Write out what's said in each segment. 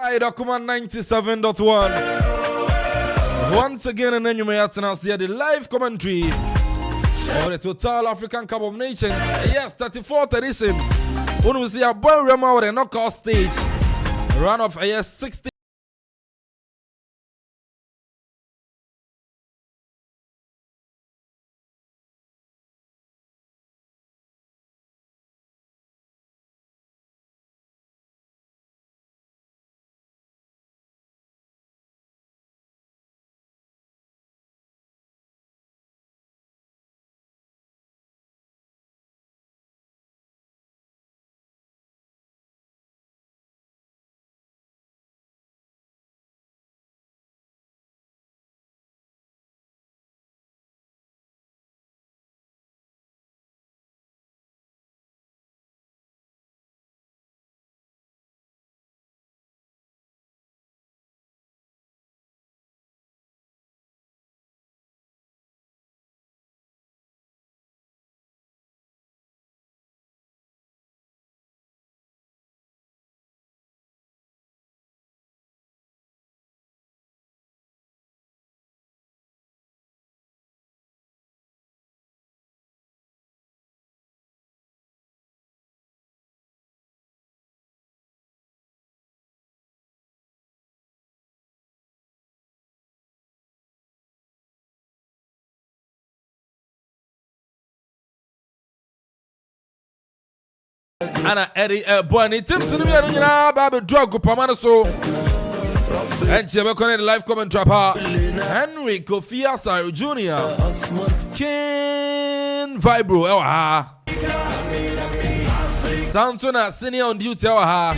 Akropong-Akuapem 97.1. Once again, and then you may have to see the live commentary of the Total African Cup of Nations. Yes, 34th edition. When we see a boy Rema with a knockout stage, run of 60. Ana Eddie Boani Timson Baby Drug Pamana so and Chebe connect live comment trapper Henry Kofi Asare Jr. Ken Vibro Ewa Samsona senior on duty Ewa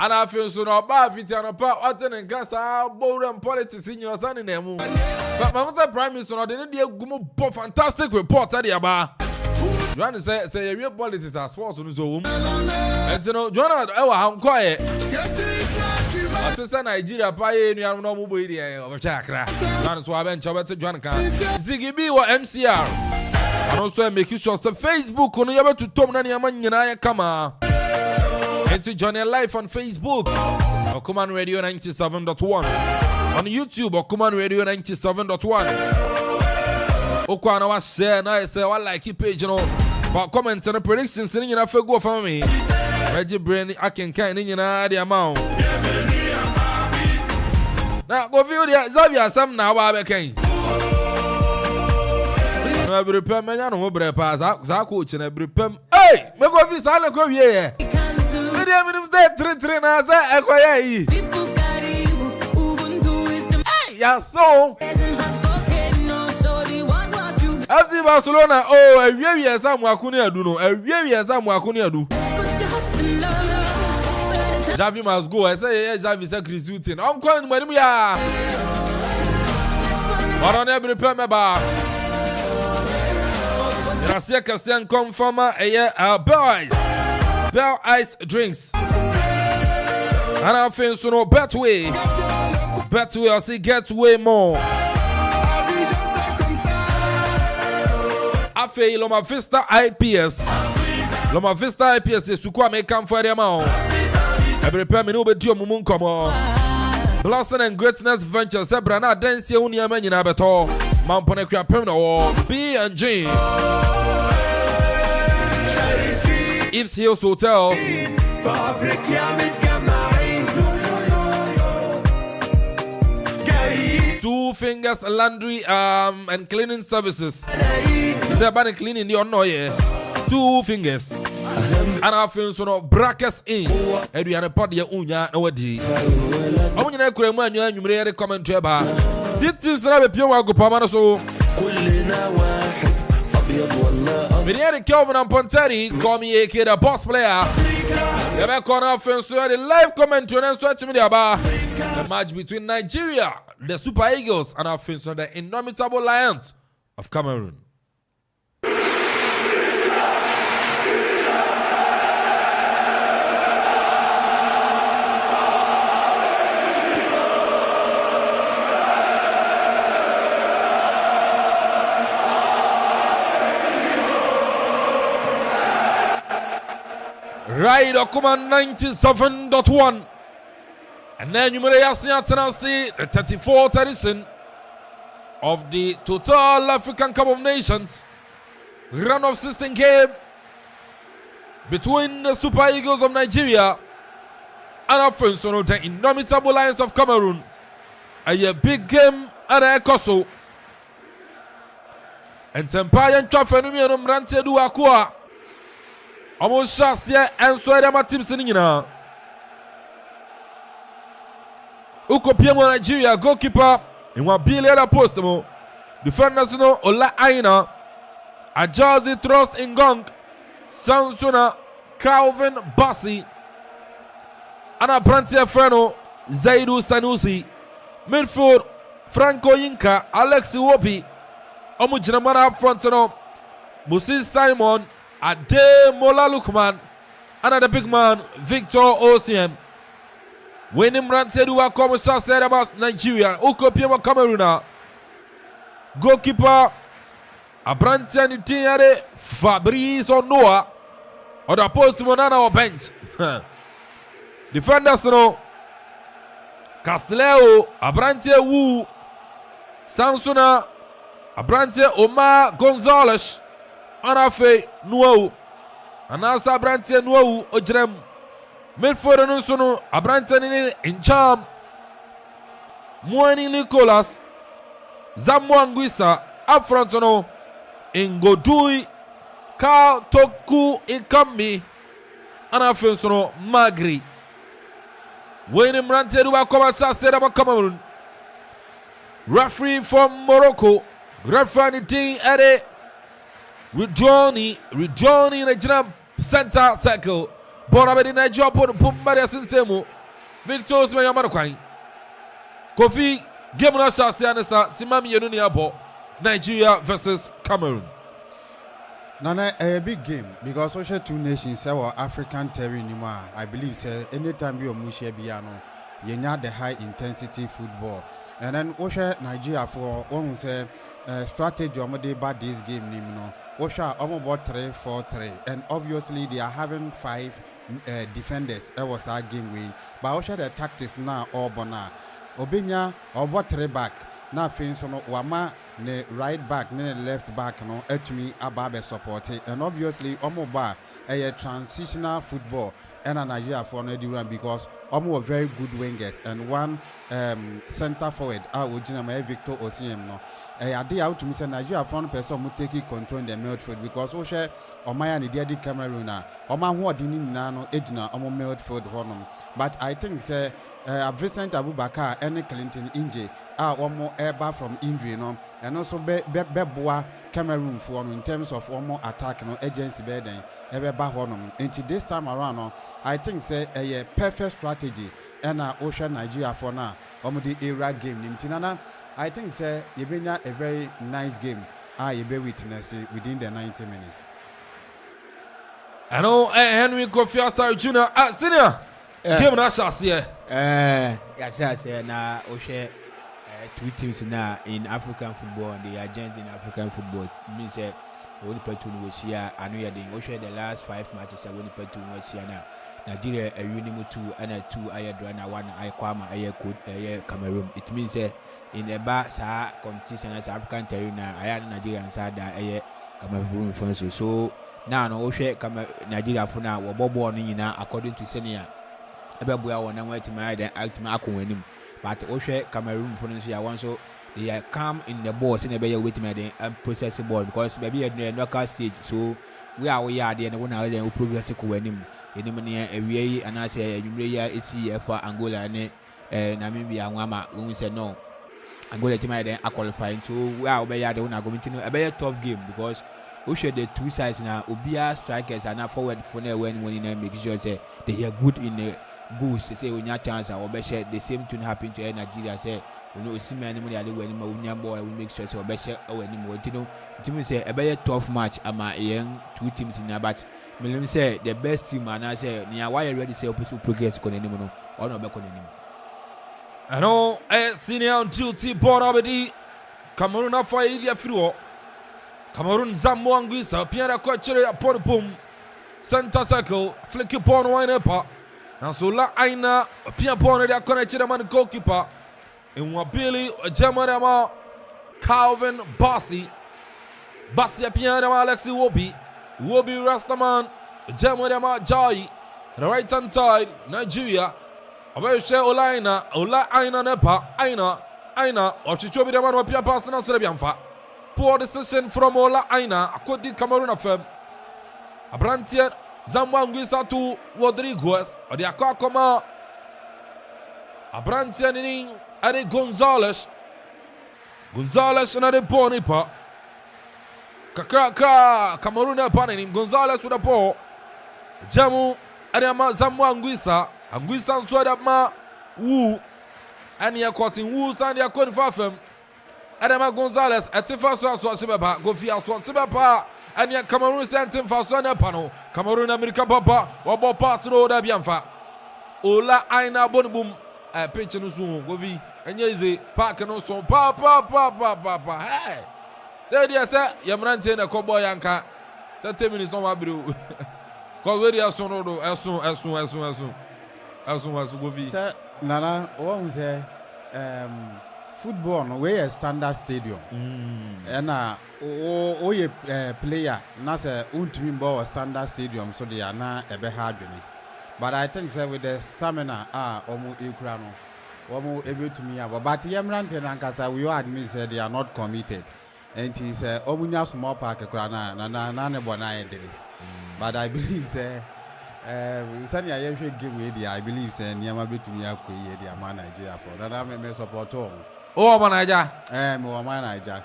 and I feel so no bad fit and apart Otten and Gasa Boran politics in your son in them. But my Prime Minister didn't do fantastic report at the Aba. You want to say real politics are sports on his own. And you know, John, I'm quiet. Assistant Nigeria, pay any no mobile of Chakra. That's why I went to John Khan. Ziggy B or MCR. And also make sure to Facebook on you to Tom Naniaman Yanaya Kama. And to join your live on Facebook. Or Command Radio 97.1. On YouTube or Command Radio 97.1. Okwana was share now say I like your page you know for comments and predictions in your go for me. Reggie Brain I can kind in the amount. Now go view the Xavier Sam now I can. I be repair me no bre pass za coach na bre pem. Hey, me go view sala go here. Me dey me say 3-3 na say ekoya yi. Hey, ya so FC Barcelona, oh, a year Samu Akuni Adu, no, a year Samu Akuni Adu. Javi must go. I say, Javi is a Christian. I'm calling when we are. But on every permeba. Gracia Cassian confirmer a Bell Ice drinks. And I feel so no Betway. Betway, I see get way more. Afe Loma Vista IPS. Loma Vista IPS is to come and come for them all. Every time you be dio mumun komo. Blessing and Greatness Ventures Sebrana dance ye unia men na beto. Mampone Akuapem no B&G. Ifs Hills Hotel. Two Fingers Laundry and Cleaning Services. They're cleaning the onoye. 2 fingers. And I feel so no brackets in. And we are a party unya no di. I'm gonna create my new commentary about. This is a pure go pamano so. Miriam Kelvin and Ponteri call me a kid a boss player. The corner fence the live commentary and start to me about the match between Nigeria, the Super Eagles, and our fence the indomitable Lions of Cameroon. Right, Command 97.1. And then you may see the 34th edition of the Total African Cup of Nations round of 16 game between the Super Eagles of Nigeria and the indomitable Lions of Cameroon. A big game at Akropong. And Tempire and Twumhene Mrante du Akua. Almost shots here and so I team sitting in. Ukopiem Nigeria goalkeeper in one billion post mo. Defenders no Ola Aina, Ajazi Trust Ngong, Sansuna, Calvin Bassi, Ana Brantia Freno, Zaidu Sanusi, midfield Franco Yinka, Alex Iwobi, Omujinamana up front no, Musi Simon, Ade Mola Lukman, and the big man Victor Osimhen. Winning Brantia du Akwa shot said about Nigeria, Ukopiem Cameroon. Goalkeeper Abrantia Nitiare Fabrice or Noah or the post Monana or bench. Defenders no Casteleo Abrantia Wu Sansuna Abrantia Omar Gonzalez Anafe Nuau Anasa Abrantia Nuau Ojrem midfielder Nunsuno Abrantia in charm Mwani Nicholas Zamwanguisa up front no Ngodui Ka Toku Ikambi Anafinsono Magri. Winning Mrante du Akwa said about Cameroon. Referee from Morocco. Referee team Ede Ridjoni in a jump center circle. Bonabedi Nigeria put Pumbari Sinsemu. Victor Osimhen Yamarukwai. Kofi game na shasi anesa Simami Yenuni abo. Nigeria versus Cameroon. Nana, a big game because we share two nations, our African territory. I believe say anytime you mushe biano, you need the high intensity football. And then we share Nigeria for one say strategy about this game. We share about 3-4-3, and obviously they are having 5 defenders. That was our game win. But we share the tactics now or bona. Obinya about 3 back. Now things on Wama. Ne right back, ne left back, no, etumi ababe support it. And obviously, Omoba a transitional football and a Nigeria for Nediran because Omo very good wingers and one center forward. Ujinama Victor Osimhen no. I did out to me say Nigeria found person who take control in the midfield because we share Omaya ni di Cameroon. Oma who dini nano ejina Omo midfield honum. But I think say Vincent Abubakar and Clinton Inje are Omo eba from injury no. And also Beboa Cameroon for in terms of more attack no agency bedding ever bahonum. Until this time around, I think say a perfect strategy and Ocean Nigeria for now. The era game. Nimtinana, I think say you been a very nice game. You be witness within the 90 minutes. I know Henry Kofi Asare Jr. Senior game na shas here. Yeah, na Oshe. 2 teams now in African football and the agent in African football. It means that only play 2 was here. I know you're doing the last 5 matches. I only play 2 was here now. Nigeria a unimu 2 and a 2 I drana 1 I kwama I could Cameroon. It means in the bar competition as African territory now I had Nigeria and Sada I Cameroon first. So now no Oshe Nigeria for now or Bobo on according to Senior. Ebebuya one and wait to my act Maku. But Oshe Cameroon for instance, one so they are calm in the ball, in the bay waiting and process the ball because maybe at the knockout stage. So we are there and one hour then we progress to win him. And I say you may for Angola and Namibia Wama when we said no. Angola team then are qualifying. So we are going to know a very tough game because Oshe the 2 sides now Obia strikers are not forward for when make sure say they are good in the goals. They say when you chance or share the same thing happen to Nigeria. Say we know see many when we make sure so share or anymore. You know, it say a very tough match. Ama young 2 teams in there, but me say the best team and I say near why already say opposite progress kon anymore or no be kon anymore. I know senior on duty born already. Cameroon up for Ilya Firo. Cameroon Zamwanguisa Pierre Kwachere upon boom. Center circle, flick upon one up. Nasola aina pia pone dia connect the man goalkeeper. In Wabili Jamarama Calvin Bassi apia the Alexi Wobi Rastaman Jamarama Jai. The right hand side Nigeria. Abeshe Ola Aina Nepa Aina or Chichobi the man wapia pass na Serebianfa. Poor decision from Ola Aina akodi Cameroon afem. Abrantier Zambangwisa to Rodriguez or the Akakoma Abrantier Ning Ade Gonzalez na de Ponipa Kakra Cameroon panin Gonzalez with a ball Jamu Adama Zambangwisa Anguisa Swada Ma Wu and ya caught in Wu and ya couldn't fafem Adama Gonzalez at the first Swasibaba Gofia Swasibaba and yet Cameroon sent him for Swana Pano. Cameroon America Papa, or Bob Pastro da Bianfa. Ola Aina Bonbum, a pitch in Zoom, Govi, and Yazi, Park and also Papa. Hey, say, dear sir, Yamrante and a cowboy anchor. 30 minutes no more brew. Because where are Sonodo, as soon as Govi. Sir, Nana, what was football no way a standard stadium. And oye player na say untimi ball standard stadium so they are na ebe hard journey. But I think say with the stamina omo ekura no omo ebe to me aba but Yemrante na nkasa we admit say they are not committed. And he say omo nya small park ekura na ne bona edere. But I believe say sani I game we I believe say nyama betumi akoye dey ama Nigeria for na me support o. Oh, Manaja. Me wa Manaja.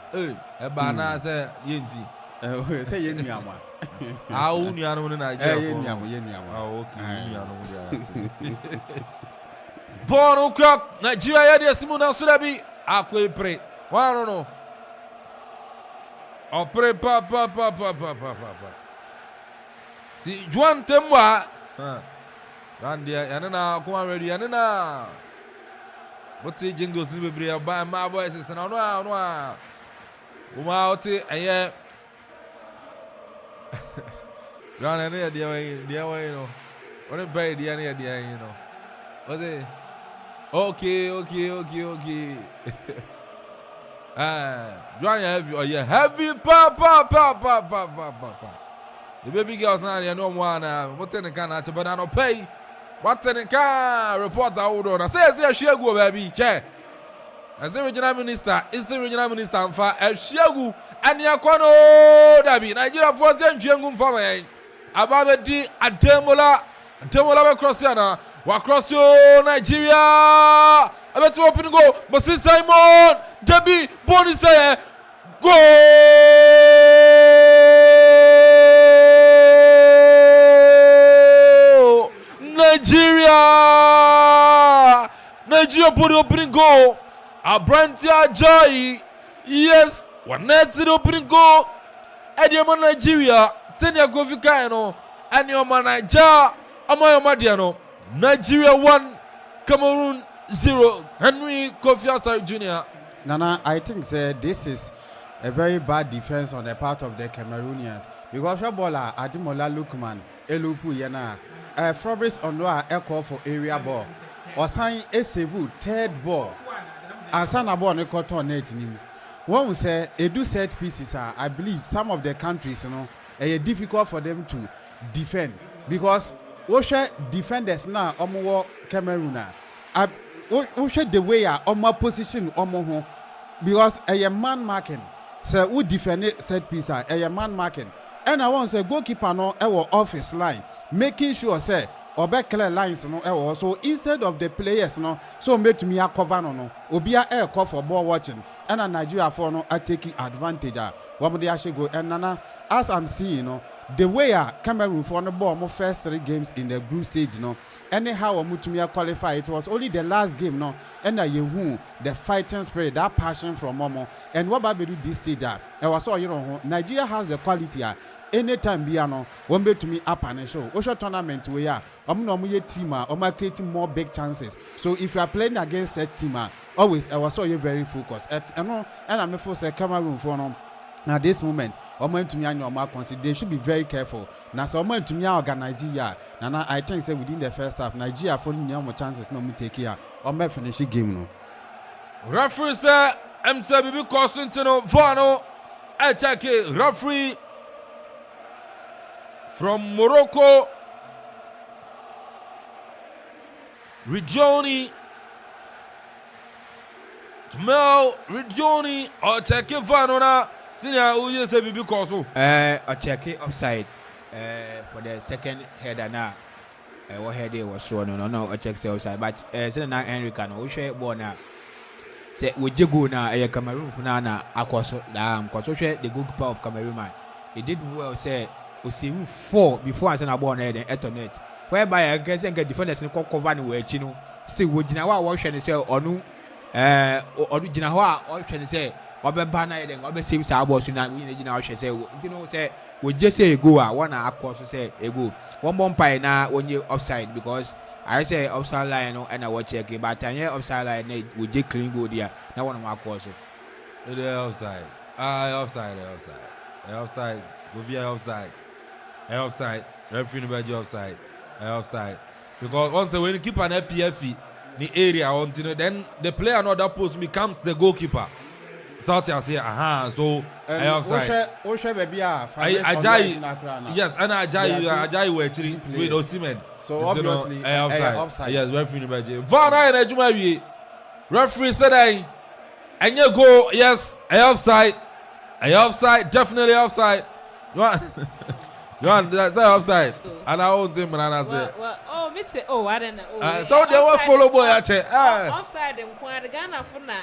Bana say yenti. Say yenu ama. Ah, uni anu na Nigeria. Yenu ama. Ah, okay. Uni anu dia. Born o'clock Nigeria ya dia simuna surabi akwe pre. Wa no. O pre pa. Ti Juan Temwa. Randia yanana kuma ready yanana. But the jingles will be by my voices and no. Umauti, and yet. Run any idea, dear way, you know. What a very dear idea, you know. Was it? Okay. Heavy, papa. The baby girls now, no one, what in the can at banana pay. What in the car report out on? I says, she'll go, baby. Chair. As the regional minister, is the regional minister and far as Shiagu and Yakono Dabi, Nigeria for them, Jiangum family. About the D at Demola across Yana, across to Nigeria. I bet to open go, but since Simon, Debbie, Bonnie say, go! Nigeria put opening goal. Abrantia Joy. Yes, one net to opening goal. Ediama Nigeria. Senior Gofikano. And your manager. Amayo Madiano. Nigeria 1. Cameroon 0. Henry Kofi Asare Jr. Nana, I think this is a very bad defense on the part of the Cameroonians. Because Shabola, Adimola Lukman, Elupu Yana. Fabrice Ondoa echo for area ball. Osan Esevu third ball. And Sanabo ne cotton net nim. One will say do set pieces I believe some of the countries, it's difficult for them to defend. Because Osha defenders now omo Cameroon. Osha the way omo position omo because a man marking. So who defend set piece a man marking. And I want to say goalkeeper no our office line. Making sure say or back clear lines no so instead of the players so make me a cover no obia air call for ball watching and a Nigeria for no are taking advantage what they actually go and nana as I'm seeing the way Cameroon for the ball first 3 games in the group stage anyhow Mutumia qualify it was only the last game and the fighting spirit that passion from Momo and what about do this stage I was so Nigeria has the quality anytime biano one be to me up and show Osha tournament we are team creating more big chances. So if you are playing against such team always I was so very focused and I'm for say Cameroon for Now this moment, they should be very careful. Now someone to me organize here. Now I think say within the first half, Nigeria for more chances no me take here. Or me finish the game no. Referee say MTBB Cosentino Vano attack referee from Morocco. Regioni Mel Regioni or check Vano na senior who is a BB Coso. A check offside for the second header now. What header was thrown no a check offside, but Senator Henry can we share ball now. Say we go now a Cameroon for Nana Aquaso the goalkeeper of Cameroon man. He did well say we see 4 before I send a ball head and etonate. Whereby I guess and get defenders in cover no chino still would Jinawa wash and say or no or Jinawa or can say or be banner and or be same sabos in that we say you know say we just say go one aqua say a go one bomb pie now when you offside because I say offside line and I watch check but I hear offside line we just clean go there now one of my course it is offside offside go via offside referee no offside offside because once when you keep an FPF the area until then the player on that post becomes the goalkeeper. So I say so offside. Yes, and Ajay were actually with Osimhen. So obviously offside. Yes, referee no Vana and Jumawi. Referee said and you go yes, offside, definitely offside. That's offside. And I won't think I say. Oh, me say, I don't know. So they were follow boy at offside and Quan Ghana for now.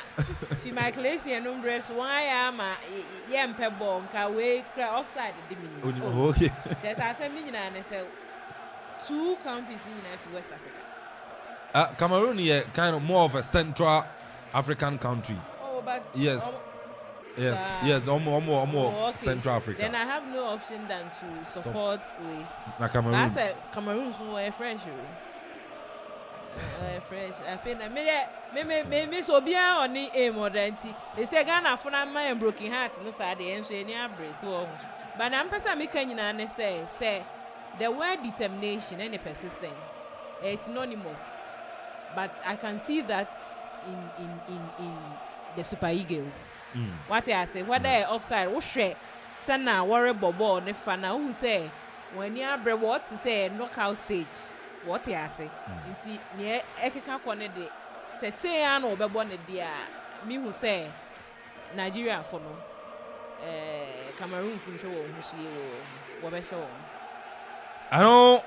See my classy and umbress. Why am I yam pebble? Can we cry offside? Okay. Just as I'm in and say 2 countries in West Africa. Cameroon is kind of more of a Central African country. Oh, but yes. Yes, more Central Africa. Then I have no option than to support Cameroon. I said Cameroon so fresh. Fresh. I feel me so be on the aim or denti. They say Ghana for my broken hearts no side and so any brace. But I'm person me can say the word determination and persistence is synonymous. But I can see that in the Super Eagles. What I say, whether offside, or share, Sana, worry bobo, ne fana who say, when you are what to say, knockout stage, what I say, it's near Ekika Kone de, say, I know, but one dear, me who say, Nigeria for no, Cameroon for sure, what show. I know,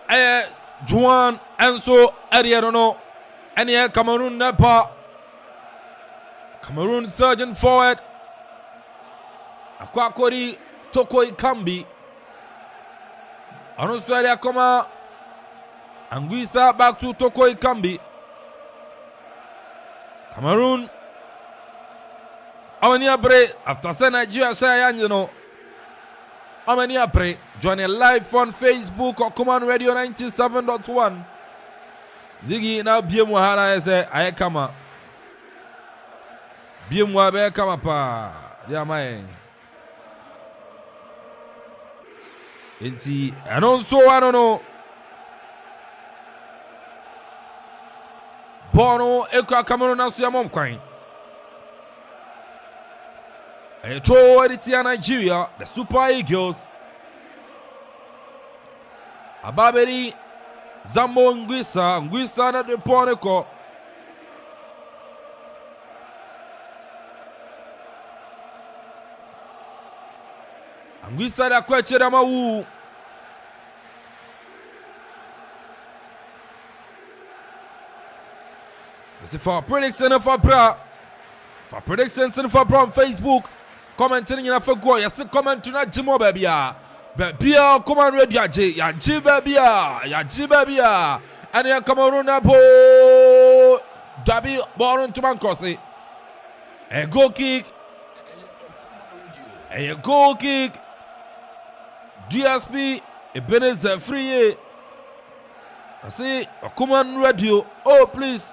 Juan, and so, I don't know, any Cameroon Napa. Cameroon surging forward. Akwakori Tokoi Kambi. Australia Koma. Anguissa back to Tokoi Kambi. Cameroon. Amania Bre after saying Nigeria say you know. Amania Bre joining live on Facebook or Command Radio 97.1. Ziggy now BM Wahana say Ayakama. Bien-moi be kama pa dia mai enti anonso anono bono ekwa Cameroon aso yamom kwan Eto editia Nigeria the Super Eagles Ababeri Zambo Ngwisa na de poneko Ngwisa da kwechera mawu This is for prediction for bra. For predictions and for bra on Facebook. Commenting in for go. Yes, comment na Jimo baby. Baby, come on ready ya G baby. Ya G baby. And ya Cameroon bo Dabi born to man cross it. A goal kick. A goal kick. DSP, a Benez free. I say, come on radio. Oh, please.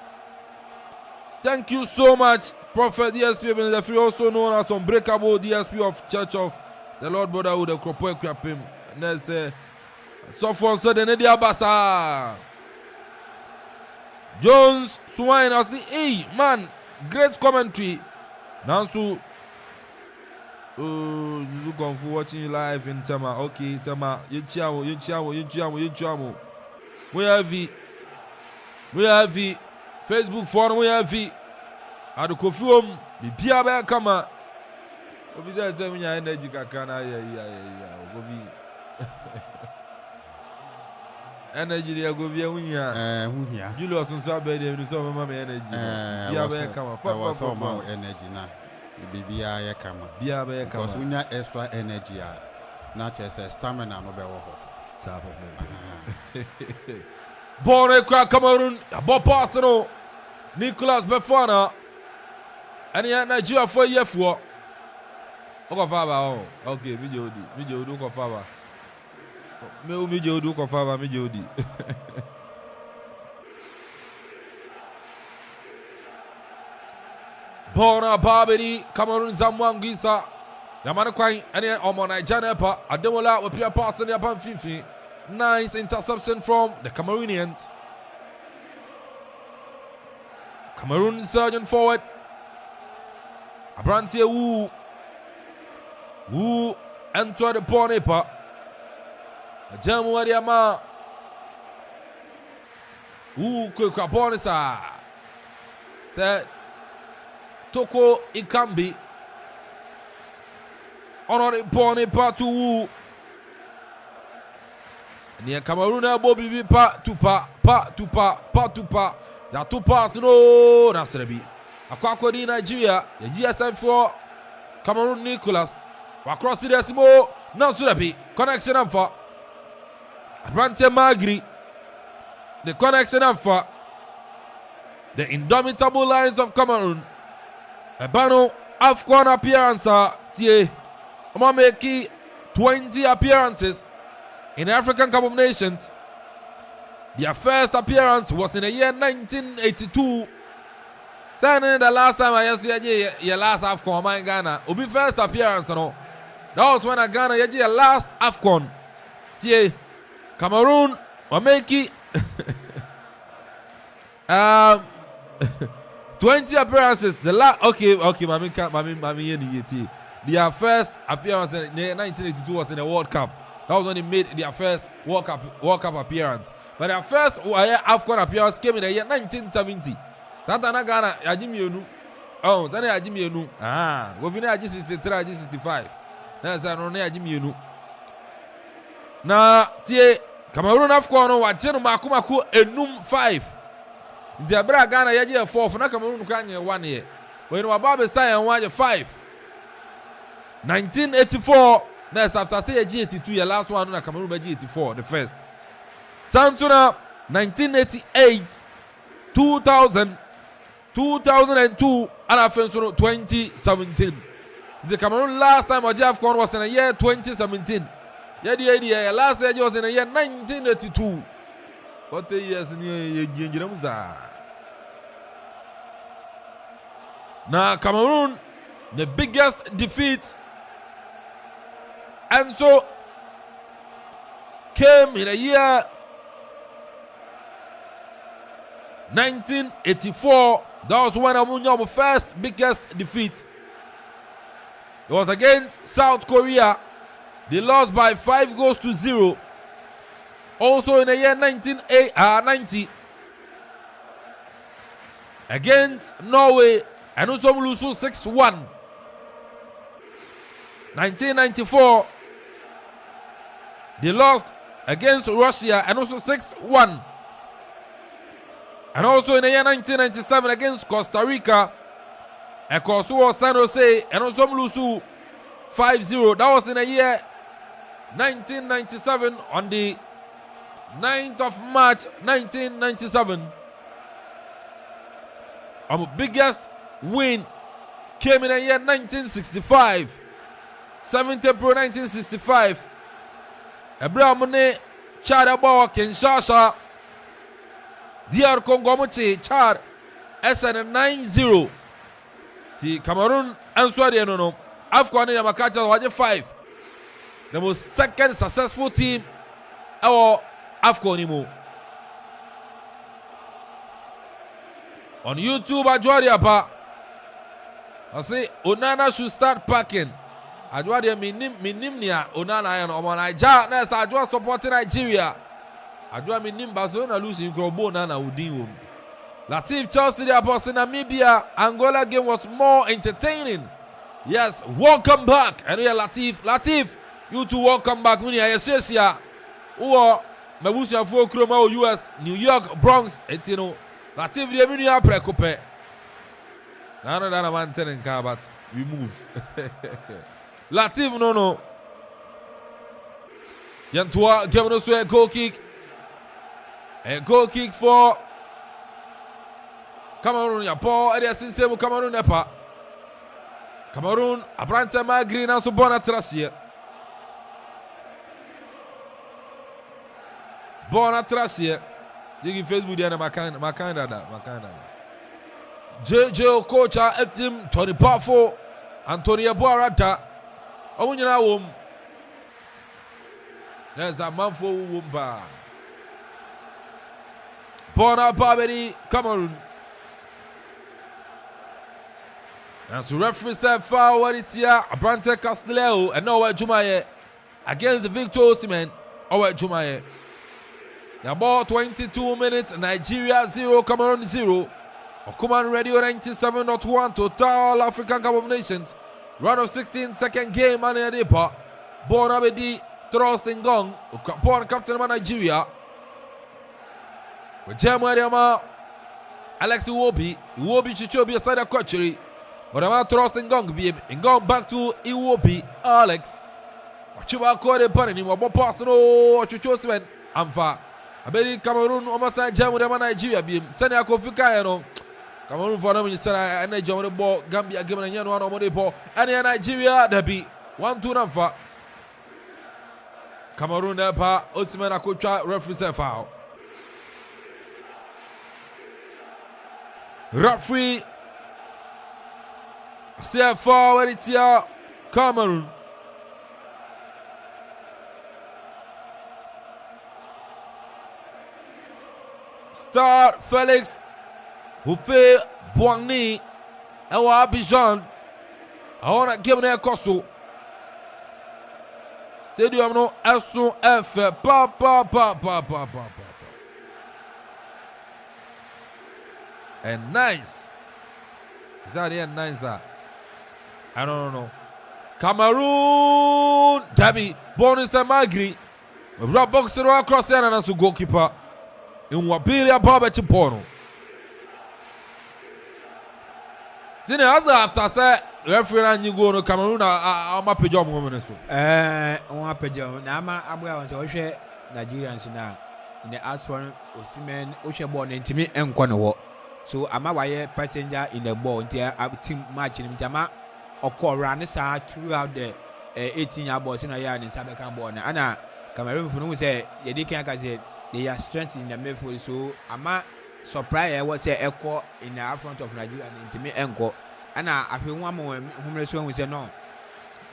Thank you so much, Prophet DSP Benez free, also known as Unbreakable DSP of Church of The Lord Brotherhood Akropong-Akuapem. And there's so far so the Nedia Basa. Jones Swine, I see, hey man, great commentary. Now so you going for watching you live in Tama. Okay, Tama, you chamo. We have the Facebook forum, we have the Akuffo, the Pia Kama. Officer say me energy kakana energy dey go via hunya Julius nso be dey so mama energy bia be kama papa so mama energy na bibia ye kama bia be kama because hunya extra energy na chese stamina no be wo ho sabo Born kwa Cameroon abo pass no Nicholas Befana and ya Nigeria for year for Okofaba okay mi jodi Okofaba mi jodi Okofaba mi jodi Bona Babedi Cameroon Zamwangisa Yamana Kwai and Omo Nigeria pa Ademola we pia pass in the pan fifi. Nice interception from the Cameroonians. Cameroon surging forward. Abrantie Wu enter the Ponepa. Jamu Adiama. Wu quick Bonisa. Said Toko Ikambi. On the Ponepa to Wu. Near Cameroon, Bobby pa tupa. There are 2 passes, no, that's Rebi. Akwakwadi di Nigeria, the GSM for Cameroon Nicholas. Across the Desimo, now to Rebi. Connection up for Brante Magri. The connection up for the indomitable Lions of Cameroon. Ebano AFCON appearance, Tie. Amameki 20 appearances in the African Cup of Nations. Their first appearance was in the year 1982. Saying the last time I see your last AFCON, my Ghana. Will be first appearance, no. That was when I Ghana your last AFCON. Tie Cameroon Wameki 20 appearances. The last okay, Mami their first appearance in 1982 was in the World Cup. That was when they made their first World Cup appearance. But their first AFCON appearance came in the year 1970. That time Ghana Ajimienu. Oh, Tani Ajimienu. We've been at 63, 65. That's an only Ajimienu. Now, Tie Cameroon AFCON watching Makumaku enum 5. The Abra Ghana yaji 4 for Cameroon Kanye 1 year. When we about beside and watch 5. 1984. Next after say G82, your last one on Cameroon by G84, the first. Samsuna 1988, 2000, 2002, and AFCON 2017. The Cameroon last time AFCON was in the year 2017. Yeah, last year was in the year 1982. 40 years in the now Cameroon, the biggest defeat. And so came in the year 1984. That was when Amunya's first biggest defeat. It was against South Korea. They lost by 5-0. Also in the year 1990 against Norway and also lose 6-1. 1994 they lost against Russia and also 6-1. And also in the year 1997 against Costa Rica, and Kosovo, San Jose, and also Mlusu 5-0. That was in the year 1997 on the 9th of March 1997. Our biggest win came in the year 1965. 7th April 1965. Ebramune Chad Abawa Kinshasa. DR Congo Mochi Chad SN 9-0. The Cameroon and Sweden no. AFCON in Makacha was 5. the most second successful team our AFCON anymore. On YouTube, Ajwadiapa, I say Onana should start packing. Ajwadia minim nia Onana and Omanaija. Next, Ajwa supporting Nigeria. Ajwa minim Barcelona losing Krobo Nana Udin. Latif Chelsea the boss in Namibia. Angola game was more entertaining. Yes, welcome back. And we are Latif, you two welcome back. Muni Ayesia. Or Mabusia for Kroma US, New York, Bronx, Etino. Latif the mini precope. I don't know man telling car, but we move. Latif no. Yantua giving us a goal kick. A goal kick for Cameroon. Ya Paul Edia Sinsemu Cameroon Nepa. Cameroon Abrante Magri na so bona trasie. Bona trasie. Jigi Facebook dia na makanda da. JJ coach a team Tony Pafo, Antonio Boarata. Onyina wom. There's Amanfo wumba. Bona Baberi Cameroon. And so referee said foul what it's here. Abrante Castileo and Owe Jumaye against Victor Osimhen. Owe Jumaye. The ball 22 minutes. Nigeria 0, Cameroon 0. Okuman Radio 97.1 Total African Cup of Nations. Round of 16, second game. Mane Adepa. Born Abedi Trust in Gong. Born captain of Nigeria. With Jemma Alex Iwobi. Iwobi Chichobi aside a coachery. But I'm not trusting Gong be and going back to Iwobi Alex. Chiba called a pun anymore. But personal Chichosman. Amfa. I bet Cameroon almost like Jam with Nigeria beam. Send a Akofo Kayano. Cameroon for them you said I energy on the ball. Gambia given a young one on the ball. And Nigeria there be 1-2 Namfa. Cameroon there pa Osimhen Akocha referee say foul. Referee say foul when it's here. Cameroon. Start Felix Houfe Boigny Ewa Abidjan. I want to give them a coso. Stadium no Esso F pa. And nice. Is that here nice? I don't know. Cameroon Debbie bonus and Magri. Rob boxer across there and as a goalkeeper. In Wabiria Baba Chipono. Sine after say referee and you go to Cameroon I'm a pejom woman so. On pejom. Na ama abua on say Nigerians na in the AFCON Osimhen Oshe born intimi enkwa no. So ama waye passenger in the ball until team match in Jama or run sa throughout the 18-year ball in a year in Sabeka ball. Ana Cameroon for no say ye can say they are strength in the midfield, so I'm not surprised I was say echo in the front of Nigeria and intimate enko. And I feel one more homeless one we say no.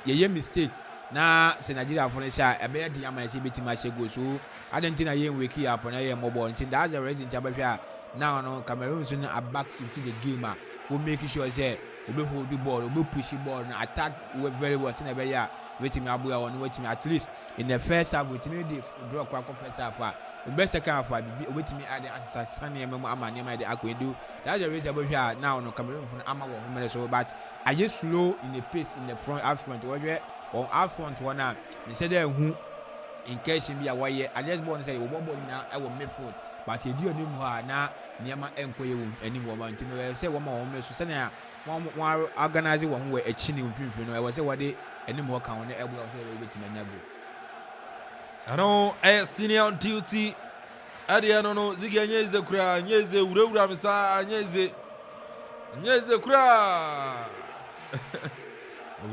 Ye mistake. Now say Nigeria for the shot, I better the MIC match go so I don't think I wake up on a mobile until that's the reason Jabasha. Now no Cameroon soon are back into the game. We'll make sure say we hold the ball, we push the ball, attack very well. In a year, waiting Abuya on waiting at least in the first half, with me draw quack first half. The best second half, waiting me at the assassin and the Aquedu. That's the reason now no Cameroon from Amawa, so but I just slow in the pace in the front out front or out front one. They said who in case in be away, I just want to say, now I will make food. But you do now near my employee anymore. Say one more homeless. So now one organizing one way a chinny with I was say what they anymore can on the elbow of the neighbor. I know a senior on duty. Adiano no Ziga Nyeze Kra, Nyeze Uramisa, Nyeze Kra.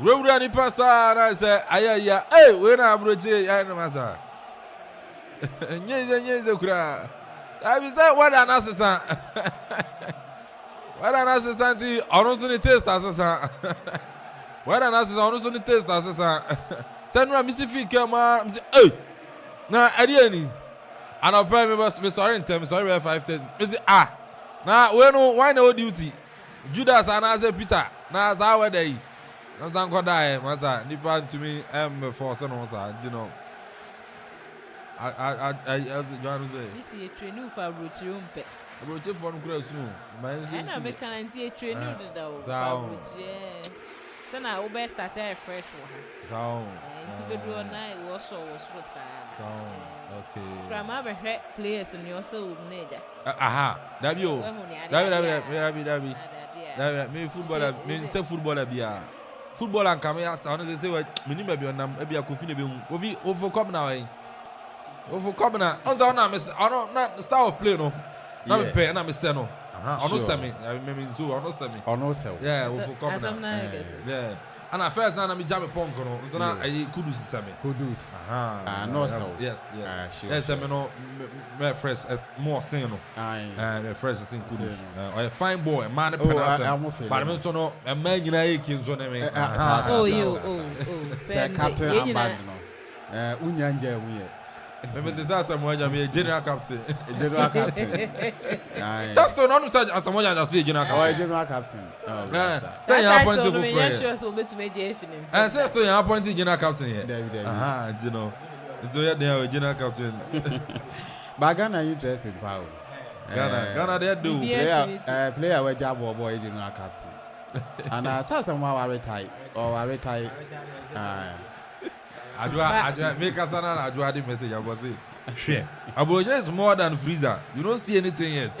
Rurani Pasa, and I say, Ayaya, hey, when I'm Roger, I know Massa. Nyeze Kra. I will say, what an assistant. What an assistant, honestly, taste assistant. Where an answer on also the test as a send Missy Fika, hey, now Adiani. And I'll pay me sorry in terms, sorry, 5:30. Now, why no duty? Judas and as a Peter, now as our day. No stand go die, Masa. Nipa to me, for son you know. As John say. This is a training for Rotium. About your phone grows soon. I make an see a training though. So now we start a fresh one. So, to be doing night also was for sad. So, okay. Grandma have heard players and you're so nigga. Aha, that you. That me footballer, me say footballer be football and camera sound say what minimum be on them maybe Akuffo be overcome now overcome now on na miss not style of play no na me pay na me say no ono semi I mean so ono semi ono sell yeah overcome now yeah and at first na me jam punk no so na kudus semi kudus no sell yes yes semi no me fresh more sin no me fresh sin kudus or a fine boy man penalty but me so no a man nyina yeki so na me say captain aband no unyanja wuye me this Samoa me general captain just to no say Samoa just general captain general captain say you appoint to for sure so bet to make finance say to you appoint general captain here you know it's where they general captain but Ghana interested power Ghana they do player we job boy general captain and someone retire or retire Ajua make us an Ajua the message I was saying. Share. Aboja is more than freezer. You don't see anything yet.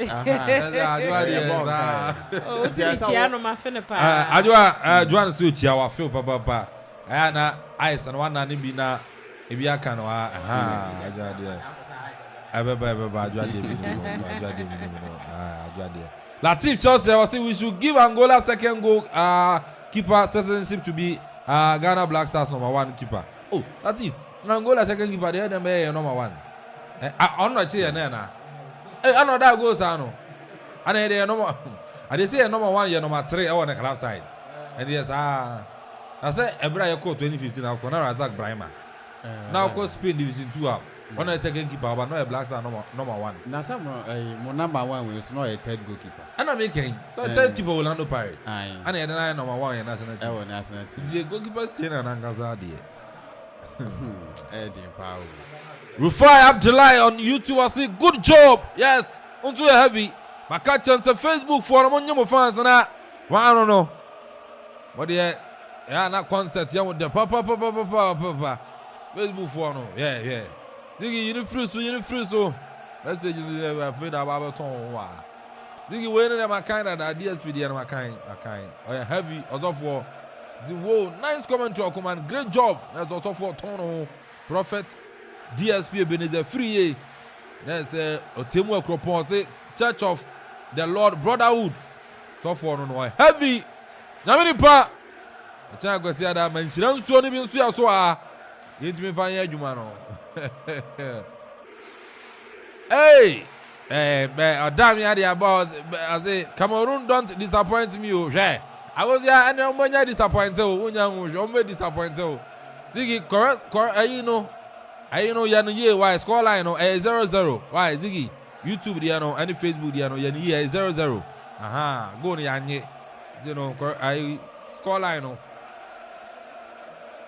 Oh, see Chiano Mafenepa. Ajua so Chiawa feel papa. Na ice and one nani be na ebia kan wa Ajua there. Ajua there. Latif Chelsea was saying we should give Angola second goal keeper citizenship to be Ghana Black Stars number 1 keeper. Oh, that's it. Angola second keeper, they are number 1. I'm not saying na. I know that goes on. And they are number. And they say number 1, you're number 3 on the club side. And yes, I said Ebra Yoko 2015 AFCON Razak Barima. Now coach Spain Division 2 up. On a second keeper, but not a Black Star number 1. Now some number 1 is not a third goalkeeper. And I'm making so third keeper will handle Pirates. And then number 1 in national team. National team. The goalkeeper trainer and Angazadi. Eddie Power. Rufai Abdullahi on YouTube I say good job. Yes, onto a heavy. My catch on Facebook for among fans and I don't know. What yeah, not concert yeah with the papa. Facebook for no. Yeah. Digi you free so. Message is afraid about ton. Digi when them kind of DSP there my kind. Oh yeah, heavy also for whoa, nice commentary, command. Great job. That's also for Tono Prophet DSP Ebenezer Free. That's Otemu Akropong Church of the Lord Brotherhood. So for no heavy. Namini pa. Acha go see that man. Shiran so ni bin so so ah. Yet me fan ya juma no. Hey. Damn ya the about I say Cameroon don't disappoint me oh. I was here and I'm disappointed. I'm disappointed. Ziggy, correct. You know, why score line 0-0. Why Ziggy? YouTube the and Facebook the 0-0. Go ni you know, I score line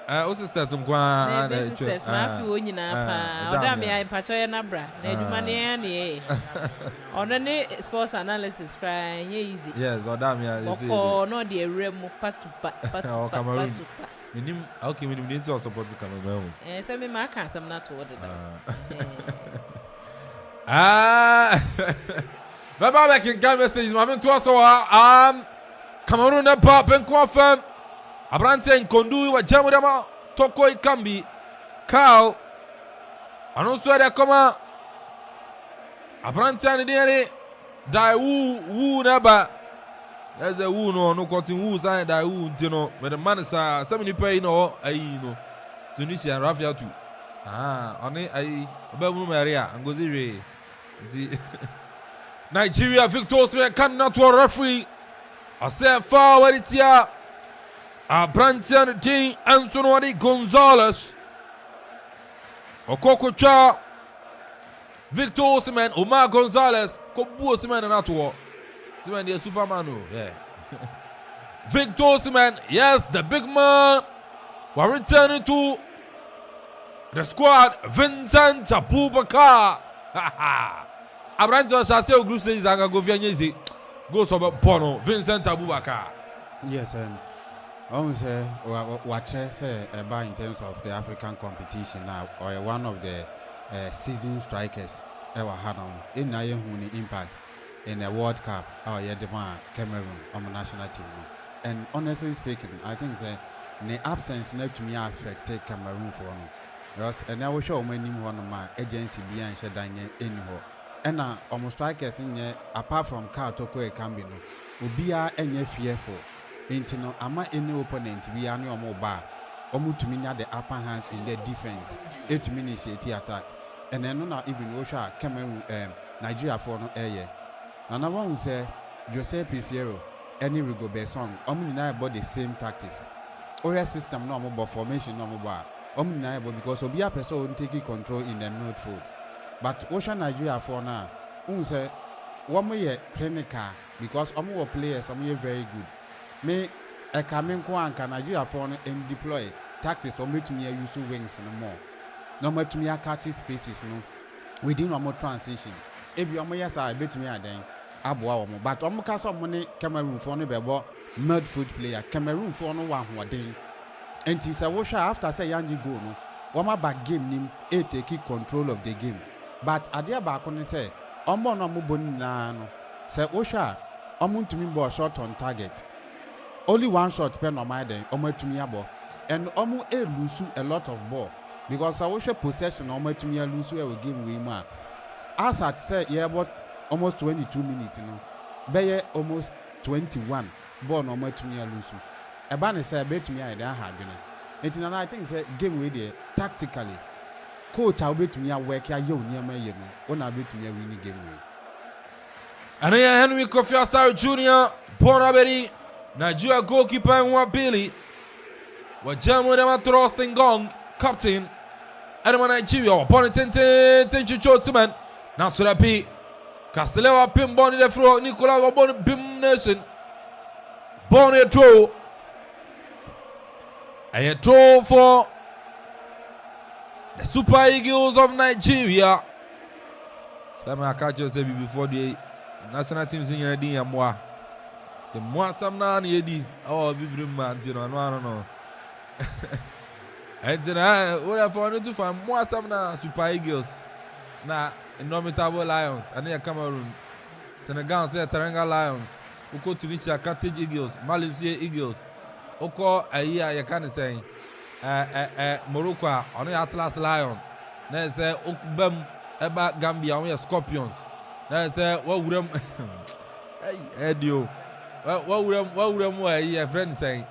what's the stats kwa sisters ma fi wonyi na pa oda me ai pacho ye na bra na eduma ne ne ono ne sports analysis cry easy yes oda me is it no de ewrem patupa minim okay minim need to support Cameroon say me ma kan sam na to wode baba back in game message ma me to so Cameroon na pop en Akuffo Abrante Nkondu wa jamu dama toko ikambi Carl anonso de koma Abrante ni de dai wu neba there's a wu no cutting wu side dai wu ntino but the man sa some ni pay no ayi no Tunisia Rafia tu oni ayi obamu Maria ngozi we di Nigeria victorious man can not to referee I say forward it here Abrantian Jean Anthony Gonzalez. Okokocha. Victor Osimhen, Omar Gonzalez. Kobu Osimhen and Atuo. Osimhen is Superman. Yeah. Victor Osimhen, yes, the big man. We're returning to the squad. Vincent Abubakar. Abrantian Shaseo Group says Anga Govianyezi. Goes over Bono. Vincent Abubakar. Yes, almost watch say about in terms of the African competition now, or one of the seasoned strikers ever had on in Nayehuni impact in the World Cup. Oh yeah, the man Cameroon on the national team. And honestly speaking, I think the absence not to me affected Cameroon for me. Because and I will show many one of my agency behind Shadanya anyhow. And almost strikers in there apart from Carl Toko Kambino, Ubia and fearful. Intino, ama any opponent be any or mobile, almost to mean the upper hands in their defense, 8 minutes attack, and then not even Russia, Cameroon, Nigeria for no air. And I want to say, Jose Pizarro, any Rigo song, omni about the same tactics. Our system no mobile formation no mobile, omni because of your person taking control in the midfield. But Ocean Nigeria for now, say, one more clinical because our players are very good. Me a coming Kwanka Nigeria for and deploy tactics or to me use wings no more. No more to me a catchy spaces no. Within no more transition. If you are yes, I bet me a then Abu but castle money Cameroon for no bebo midfield player. Cameroon for no one who are day. And tis a washer after say Yanji go no. One more back game nim a take control of the game. But at the back on say, no mubon na no. Say washer, to me bo shot on target. Only one shot pen on my day, to me abo, and lose a lot of ball because I wish a possession to me lose a game we ma. As I said, yeah, but almost 22 minutes, you know, Bayer almost 21 ball to me lose. A banner said, bet me I don't have been. It's an I think it's a game with it tactically. Coach, I'll bet me a work ya yo near my year, when I bet me a winning game. And here Henry Kofi Asare Jr. Bonaberi. Nigeria goalkeeper Nwabili. What German them thrusting gong captain. And Nigeria born Chuchotuman. Now so that be Castello pin born the floor. Nicola born Bim Nation. Born a draw. And a draw for the Super Eagles of Nigeria. So I catch you say before the national teams in your day moi. The more some na yedi oh bibrim man you know I don't know and then what I found to find more some na Super Eagles na Indomitable Lions and here Cameroon Senegal say Teranga Lions uko to reach Carthage Eagles Malaysia Eagles uko here you can say Morocco on Atlas Lion na say ukbem eba Gambia on Scorpions na say what would them hey Edio. What would a friend saying?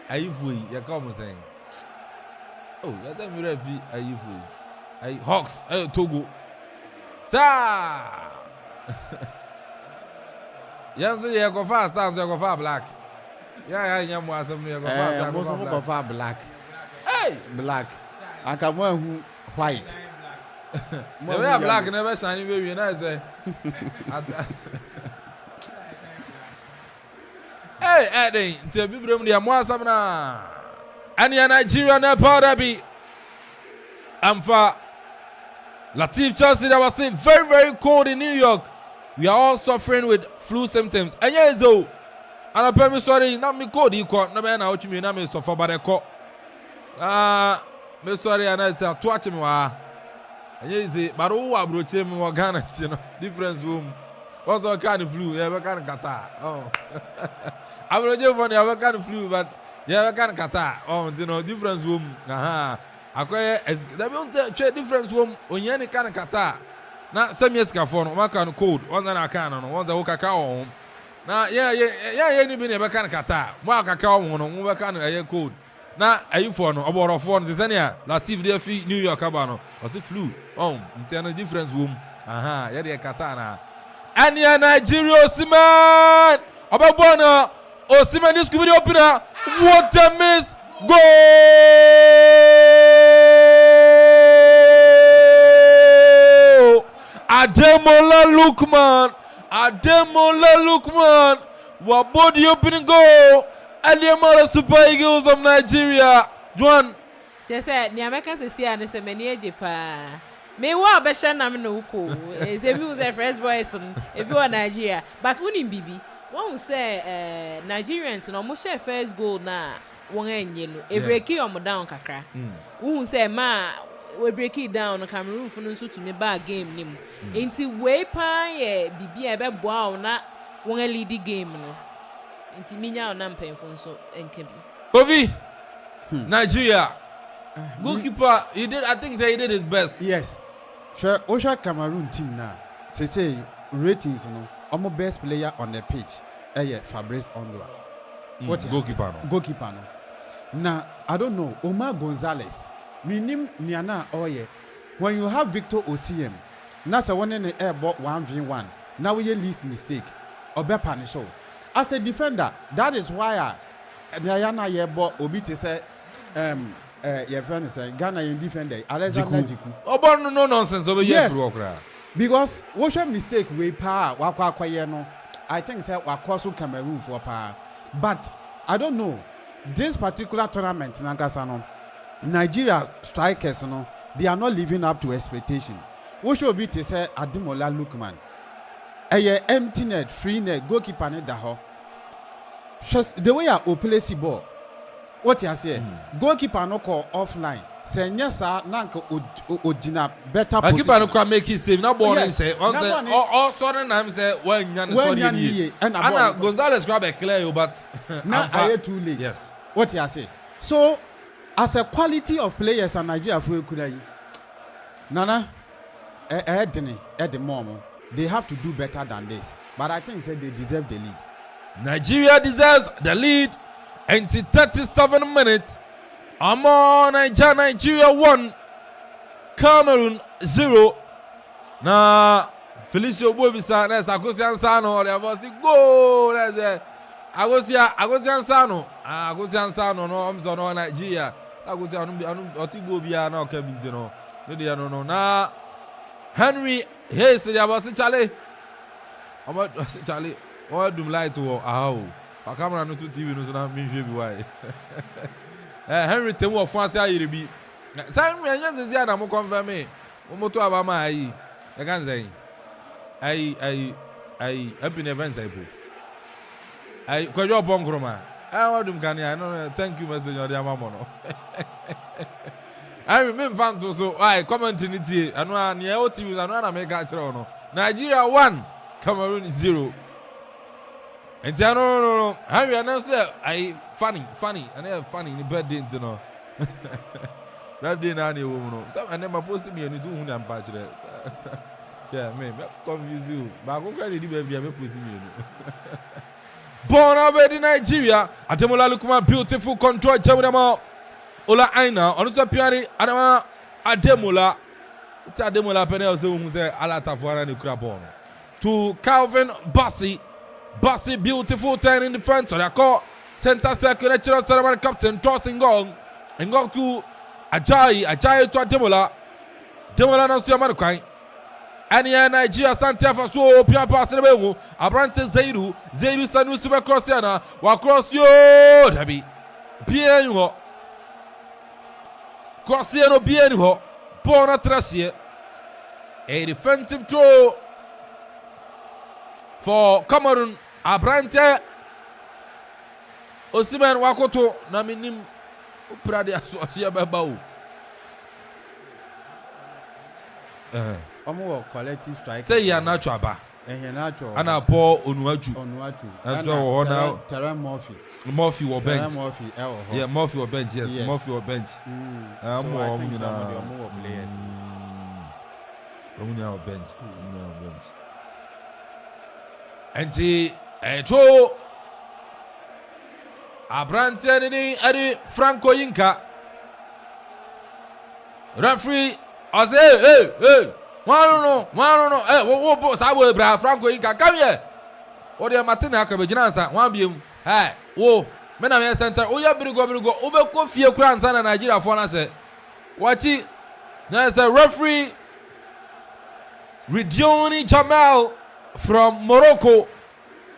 Are you free? You come saying, oh, let them be. Are you free? Hawks, Togo, sir. Yes, you go fast, dance, you go far black. Yeah, you want some you go far black. Hey, black. I come on white. Never black, never shiny baby, and I say. Hey, Eddie, to be bring the Amasabna. And your Nigerian powder be. For Latif Chelsea, that was very, very cold in New York. We are all suffering with flu symptoms. And yes, though, and I pay sorry, not me cold, you caught no man out to me, not me suffer by the court. Me sorry, and I said, to watch him. And yes, but who are broaching more Ghana, you know, difference room. What's all kind of flu? Yeah, what kind of Qatar? Oh. I'm not just funny, what kind of flu, but yeah, what kind of Qatar? Oh, you know, difference room. I quite a difference room on any kind of Qatar. Not some years phone, one kind of code, one that I can on, one that I can on. Now, yeah, anybody ever can Qatar. One cacao on one kind of code. Now, are you for no about a phone? Zania, Latif de New York Cabano, was it flu? Oh, I'm a difference room. Yeah, Qatar. And yeah, Nigeria, Simon, Ababona, Osimhen is Scooby opener. What a miss! Goal! Ademola Lookman. What body opening goal? Aliamara Super Eagles of Nigeria. Juan. Just said, the Americans see and it's a many pa. May well be shan am no ko. It's a music fresh voice if you are Nigeria. But unim bibi. One will say Nigerians no mo share first goal na one yellow. A breaky on down kakra. Who say ma we break it down Cameroon for no to me bad game nim. Inti way pa ye bibi ebe boa na one lead game no. Inti minya on painful so enkebi. Ovi. Nigeria. Goalkeeper, he did. I think he did his best. Yes. Sure. Osha Cameroon team now. Say ratings, almost best player on the pitch. Fabrice Ondua. What goalkeeper? Goalkeeper. Now I don't know. Omar Gonzalez. Minim Niana Oye. When you have Victor Osimhen, Nasa one in the air bought 1v1. Now we least mistake. Obe punish. As a defender, that is why Niana ye bought Obiti say your friend is saying Ghana in defender Alexander Jiku. Oh, but no nonsense over here. Yes. Because what's your mistake we power no. I think say Wakosu Cameroon for power. But I don't know. This particular tournament in Nagasano, Nigeria strikers they are not living up to expectation. What should be to say Ademola Lookman? Empty net, free net, goalkeeper net daho. Just the way I place the ball. What you say? Goalkeeper no call offline. Say yes sir, nanko odina better position. Goalkeeper no can make his save. Na ball say. All sorry na say when sorry. And Gonzalez grab a clear but now I too late. Yes. What you say? So as a quality of players in Nigeria for could Nana the mom they have to do better than this. But I think say they deserve the lead. Nigeria deserves the lead. And 37 minutes. Nigeria 1, Cameroon 0. Na Felicio Bobisa, that's Agosian Sano, or was it go? That's Agosian Sano. Agosian Sano, no, I'm so no Nigeria. Agosian, Otigo Bia, no, Kevin, no, no. Na Henry, yes, there was a Charlie. How about Charlie? What do you like to how? I come around to TV news and me why. Henry Temu France ayi bi. Say me anya sisi ada mo confirm me. Mo to aba ma ayi. E kan say. Ayi happy events ayi. Ayi kwajo bonkro ma. Wadum kan ya no thank you message odi amamo no. I remember fan to so comment ni tie. Anu an ye o TV anu na me ka kire no. Nigeria 1, Cameroon 0. And no. Harry announced I funny. And they funny in the birthday, you know. Birthday now, you know. So I never posted me anything who I'm patched. Yeah, man, confuse you. But I'm going to do every posting me. Born over in Nigeria, Ademola Lookman beautiful control. Ola Aina, on the piano, Ademola. It's Ademola Penel, who say Alata for an Ukrabon. To Calvin Bassi, beautiful turn in the front. So they call center circle, natural ceremony captain, tossing gong. And go to Ajayi to Ademola. Ademola now see Amanukai. And here Nigeria Santiago so Pia pass in the way. Abrante Zaidu Sanu super cross yana. Wa cross yo Dabi. Bien ho. Cross yana bien ho. Bona trasie. A defensive throw for Cameroon. Abrante Osimhen wakoto na minim uprade asosia bebawo. Omo collective strike. Say ya natural ba. Natural. Ana Paul Onuachu. And so now Terry Murphy will bench. Yeah, Murphy will bench. Yes, Murphy will bench. So I think some of the more players. Omunya bench. And see Echo Abrante ni Franco Yinka. Referee hey. Wano no. Wo Franco Yinka come here. O de Martina ka be jinansa. Wan biem. Hey, whoa, men are center. Oh, yeah, Brigo, over coffee, crowns, and Nigeria for us. Watch it. There's a referee, Ridioni Jamal from Morocco.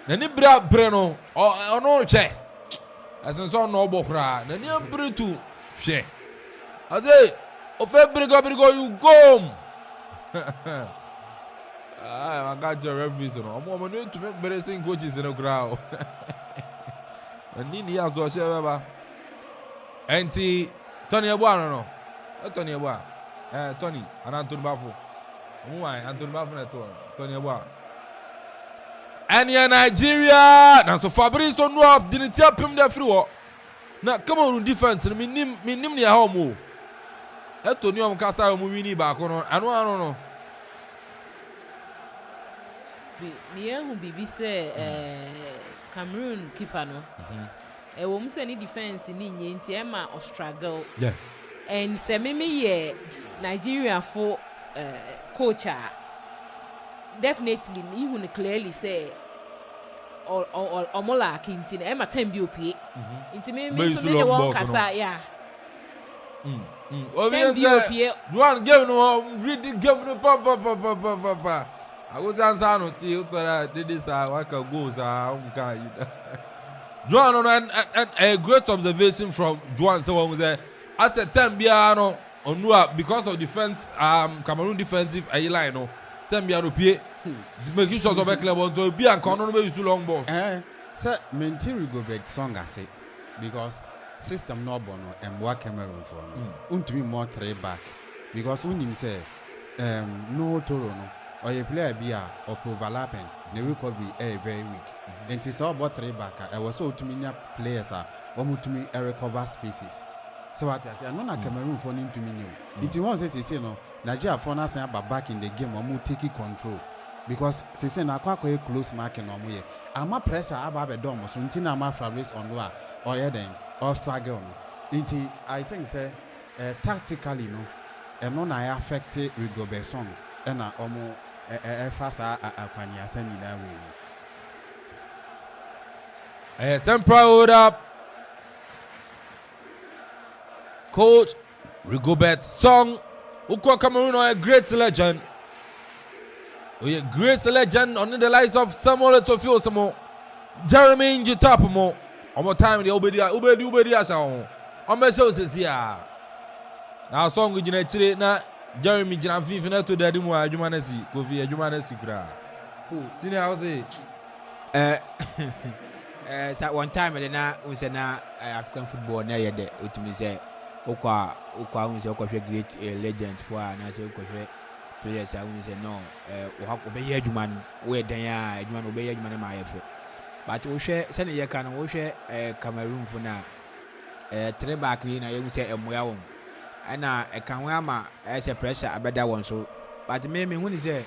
Nanibra Breno, or no check. As in so noble cry, Nania Brutu, she. I say, Ofe Brigo, you go. I got your referees. I'm going to make better sing coaches in the crowd. And Nini has also ever. Auntie Tony Abuano, no? Tony Abuano. Tony, and Anthony Baffo. Why, Anthony Baffo, Tony Abuano. And yeah, Nigeria. Now, so Fabrice don't know up, didn't tell him the free war. Now, come on, defense. Me nim near home. That Tony Omcasa movie back on. I don't know. Me who be say Cameroon keeper no. E wo mse ni defense ni nti e ma o struggle. Yeah. And se me ye Nigeria for coach definitely me who clearly say or mola kinti e ma time bi opie. Nti me so me won kasa yeah. Obviously, Juan give no read the game no pa. I was answering to this what can go Juan and a great observation from Juan. Someone was there at the time Biano on because of defense Cameroon defensive line no Tembiano P making sure of a club to be and corner use long balls. Sir, Mentiri go back song I say because system no bono and work Cameroon for me. To be more three back because when him say no Toro no. Or a player be or overlapping, the recovery very weak. And it's all about three back. I was so to me players are almost to me recover spaces. So what I say, I'm not a Cameroon for him to me new. It was says you know, Nigeria for us but back in the game or taking control. Because they say na quite close marking on me. I'm a pressure about a dome, so until I'm a race on war or then or struggle. I think say tactically no, and non I affected Rigobe song and almost. Fasa akwanya sani na we. Temporary hold up. Coach Rigobert Song, who call Cameroon a great legend. We a great legend under the likes of Samuel Eto'o Samo, Jeremy Njitapamo. One more time the Ubedi Asha. On my show says here. Now song we generate na. Jeremy Jina Fifina to the Dimo Jumanesi, Kofi Jumanesi Kra. Senior, I was at one time, and then we said now African football near the ultimate say, Okwa was a great legend for an as a players. I will say no, obey Juman, where they are, Juman obey Juman my effort. But we share Senator can we share Cameroon for now. Treback, I will say a Moyam. And a Kanwama as a pressure about that one. So, but maybe when he say,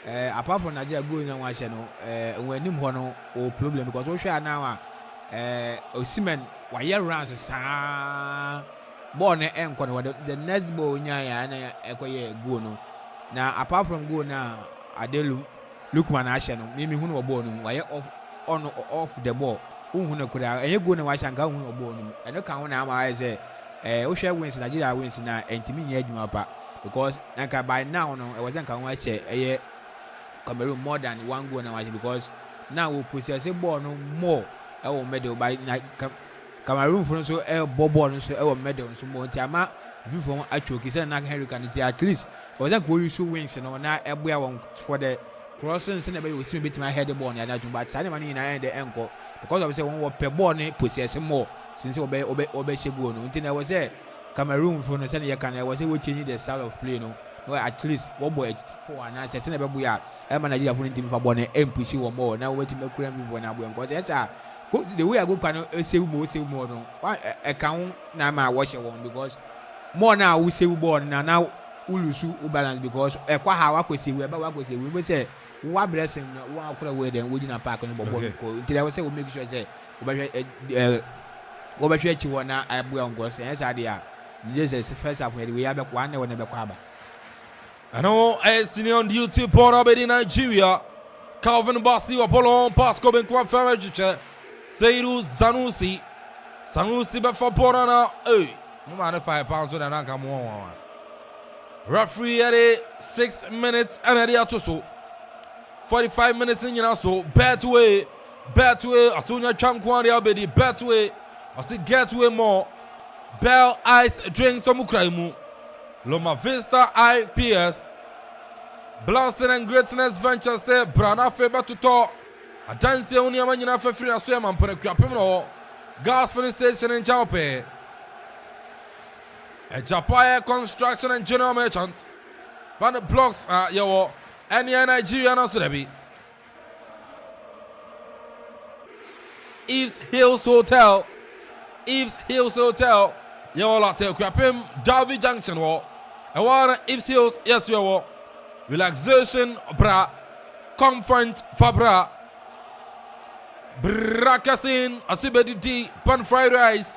apart from Nigeria going on one channel, when him one or problem because we share now, Osimhen, why you runs a born and the next ball, and a go no. Now, apart from go now, Adelu, look man, I channel, maybe who were born, why on or off the ball, who could have, and you go and watch and go who were born, and look how now I say. Osha wins Nigeria wins na entimi nye adwuma pa because nanka by now no I wasn't can watch Cameroon more than one goal na watch because now we possess ball no more I will medal by Cameroon for so ball no so I will medal so more tiama if from actually kisa na Henry can at least wasn't go use wins no na eboya won for the crossing say na be we see bit my head ball na that but say man na end the encore because of say one per ball no possess more since obey Shegu no until I was there Cameroon for no say can I was say we change the style of play no at least one boy for and I say na be ya e man Nigeria for team for ball na MPC one more now wait me kura me for na boy because yes the way I go pan save more no e can na ma watch one because more now we save ball now we lose balance because e kwa ha wa kwesi we ba wa kwesi we say wa blessing wa kura we then we na park no ball until I was say we make sure say we be sure one na abu on go say say dia Jesus first half we have one na we be kwa ba ano senior on duty port in Nigeria Calvin Bassi Apollo Pasco ben kwa fama chiche Seidu Sanusi. Sanusi but for Borana. Hey, no matter 5 pounds with an anchor. Referee at 6 minutes and at the so 45 minutes in your so bet way. Asunya Chamkwani Albedi bet way. I see get way more. Bell Ice drinks to Mukraimu. Loma Vista IPS. Blasting and Greatness Venture say Brana Faber to talk. A dance only a man you for free as well, and Akuffo. Gas filling station in Chaupe. A Japaya Construction and General Merchant. One blocks your any Nigerian also there be. Eve's Hills Hotel. Your latte Akuffo Derby Junction wall. I want Eve's Hills, yes, you are. Relaxation, bra. Comfort, fabra. Brakasin, asibedi tea, pan fried rice,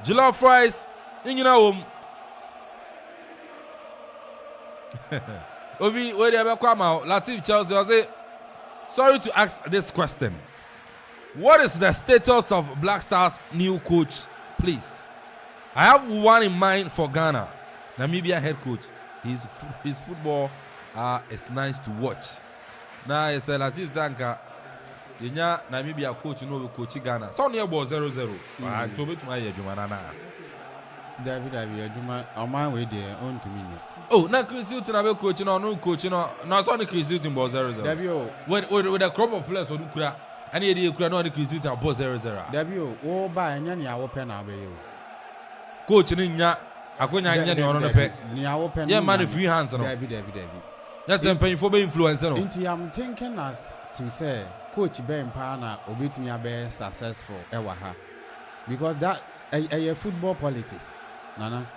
jollof rice, you know. Ovi, where they ever come out, Latif Chelsea, I say, sorry to ask this question. What is the status of Black Stars' new coach, please? I have one in mind for Ghana, Namibia head coach. His football is nice to watch. Now it's a Latif Zanka. Yenya Namibia coach no coach Ghana. So near ball 0-0. I told it to my Jumanana. David Juma on my way there on to me. Oh, now Chris Hilton have coaching or no coaching or no only Chris Hilton ball 0-0. With a crop of players or Nukra, any idea you could not Chris Hilton ball 0-0. W oh by any hour pen away. Coaching in ya, I couldn't on the pet. Yeah, man, free hands. Debbie. That's a painful influence. I'm thinking as to say. Coach Ben Pana obit me be successful ewaha because that a football politics nana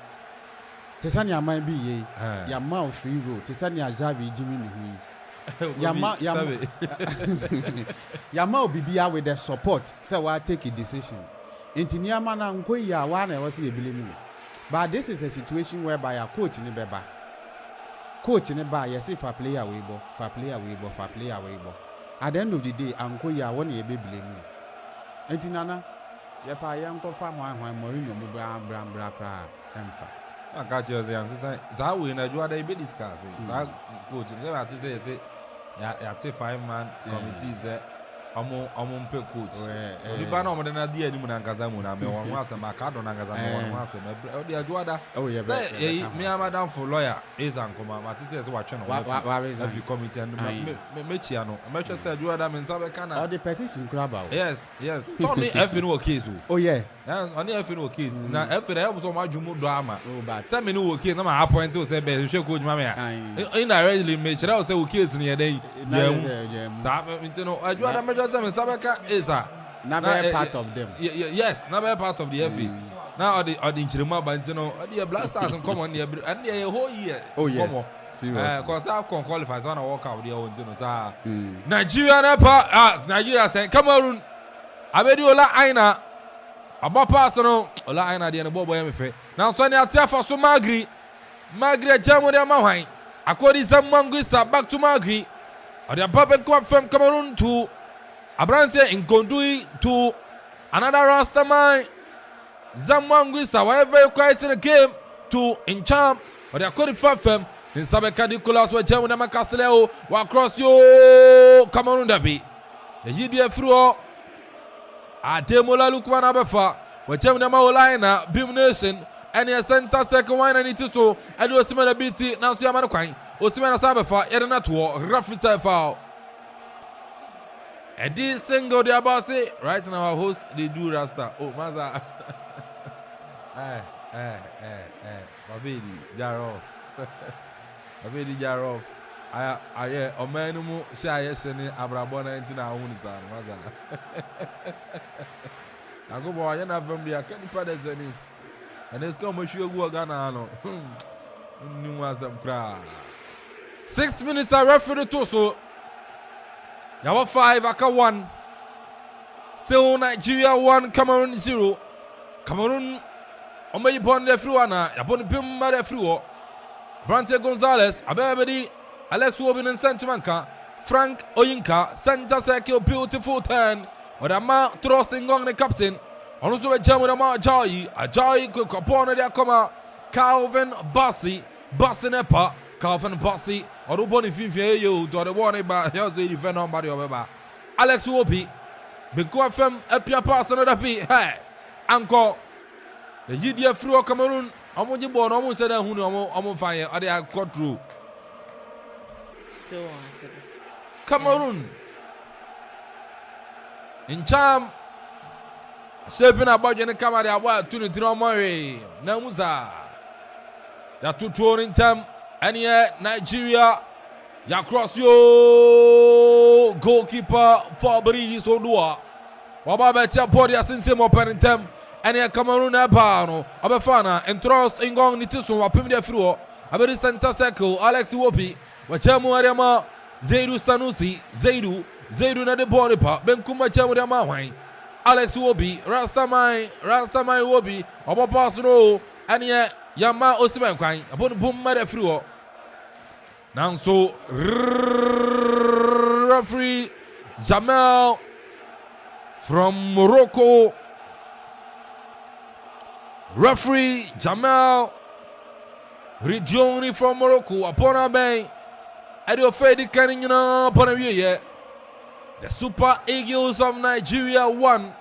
tesani might be ye ya mouth free road tesani Xavi Jimmy ni ya ma obibia with the support say we take a decision enti niama na nko ya wa na we say ebile but this is a situation whereby a coach ni beba coach ni ba yes if a player we bo at the end of the day, Uncle Ya won a baby blame. Enti nana, Yapa Yanko Farm when Morino Bra Emfa. I got you as the answer. Zawi and I do a bit discussing. Coach, I say, ya 5-man committees. Among pe coach. The banner of the idea you and Kazamuna, me one once a Macado and Kazamon once a Diaduada. Oh, yeah, me, I'm madam for lawyer, is Uncle Matis is watching every committee and Mechiano. A match said you are in Sabacana. Or the petition crab out. Yes. So only FNO case. Oh, yeah. Only FNO case. Now, FNO was so much drama. Oh, but some new case, I'm a point to say, Bishop Coach Mamma. Indirectly, make sure I was a case in your day. I do a Sabaka is never part of them. Yes, never part of the FA. Now the Chirima Bantino, the Black Stars and come on the and the whole year. Oh, yes. Serious. Because AFCON qualifies on a walkout the own Nigeria, Nigeria saying, Cameroon, Abediola Aina, about personal, Ola Aina, the Bobo MFA. Now, Sonia Tiafa so Magri, Jamu de Mahai, according to Manguisa back to Magri, or the Puppet Cup from Cameroon to Abrante in Kondui to another Rastaman, Zamwanguisa, wherever you quiet in the game, to in Champ, or the Cody Fafem, in Sabeka Nicolas, where Jamu de Macasteleo, while across your Cameroon Dabi. The GDF through Ademola Lukman Abefa, where Jamu de Maolina, Beam Nation, and your center second wine and it is so, and you Simena BT, now see Amanaquine, Osimena Sabefa, Erenato, Raffita foul. And this single they about say right now our host they do Rasta. Oh Maza. Babidi Jaroff. Babidi Jaroff. I Omenumu Shaya Shani Abrabona into our own time. Maza. I go boy, you're not from the Akani Padas any. And it's come with you go Ghana. New was some cry. 6 minutes I referee to so. Yawa 5, Aka 1. Still Nigeria 1, Cameroon 0. Cameroon, Omei Bonde Fruana, Yabon Pim Mare Fruo. Brante Gonzalez, Abedi, Alex Wobin and Santumanka, Frank Oyinka, Santa Sekio, beautiful turn. Odama trusting on the captain. Also a jam with Ajayi could upon their comma. Calvin Bassi, Bassinepa, Calvin Bassi, or Uboni Fifi, you do the one about here's the defender on body of Alex Wopi, Bekuafem, a pia pass another P. Hey, Uncle, the GDF through Cameroon. I'm on the board, almost said I'm on fire, or they are cut through. Cameroon in charm. Shaping about the camera, they are what to the Tromari, Namuza. They are two touring time, and yet Nigeria, ya cross yo goalkeeper Fabrice Odua. Wababecha Podia since him opening time, and yet Cameroon Abano, Abafana, and Trust in Gong Nitiso, Wapim de Fru, Abedi Center Circle, Alex Wopi, Wachamu Ariama, Zaidu Sanusi, Zaidu na the body part, Ben Kuma Chamuriama Wine. Alex Wobi, Rastamai Wobi, Obo Pasno, and yet Yama Osiman Quine, upon boom mother fluo. Now so referee Jamal from Morocco. Referee Jamal Regioni from Morocco upon a bay. I do fade canning upon a year. The Super Eagles of Nigeria 1.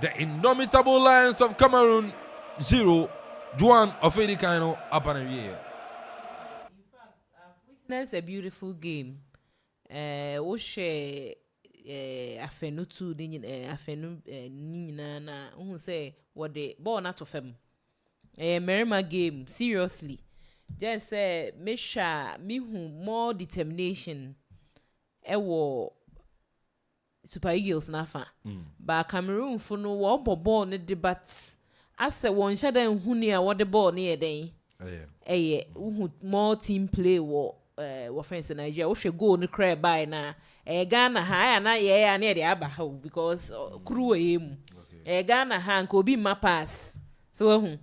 The Indomitable Lions of Cameroon 0. Juan of Edikano upon a year. In fact, I've witnessed a beautiful game. We share afenu tu afenu nina na who say what the ball not of them. Barima game seriously. Just say me who more determination. Super Eagles nafa. But Cameroon for no one ball ne debates. As se one shada huni a what the ball near day. More team play what friends in Nigeria. We should go on the crab by na. Ghana ha na yeah near the abaho because crew him. Ghana ha and be my pass. So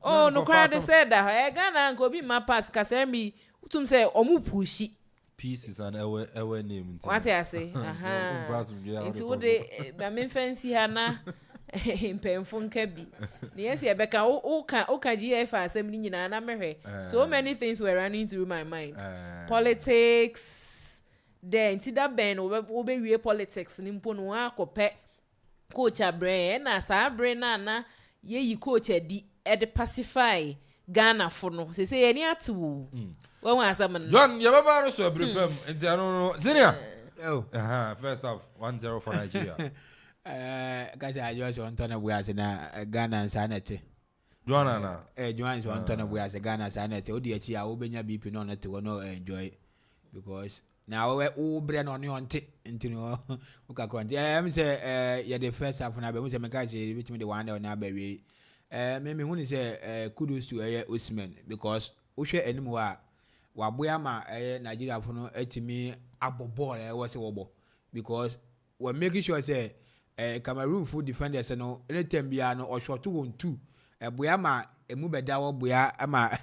no crowd said that Ghana and be my pass. Kasemi utum say omu pushi. Peace is an ewe name. What I say? Into what they mean fancy hana in painful cabby. Yes, yeah, Becca, Oka GF assembly in an America. So many things were running through my mind. Politics, then Tida Ben, obey real politics, Nimponua, Cope, Coach a brain, as a brain, Nana, ye coach a the pacify Ghana for no. They say any two. John, you have a so prepare. And I don't know. Zenia. Oh, first off, 1-0 for Nigeria. Guys, I just want to know where as in Ghana and Sanity. Joanna, Joan's want to know where as a Ghana Sanity. ODH, I will be your BP on it to no enjoy because now we're all brain on your tip into no. Okay, I'm say, yeah, the first half when I was a mechanic, which me the one on our baby. Maybe when is kudos to Usman because Usha anymore. Wabuama Nigeria for no etimi abobo was a wobble because we're making sure say Cameroon food defenders no anytime biano or short 2-on-2 Buama a mube dawa buya ama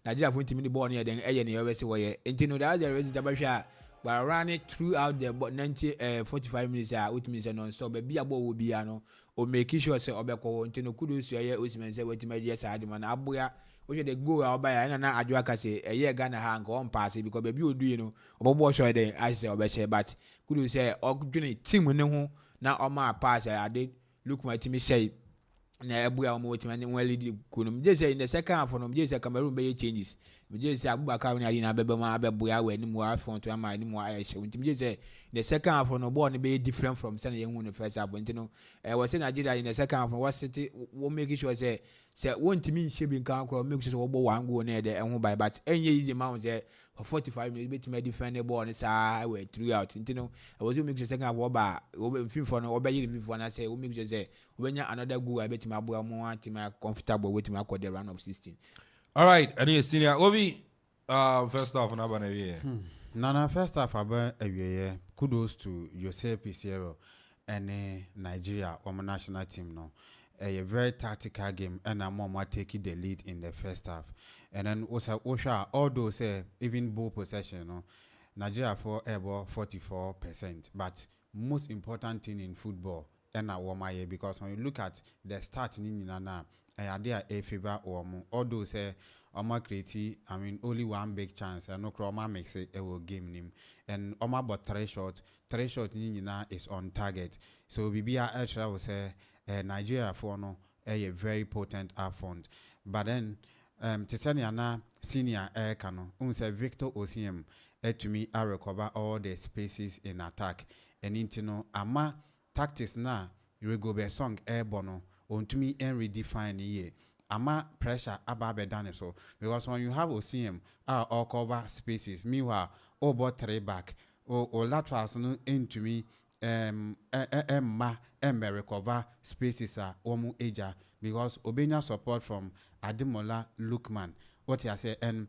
Nigeria for timid born here then any always way into the other resident but run it throughout the 45 minutes which means non stop be abo will be or making sure say obeko into no kudos to Usman say what my dear side man abuya. We should go out by and I do say a year Ghana hang on pass because baby you do you know about show then I say obey but could you say or team no now on my pass I did look my team say na ebu ya mo team and well kunum just say in the second half from just Cameroon be changes we just say Abubakar na na bebe ma abebu ya we ni mo afon to am ni mo aye she team just say the second half no ball be different from Sunday in the first half you know was in Nigeria in the second half was city we make sure say won't mean she be can make sure we one go near there and by but any easy amount say for 45 minutes bit me defend the ball and say we throughout you know I was make sure second half over film for no obey you for na say we make sure say when you another go I bet my boy more team comfortable with my the round of 16. All right, any senior Obi first off na bana here. Nana first half about a year. Kudos to Jose Pizarro and Nigeria or my national team no. A very tactical game and I'm more taking the lead in the first half. And then Osha although say even ball possession no Nigeria for about 44%. But most important thing in football and a woman because when you look at the start in Nana, I did a favor or although say Oma create only one big chance and no chroma makes it a game name and Oma but 3 shots Nina is on target. So Bibia extra will say Nigeria for no a very potent fund. But then Tisaniana senior air cano unse Victor Osimhen to me I recover all the spaces in attack and intino ama tactics na you go be song air bono on to me and redefine ye ama pressure ababe done so because when you have Osimhen all cover spaces meanwhile about 3 back or laterals no into me recover spaces omu eja because Obenya support from Ademola Lookman what you say and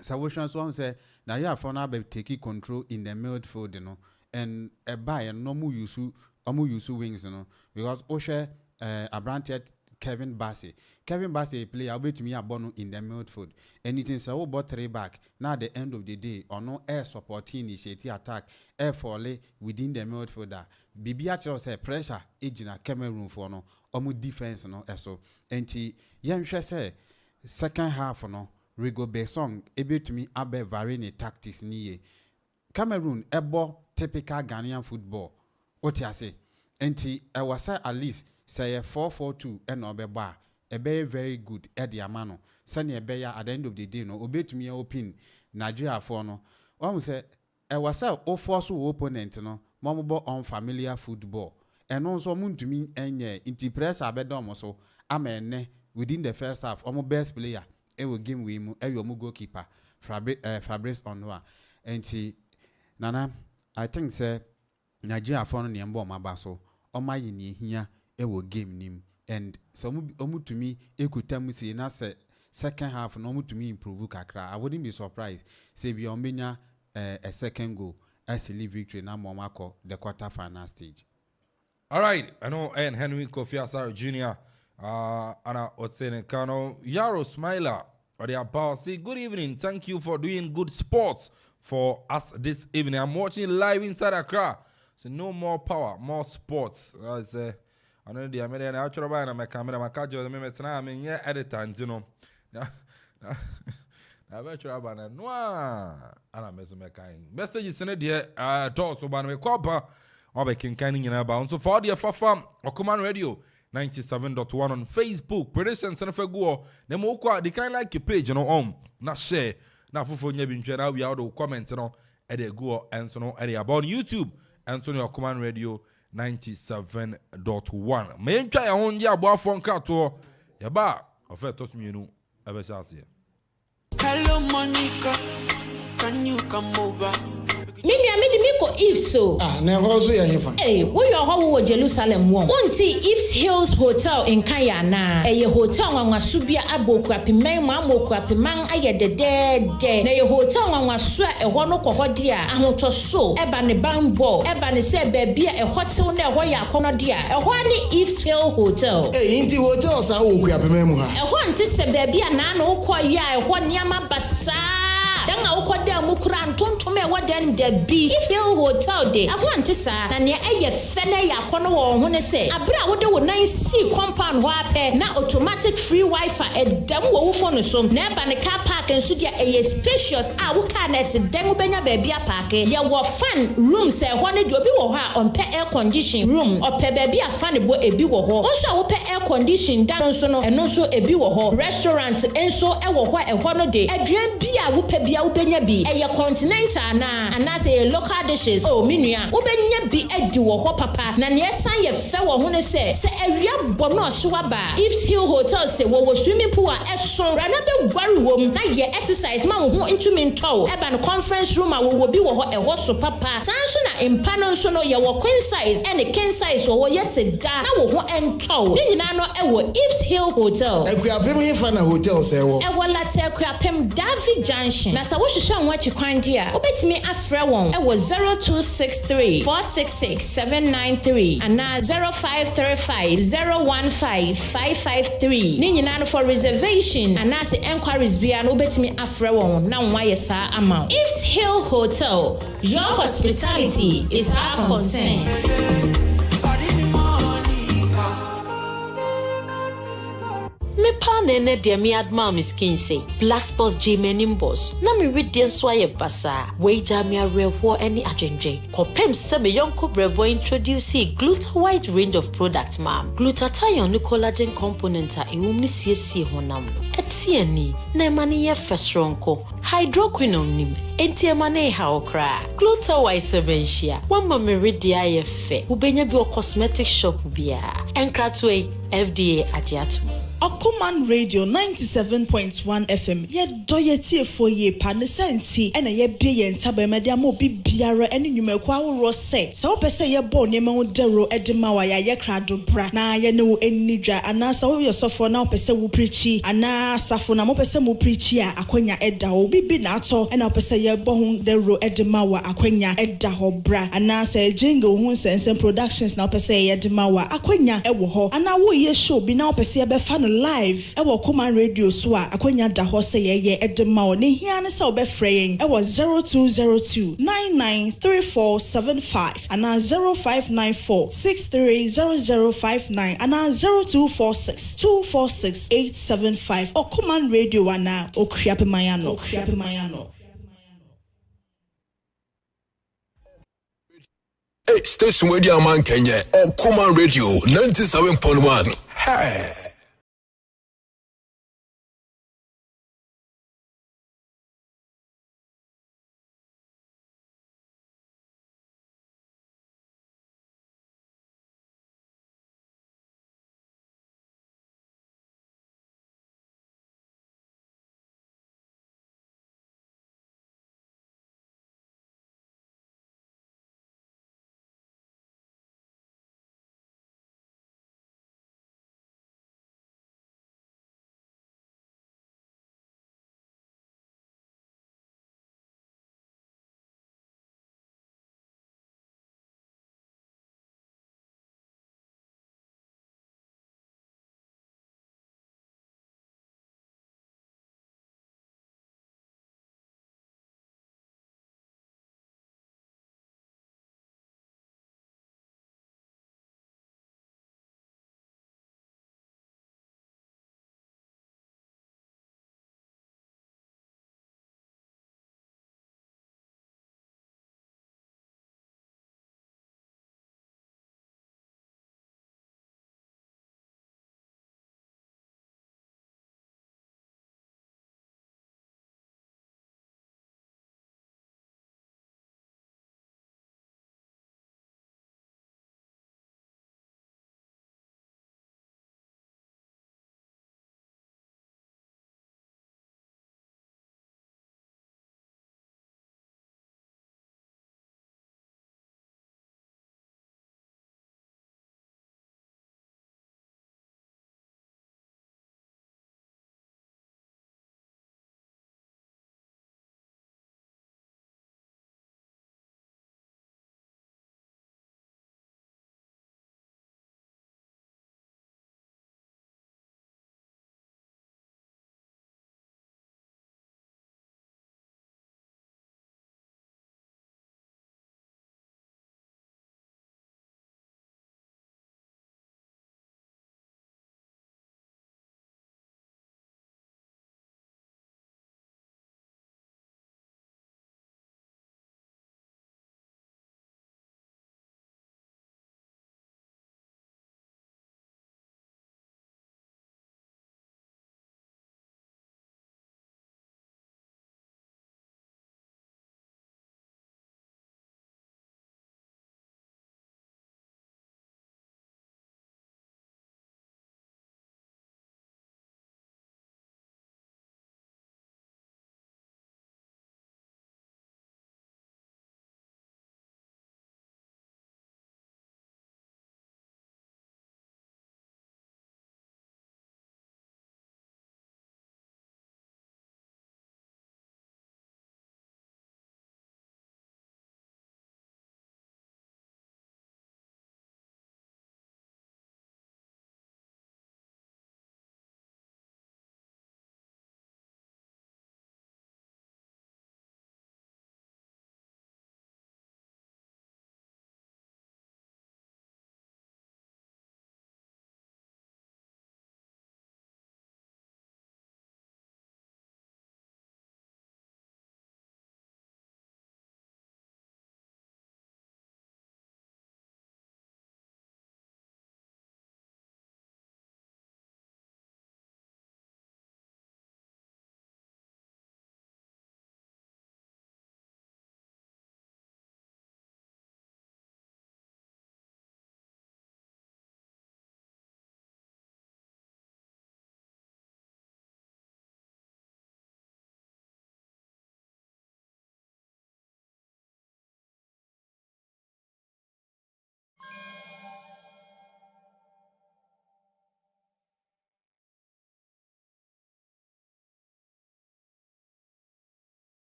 Sawushans one say now you have found be taking control in the midfield, you know, and a buy and no more use wings, you know, because Oshe Abranted Kevin Bassey play I'll bet me a bono in the midfield. And it is about 3 back. Now at the end of the day, or no air support initiative attack, air volley within the midfielder. Bibiacho say pressure agent Cameroon for no or defense no so. And Yan say second half no Rigo Besong able to me abe varying tactics niye. Cameroon ebo typical Ghanaian football. What you say? And I was say at least say 4-4-2 and obeba a very good at the amano. Sani ebeya at the end of the day no obey to me open Nigeria for no. One say I was say force opponent no momo unfamiliar football. And also moon to me enye inti press abedom so amene within the first half almost best player e will game we mu e your goalkeeper Fabrice Onwa. And Nana I think say Nigeria for no nyembo mabaso oma yini hia e will game nim and so omu to me ekutam say na say second half no omu to me improve kakra. I wouldn't be surprised say be omenya a second goal as a victory na momako the quarter final stage. All right, I know and Henry Kofi Asare Jr. Anna Otsenekano Yaro Smiler or the about say good evening. Thank you for doing good sports for us this evening. I'm watching live inside Accra. So no more power, more sports. I say I know the American actual buy my camera, my casual I mean yeah editor, you know. I bet you have a noir. And I'm messages in it here. Also, by me, copper. I'll be king canning in about. So, for the Fafa or Command Radio 97.1 on Facebook. Predictions and if I go, the more the kind like your page, you know, not share. Now, for you been shared, we out comment, you know, at the go and so on, about YouTube and so on, Command Radio 97.1. Main try on your boy phone car to your bar. Of it, toss me, you know, ever shall see. Hello, Monica. Can you come over? Mimi amedi miko if so. Never also ya hifa. Hey, wo yo ho wo Jerusalem wo. Wonti Ifs Hills Hotel in Kayana. Ye hotel nwanwasu bia Akuffo ma Akuffo man aye de. Na ye hotel nwanwasu a eho no koho dia ahoto so. Eba ne bambo, eba ne se baabi a eho tew na eho ya akono dia. Eho ne Ifs Hills Hotel. Inti hotel sa Akuffo mu ha. Eho nti se baabi a na no kɔ ya eho niama basa. Danga ukoda mukura ntontom e waden da bi if say hotel de ahwante sa na ne eye fene ya kono wo ho ne se abra wode wo nan si compound ho ape na automatic free wifi edam wo wo phone so na ba ne car park enso dia eye spacious a wo car net den wo benya ba bia park ye wo fan room se ho ne de obi wo ho a on pe air condition room ope ba bia fan bo ebi wo ho onso a wo pe air condition dan so no eno so ebi wo ho restaurant enso e wo ho e ho no de aduan bia wo pe bia ubenya bi eye continental na say local dishes oh minua ubenya bi edi wo ho papa na ne san ye fe wo ho ne se awia bom na ohyewa ba Ifs Hill Hotel se wo swimming pool a eso rana be gware wom na ye exercise ma wo ho intumi ntow eba no conference room a wo bi wo ho ho so papa san so na impa no so no ye wo queen size and king size wo ye seda na wo ho entow ni nyina no e wo Ifs Hill Hotel Akuffo hifa na hotel se wo e wo late Akuffo David Junction na sa wo hwehwe anwa chikwan dia obetimi afrɛ wɔn ɛwɔ 0263 466 793 ana 0535 015 553 ni nyina no for reservation ana se enquiries bia no betimi afrɛ wɔn na wɔayɛ saa ama. Ifs Hill Hotel, your hospitality is our concern. Me pa nene de mi adma mi skin say black spots G-menim boss na mi read den so aye basa weja mi arewo any adwenje kopem se me yonko brebo introduce Gluta wide range of product ma'am. Glutathione ni collagen component a ewum ni siesie honam no etiani na emani ye fesronko hydroquinone nim enti emane ha okra Gluta wide sebenhia wamma me read aye fe ubenya bi o cosmetic shop bia enkratwe FDA agiatum. Akuffo Radio 97.1 FM. Ye doyetie for ye panesenti ena ye bie ye ntaba media mo bibiara ene nwumekwa woro se. Sa wo pese ye bo niema wo dero edema wa ye krado bra na ye ne wo enidwa ana sa wo yosofo na wo pese wo preachi ana safo na mo pese mo preachi a akwanya eda wo bibi na ato ena wo pese ye bo hu dero edema wa akwanya eda ho bra ana sa jingle hu sense productions na wo pese ye edema wa akwanya ewo ho ana wo ye show bi na wo pese ye be fa live ewo Akuffo Radio so a akwanya da ho se ye edema o ne hia ne se obefreyen ewo 0202 993475 ana 0594 630059 ana 0246 246875 Akuffo Radio ana okriape mayano. Hey, station where the man Kenya Akuffo Radio 97.1. Hey.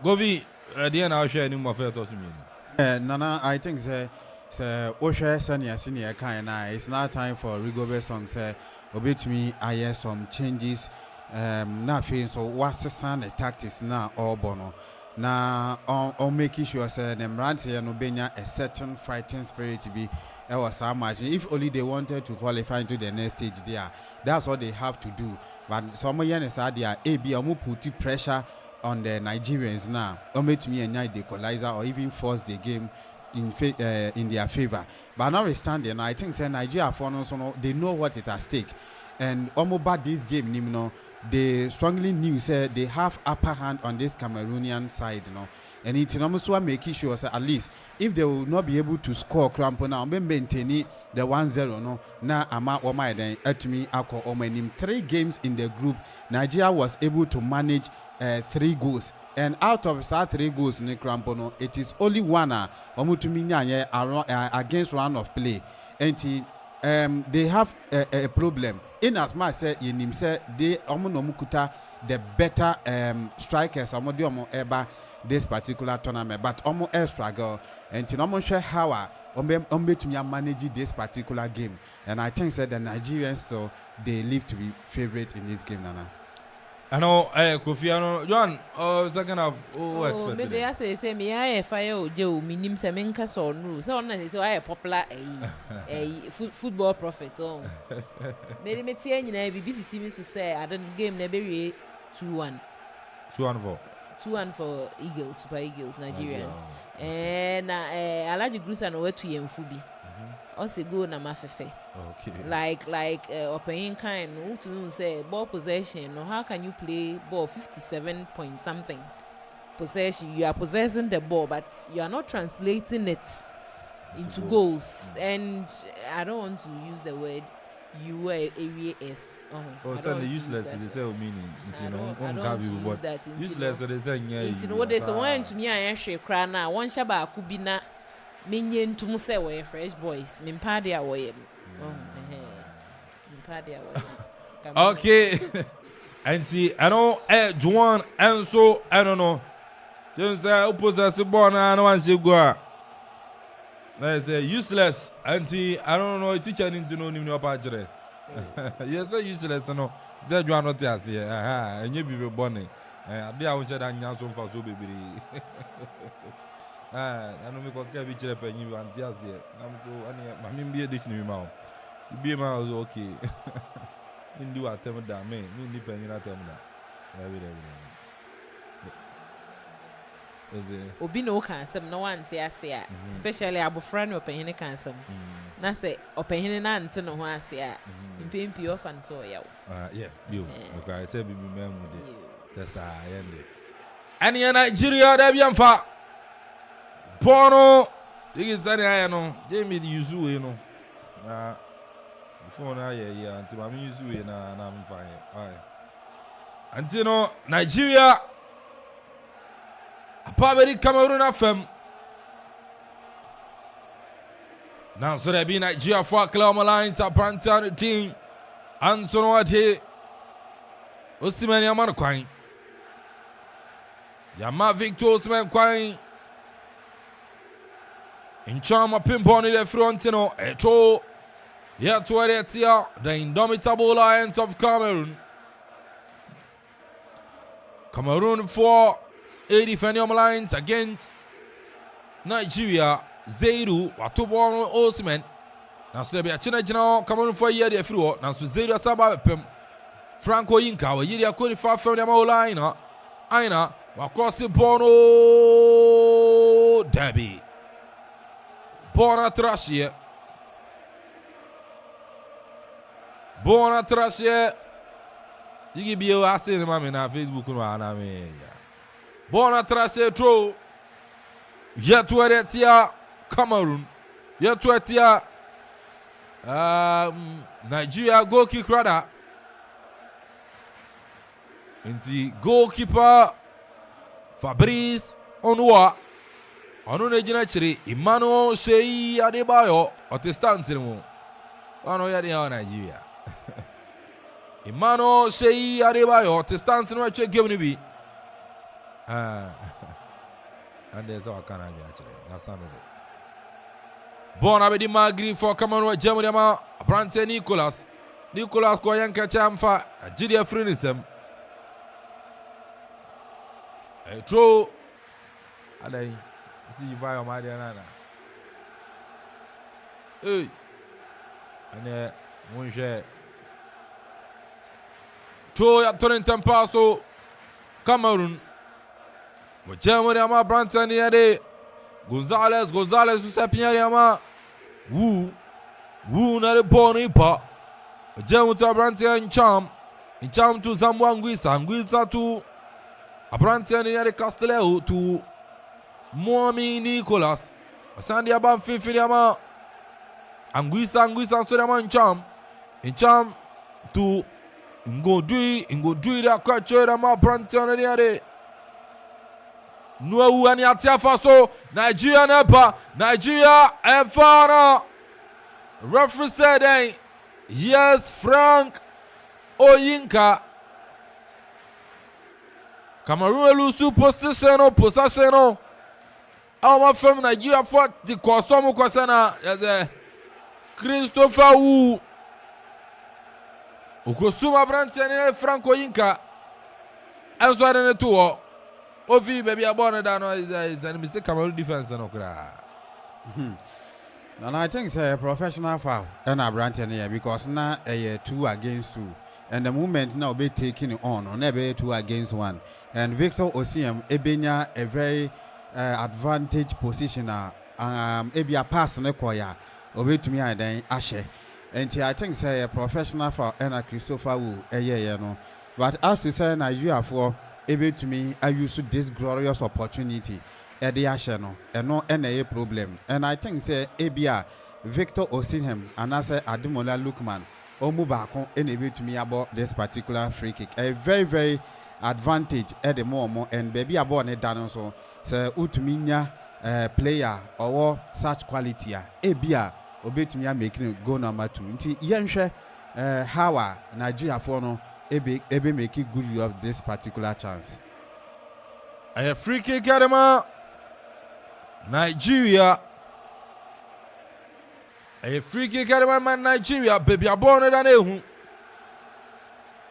Govi, the end I'll share any more fair to me. Nana, I think say Osha senior kind it's now time for Rigobe song say obey me I hear some changes now feeling so what's the sound tactics now all bono now on making sure say them rant here no benya a certain fighting spirit to be was so much if only they wanted to qualify into the next stage there that's what they have to do but some years are there AB put pressure on the Nigerians now make me and the equalizer or even force the game in their favor. But notwithstanding, I think Nigeria for they know what it at stake. And almost about this game, they strongly knew they have upper hand on this Cameroonian side, And it's almost making sure at least if they will not be able to score cramp now, maintaining the 1-0 now ama then at me in 3 games in the group, Nigeria was able to manage 3 goals. And out of 3 goals in Crampono, it is only one against round of play. And they have a problem. In as much as they the better strikers eba this particular tournament, but almost struggle. And to how to manage this particular game. And I think the Nigerians so they live to be favorites in this game, Nana. I know, Kofi, I know, John, second half, expected. Maybe I say, me, I fire Joe, minim Semenka so no, so I a popular football prophet. Oh, maybe me tell you, BBC seems to say, I don't game, never 2-1. 2-1 for Eagles, Super Eagles, Nigerian. And I like the groups and over to Yemfubi. Also go na mafefe. Okay. Like open kind to say ball possession. Or how can you play ball 57 point something possession? You are possessing the ball, but you are not translating it into goals. And I don't want to use the word you were areas. So the useless they say meaning. I don't use that. Useless they say you know what they say one to me I share cry now. One shaba could be na minyen to say we fresh boys. Mimpadi away. Mimpadi away. Okay. And see, I know Juan and so I don't know. Just say opposite the ball and one she go. They say useless. And see, I don't know teacher need to know him no pajre. You say useless no. Say Juan not here say and you be born. Abi a unche da nya so mfa so bebiri. I know me ko ke bi kire panyi bi anti ase. Am so ani ma mi bi edition mi ma o. Bi ma o okay. Ndi wa tem da me, mi ndi panyi na tem da. Obi no kan sem no wan te ase a, especially abofra no panyi kan sem. Na say opanyi na ante no ho ase a. Mpempi ofan so ya wo. Yeah, you. Because I say bi mem de. That's and in Nigeria, there be amfa. Bono, you get that no. Jamie Yuzu, you know. Before now, yeah, until I'm Yuzu, and I'm fine. Alright. Until no Nigeria, apart Cameroon FM. Now, so there be Nigeria for Cloud Line, Taprantan team, and so what he. Ostimani Amano Quine. Yama Victor Osman Quine. In Chama Pimponi the Frontino, Eto. Yet to Eretia, the indomitable Lions of Cameroon. Cameroon for 80 Fenium Lions against Nigeria. Zaidu, Watubono Osman. Now, so there be a China Cameroon for a year, the Fro. Now, so Zaidu Sabapem. Franco Inca, we are going to from the line. Aina, across the Bono Debbie. Bona Trashie. Bona Trashie. You give me a say, mamma, na Facebook. Bona Trashie, true. Yet to Eretia, Cameroon. Yet to Eretia, Nigeria, go kick rather. Inti goalkeeper Fabrice Onwa Ono nejina chiri Emmanuel Shei Adebayo Otestanti mo Ono yadi ya Nigeria Emmanuel Shei Adebayo Otestanti no game ni bi And there's our kind of actually. That's not it. Born Abedi Magri for Cameroon, Germany, Brante Nicolas Koyanka Chamfa, Gidia Frinism. A throw. Allez, see you via my Diana. Hey, and mon cher. Throw at Torrington Paso, Cameroon. Germany, Branton, Yade. Gonzalez, Sapien, Woo, na the born pa. Germany to Branton, Charm to Zambuanguisa to Branton, Yade Castello to Moami Nicolas. Sandy Abam Fifiniama. Anguissa to the man Charm to Ingo that catcher ama Branton and Yade. No any Atiafaso, Nigeria Nepa, Nigeria and Fana. Referee said, yes, Frank Oyinka. Cameroon lose possession. Our from Nigeria for the Kosomo Kosana as Christopher Wu. Ukosuma Branton and Frank Oyinka. As well in the tour. Ovi baby abona dano is an mistake Cameroon defense no kra. And I think it's a professional foul and a Branton here because now a 2 against 2 and the movement now be taking on never 2 against 1 and Victor Osimhen ebenya a very advantage positioner ebi a pass ne koya obe to me and then ashe and I think say a professional foul and a Christopher Wu no but as to say Nigeria for able to me, I use this glorious opportunity at the Asheno and no NA problem. And I think say ABR Victor Osimhen and I say Ademola Lookman or Mubako able to me about this particular free kick. A very advantage at the moment and baby about it done so say Utminya player or such quality ABR obey me making go number 2. Nti yenhwe how Nigeria for no ebe make it good use of this particular chance. A free kick Adama Nigeria. A free kick Adama Nigeria baby abone da nehu.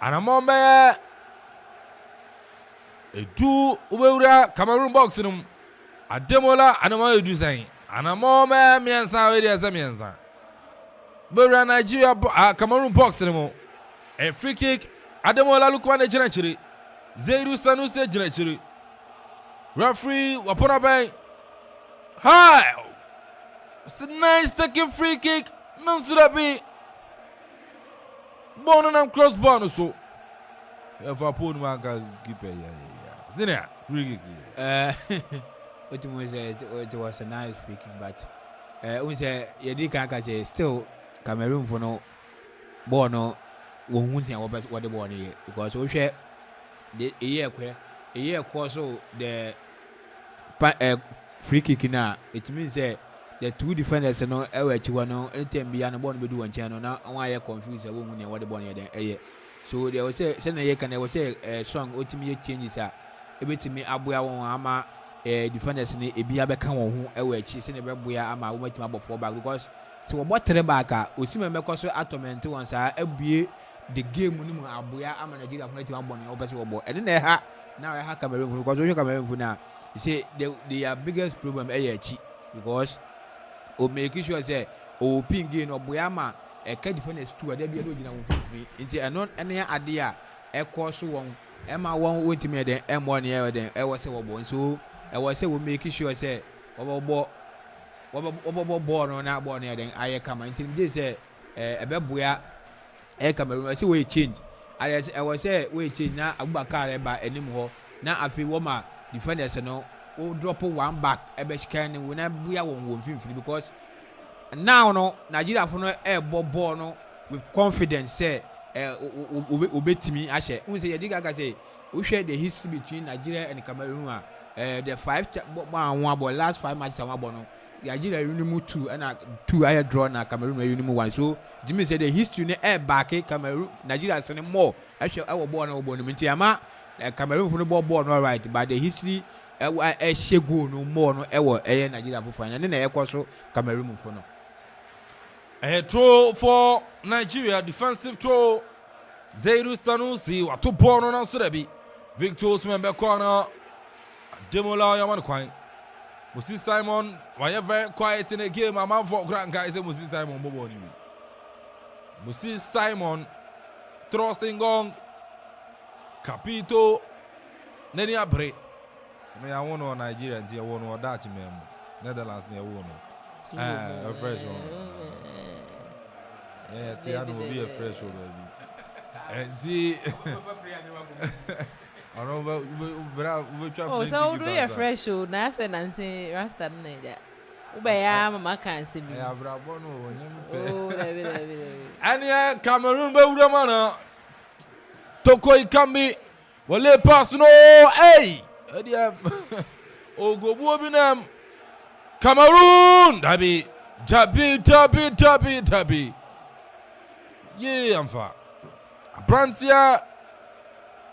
Anamombe edu ubewura Cameroon box num Ademola anama edu san. Anamombe miensa we dey miensa. Bewura Nigeria Cameroon box num. A free kick Ademola Lukwane Jinachiri. Zeiru Sanuse Jinachiri. Referee Wapona Bang. Hi! It's a nice taking free kick. None should that be. Born and cross born so. If I put my keeper, yeah. Zina, free kick. It was a nice free kick, but we say Yedika still Cameroon for no Bono. What the born here because we share the year so the free kick now it means that the 2 defenders no ever chiwano anytime beyond born be do one channel now why confused a woman what the born here so there was a send a can there was a song ultimate changes a bit me abuya ama defenders ni ebia be kan won ho ever chi send a buya ama wo matima before back because so what back Osimhen make so atomenti one sa abue the game ni mu aboya ama Nigeria for team abon o pese obo and then now I have Cameroon because we Cameroon for now you say their biggest problem chi because o make sure say o pin game oboya ma e ka defenders 2 there be no gina won free nti eno ene ade a e course won e ma won wetime den M1 here den e wo say obo so e wo say we make sure say obo ball no na ball ne den aye kama nti dey say e be boya Cameroon I say we change I was say we change na Abubakar ba enim ho na afi wo ma defenders no o drop one back e be scan we na buya won finfini because now no Nigeria for no ball no with confidence say obetimi ahye we say yediga say we share the history between Nigeria and Cameroon the 5 last 5 matches and one no Nigeria unimu 2 and 2 air draw na Cameroon unimu 1 so Jimmy said the history ne back Cameroon Nigeria send more actually our ball no ball nti ama Cameroon for no ball no right but the history shegu no more no ewo Nigeria before and na ekoso Cameroon for no. A throw for Nigeria, defensive throw. Zaidu Sanusi, what to born on Sudebi. Victor Osman corner. Demola Yaman Quine. Musi Simon, why you very quiet in the game? Amanfo grand guys and Musi Simon Boboni. Musi Simon, thrusting gong. Capito, Nenia Bre. I want to Nigeria and I want to Dutch mem. Netherlands near one. A fresh one. Yeah, Tiano will be a fresh one, baby. And see, I don't know. Oh, so do a fresh show, Nasa and say Rasta Neda. Ubaya, Mamma can't see me. And yeah, Cameroon, Baudamana. Toko Ikambi. Wale pass no, hey! Oh, go Bobinam. Cameroon! Tabi. Yeah, I'm far. Abrantia,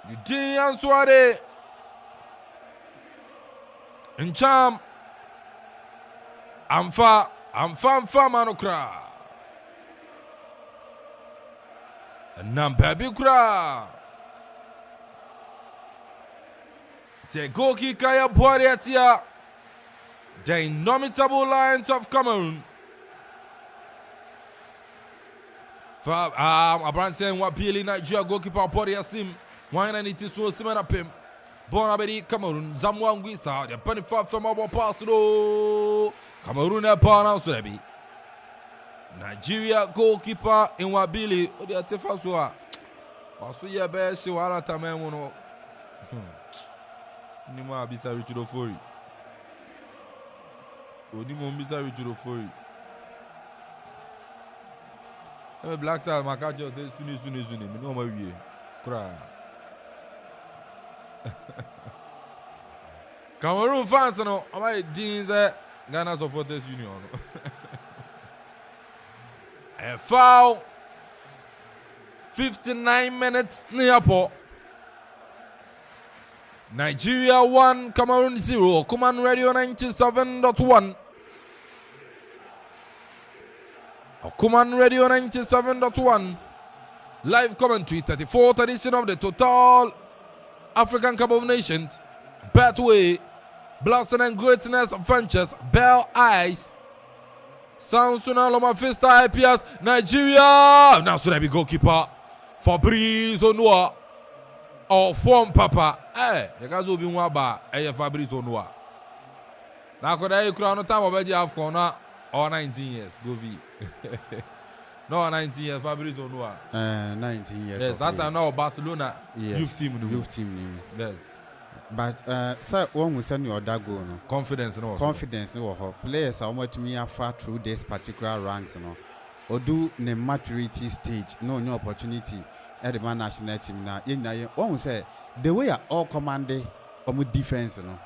Eugene Suare, Ncham, I'm far manokra. Nampabikra. Te goki kaya boariatia. The indomitable Lions of Cameroon. For Abrantia and Wapili Nigeria goalkeeper Poria Sim. Why not it is so similar Pim. Bonabedi Cameroon, Zamwan Gwisa, the penny from our Pasro. Cameroon upon Australia. Nigeria goalkeeper in Wabili, or the Tefasua. Also, your best, you are at a man. Nima Bisa Richard Ofori. Odimo Bisa Richard Ofori. I'm a black side, my catch says Suni. No, my way. Cry. Cameroon fans, no, my deans, Ghana Supporters Union. A foul. 59 minutes near Port. Nigeria 1, Cameroon 0. Command Radio 97.1. Command Radio 97.1. Live commentary, 34th edition of the Total African Cup of Nations. Betway, Blessing and Greatness Ventures, Bell Eyes. Samsuna Loma Fista IPS, Nigeria. Now should I be goalkeeper? Fabrice Onua. Or form Papa. Eh, the guys will be one bar. Fabrice Onua. Now could I crown no time of AFCON or 19 years? Go V. No, 19 years. Fabrice Onua. 19 years. Yes, that time now Barcelona. Yes. Youth team. Yes. But sir, one will send you a dago. No? Confidence. No. Players are what me far through this particular ranks. No. Or do the maturity stage. No opportunity at the man national team now. One will say the way are all commanded on defense. No.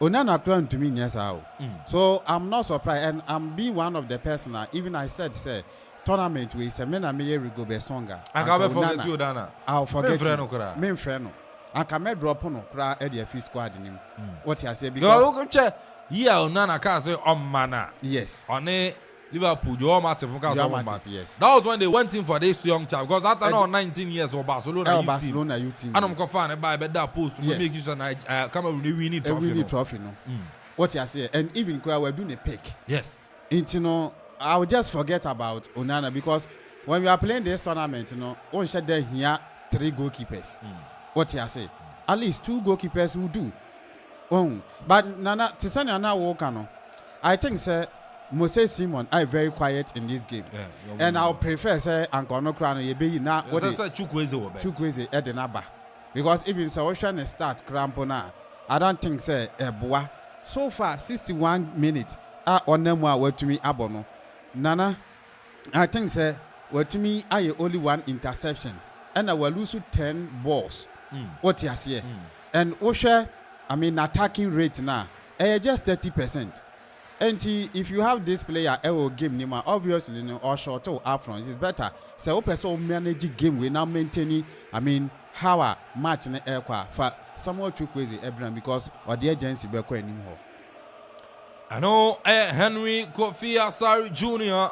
Onana clung to me yes how. So I'm not surprised, and I'm being one of the person. Even I said, say tournament we say men may go be stronger. I can't forget you, Dana. I'll forget you. Men friend. I can drop on cry at the free squad in him. What I say because Onana can't say mana. Yes. On a Liverpool, yes. That was when they went in for this young child because after now 19 years of Barcelona youth team. And I'm confident by that post to make use of Cameroon winning trophy. No. What I say, and even we're doing a pick. Yes. I will just forget about Onana because when we are playing this tournament, one said there here 3 goalkeepers. What I say, at least 2 goalkeepers will do. But Nana Tisana now Wokano. I think sir Moses Simon are very quiet in this game. And I'll prefer say Ankono Krano Yebe na what is Chukwueze Edenaba. Because even so ocean start crampona, I don't think say Eboa. So far 61 minutes on them were to me abono. Nana, I think say what to me I only 1 interception. And I will lose 10 balls. What you see? And Osha, attacking rate now, just 30%. And if you have this player, game nima obviously or short or upfront, it's better. So person manage game we now maintaining. I mean, how a match in the air for somewhat too crazy, Abraham, because or the agency be quite anymore. I know Henry Kofi Asari Jr.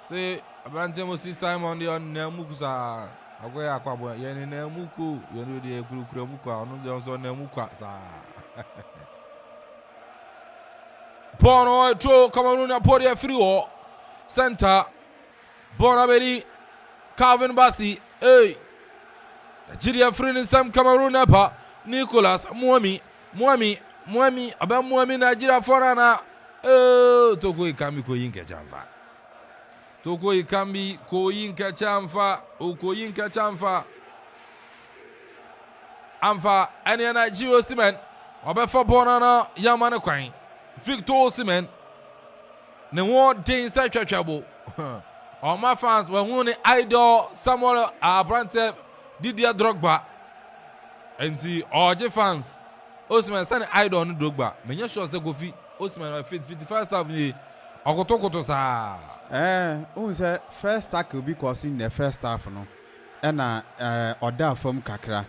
Say Abante Mosi Simon the on Nemukusa. Agwe Akwabo Yeni Nemuku, Yeni the Krukuremuka, no also Nemuka. Bono to Cameroon Podia Frio Center Bonaberi Calvin Bassi hey Nigeria friend Sam Cameroon Napa Nicholas Mwami Aba Mwami Nigeria forana Toko Ikambi Koyinka Chamfa Toko Ikambi Koyinka Chamfa Koyinka Chamfa Amfa any Nigeria Simen Obefa Bonana Yamana Quine Victor Osimhen ne won den sa twatwabo all my fans were winning idol Samuel Abrante Didier Drogba and see all the fans Osimhen stand idol no Drogba menya sure say Kofi Osimhen 51st half ni okotokoto sa who say first tackle because in the first half no and order from kakra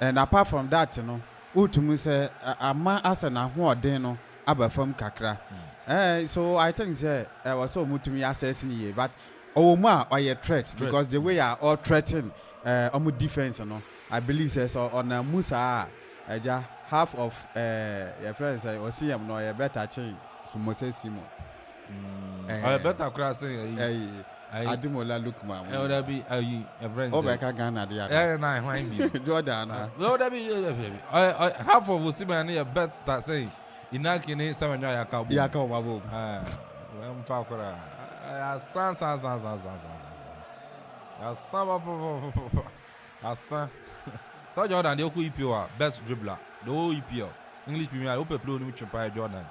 and apart from that no utumu say ama asana ho orden no abafam kakra so I think say was so mutumi assessing here but Oma or your threat because the way are all threaten omu defense no I believe say so on Musa half of your friends say was see am no a better change to Moses Simo better cross Adimola Lukman would be a friend Obeka Ghana the Jordan half of Usimani a better say Inaki ni Samuel Yakau Babu. Fakora. San. So Jordan, the Oku EPO best dribbler. The whole EPO. English Premier Open Play no Chimpa Jordan.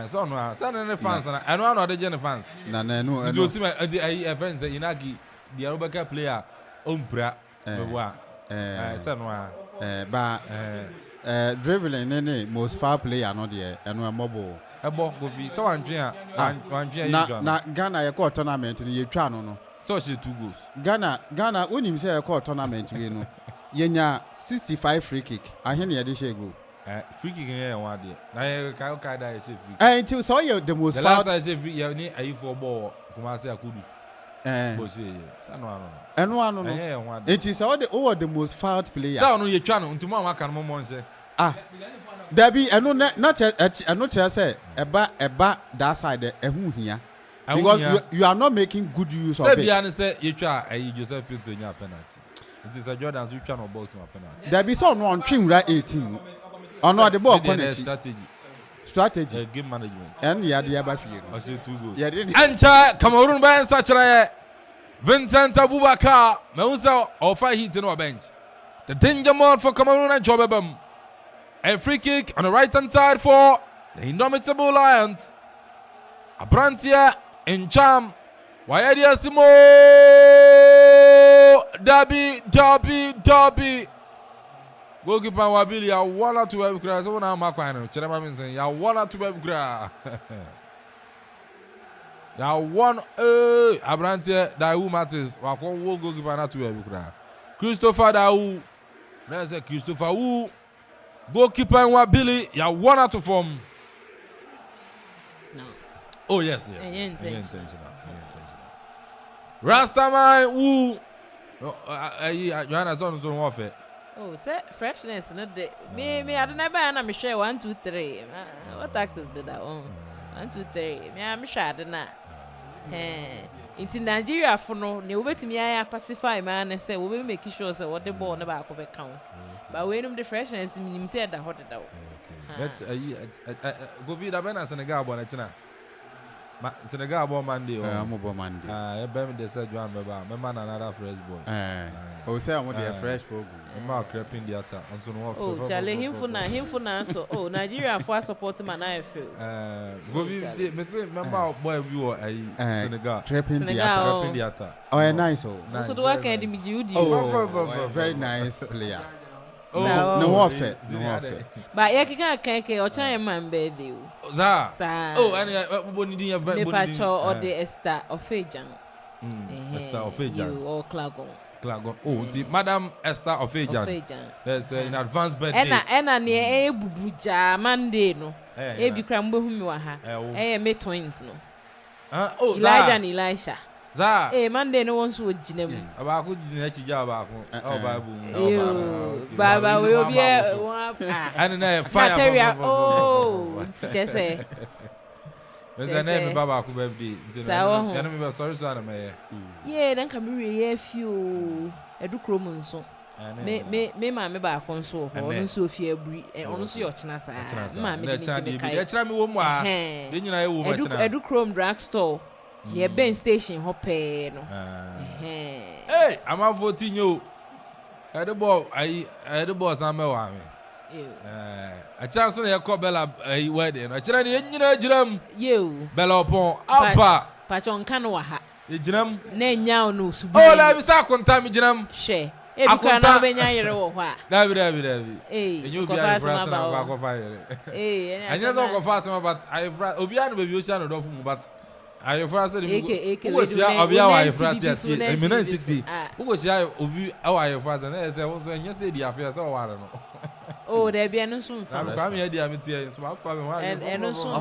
So no, send any fans and I know the Gen fans. No. You see my friends Inaki, the Arubaka player, Umbra. Dribbling any most foul player not there and we're mobile. A ball would be so one Ghana a court tournament in your channel no. So she 2 goals. Ghana when him say a court tournament you know. Yenya 65 free kick. I hear you this go. Free kick in one day. I can't die free. Until saw you the most last I say free you need a for ball. Come I say a kudus. And one it is all the most fouled player. So no you channel until mama can mom say there be not say a that side who here because you are not making good use of it. Say you try Joseph to your penalty. It is a Jordan's you channel box my penalty. There be some on team right 18 or not the ball strategy game management and yeah the other few I say 2 goals and Cameroon by such Vincent Abubakar Meusa offer heat in our bench. The danger man for Cameroon and Jobebem. A free kick on the right hand side for the indomitable Lions. Abrantia in Cham. Wayadia Simo Derby. Goalkeeper Wabili, ya 1 or 2 every crash. So now Makwano. Cherema means ya 1 or 2 every crash. Ya 1 Abrantia Daou Matis. Wakon wo goalkeeper na 2 every crash. Christopher Daou. There's a Christopher Wu. Goalkeeper Wabili, ya 1 out of form. No. Oh yes. Intentional. Rastaman Wu. Johanna son warfare. Oh, say freshness not the me I don't know by na me share 1 2 3. What actors did that one? 1 2 3. Me am sure na. In Nigeria for no, ne obetimi ya pacify man say we be make sure say what the ball na ba ko be count. But when the freshness nim say that hot that. But go be da bena Senegal bo na china. Senegal born Monday. I'm born Monday. They said Joan Beba. My man another fresh boy. Oh, say I'm a fresh program. I'm not creeping the attack. Oh, Charlie, him for now. So, oh, Nigeria for supporting man. I feel. Go be. Remember, boy, we were Senegal. Creeping the attack. Oh, nice. So the work at the Judy. Oh, very nice player. no offer. But you can't or China man birthday. Oh, and when you have the pacho or the Esther of Fajan. Esther of Fajan or Clagon. Oh, see, Madam Esther of Fajan. There's an advanced birthday. And near a buja Monday, no. A be crambo whom you are. Me twins, no. Oh, Elijah and Elisha. Monday no one would gym. About good job. Baba will be a fire. Oh, just say. There's a name Baba could be. Sorry, yeah, then come here few a do cromun so. Me, my back on so, or so fear breed, and also your chanasa. Mammy, I do chrome drugstore. Near Ben Station, Hoppe. Hey, I'm out 14 you. I had the boss, I'm a a chance on your cobella a wedding. I tried the drum. You, Bella upon Alpa, Patron Canoa, the drum, nay, now no, so I was a contaminant drum. Share. I can't have any or what. David, you be a fast about fire. I just go fast about I've Obiano with you, son of but. I have first said, who was here? I first yesterday. Who was here? Our father, and I was yesterday the affairs. Oh, I don't know. Oh, there be no soon. I'm coming here, dear, my family, and no soon.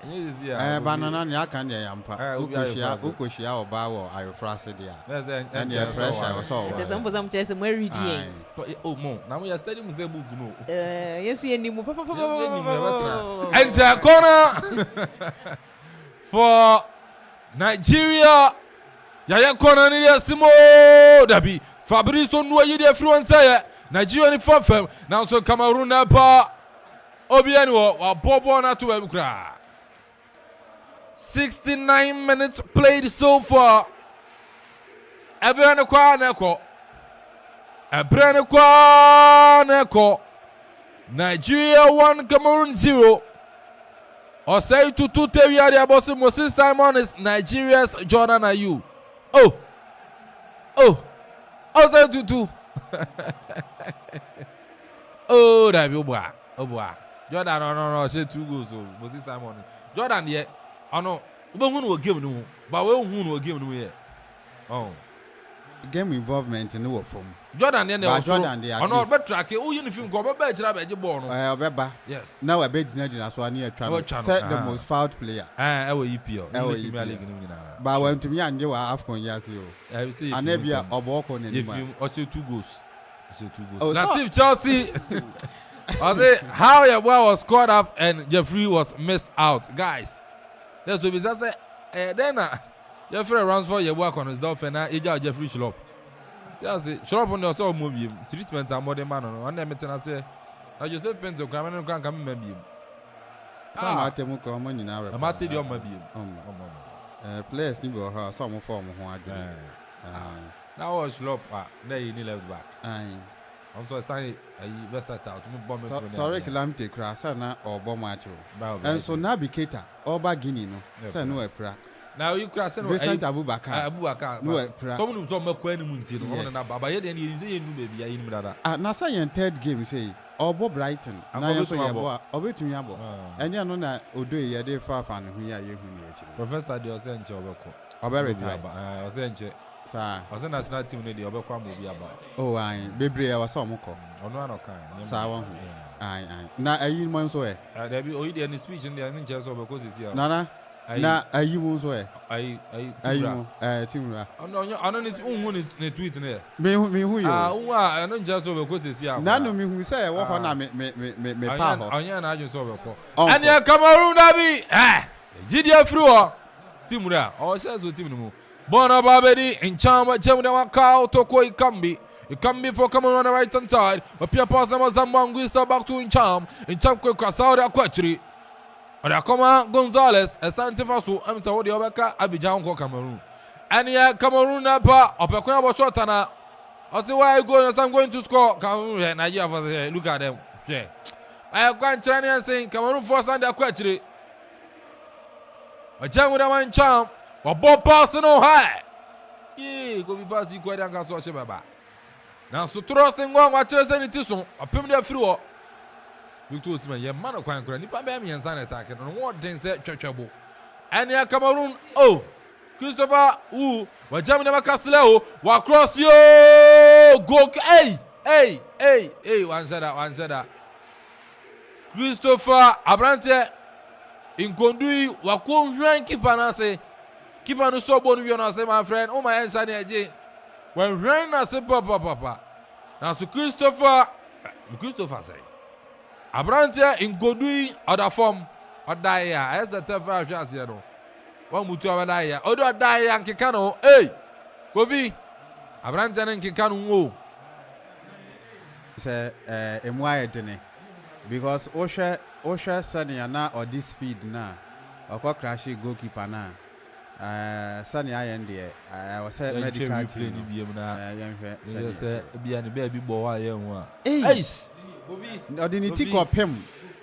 Banana, I can't yampa. Ukushia or Bow, I first said, and your pressure was all. Some chess and where oh, more. Now we are studying the book. You see any more and the corner for Nigeria. Yaya corner near Simo Dabi. Fabrizio no you the fluent say Nigeria in form. Now so Cameroon pa Obiano or Bobo na to Ebukra. 69 minutes played so far. Ebrane kwa neko. Nigeria 1, Cameroon 0. Osei to 2 Terry Abosi Moses Simon is Nigeria's Jordan Ayew. Oh, Osei to 2. Oh, that be boy. Oh boy. Jordan no, she 2 goals. Moses Simon. Jordan yeah. I know. But who will give no? But who will give no here? Oh. Game involvement in the form. Jordan, then Jordan, they are not better track. Oh, you film go back to the born. Yes. Now a bed Nigeria so near travel. Set the most fouled player. I will EPO. But when to me and you are AFCON years you. I see. And maybe a walk on if you also 2 goals. Native Chelsea. I say how your boy was caught up and Jeffrey was missed out, guys. That's what we just say. Then Jeffrey runs for your work on his dog and now Jeffrey Schlop. Chelsea, Schlop on your soul movie. Treatment and more than man on them. I say, now you say Pento Cameroon can't come maybe. Some are tell me in our material maybe. Players need to have some form of now was Schlop, there you need left back. I'm so sorry, I versatile to bomb Torek Lamte Crasana or Bomacho. And so now be cater or Bagini, no, say no pra. Now you cross Vincent Abubakar, no pra. Someone who's on McQueen Muntino, but yet you say, baby, I in brother. Nasa and third game say, or Bob Brighton, and I also or bet me abo. And you know that Odo ya de far fan who ya you Professor de Osencho Obeko. Oberity, Osenche. Sir, was a national team in the Obeko will be about. Oh, I, baby, I was some moko. On one of kind. Sawa, I. Now, are you months away? There be already any speech in the interest of because it's here. Nana, now, are you months away? I, Timura. I know this own tweet in there. Me who you are? I don't just over because it's here. None of me who say, I walk on me, power. I just over. And your Cameroon, Abby, Gideon Frua, Timura, or says with Timu. Bona Babedi in Chama Chemuna Cow Toko Ikambi. Ikambi for Cameroon on the right hand side. But Pierre Passama Zambanguisa back to in Cham Crasauda Quatri. And Akoma Gonzalez, a Santa Fasu, I'm Saudi Obeka, Abidjan Cameroon. And here Cameroon Napa, Opekwa Shotana. I say why I go, I'm going to score Cameroon and I have look at them. Yeah. I have gone Chinese saying Cameroon for Santa Quatri. A Cham with a man Cham. But Bob passing on high. Yeah, go be passing quite a gas or Sheba. Now so trusting one watch us anything so a permanent through. Victor Osimhen, your man of Quancra, Nipa Bami and San attack, and what Jane said, Chachabo. And ya Cameroon, oh, Christopher, who, what Jamina Castello, what cross you, go, hey, one shot. Christopher Abrante, in Condui, Wako, Rank, keep on so bon, you know, say, my friend, oh, my answer, when Rain say, Papa. Now, so Christopher say, Abrante in Godui other form or die as the Tefa Jasiano. One mutu die, other die and Kikano, hey, Govi, Abrante and Kikano. Say, Mwaya because Osha Sunny na or this speed na, or crashy goalkeeper na. Sunny I end there. I was a medical team. Yes, be a baby boy. Hey. Ordinity Akropong-Akuapem.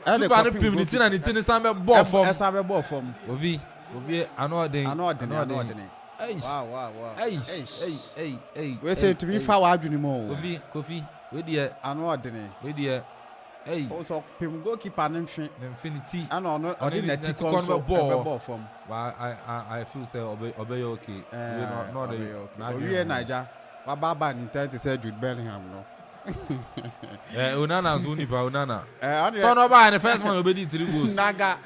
Akropong-Akuapem and it's time ball form. As I ball form. Ovi, another. Wow. Hey. We say to be far out anymore. Ovi, Kofi, we dear, We dear. Hey, also Pim goalkeeper and infinity. I know, or didn't ball form. I feel say obey okay. Not okay. We are Niger. Baba intends to say Jude Bellingham, no. Unana Zunipa, Unana. So no buy the first one obey 3 goals. Naga.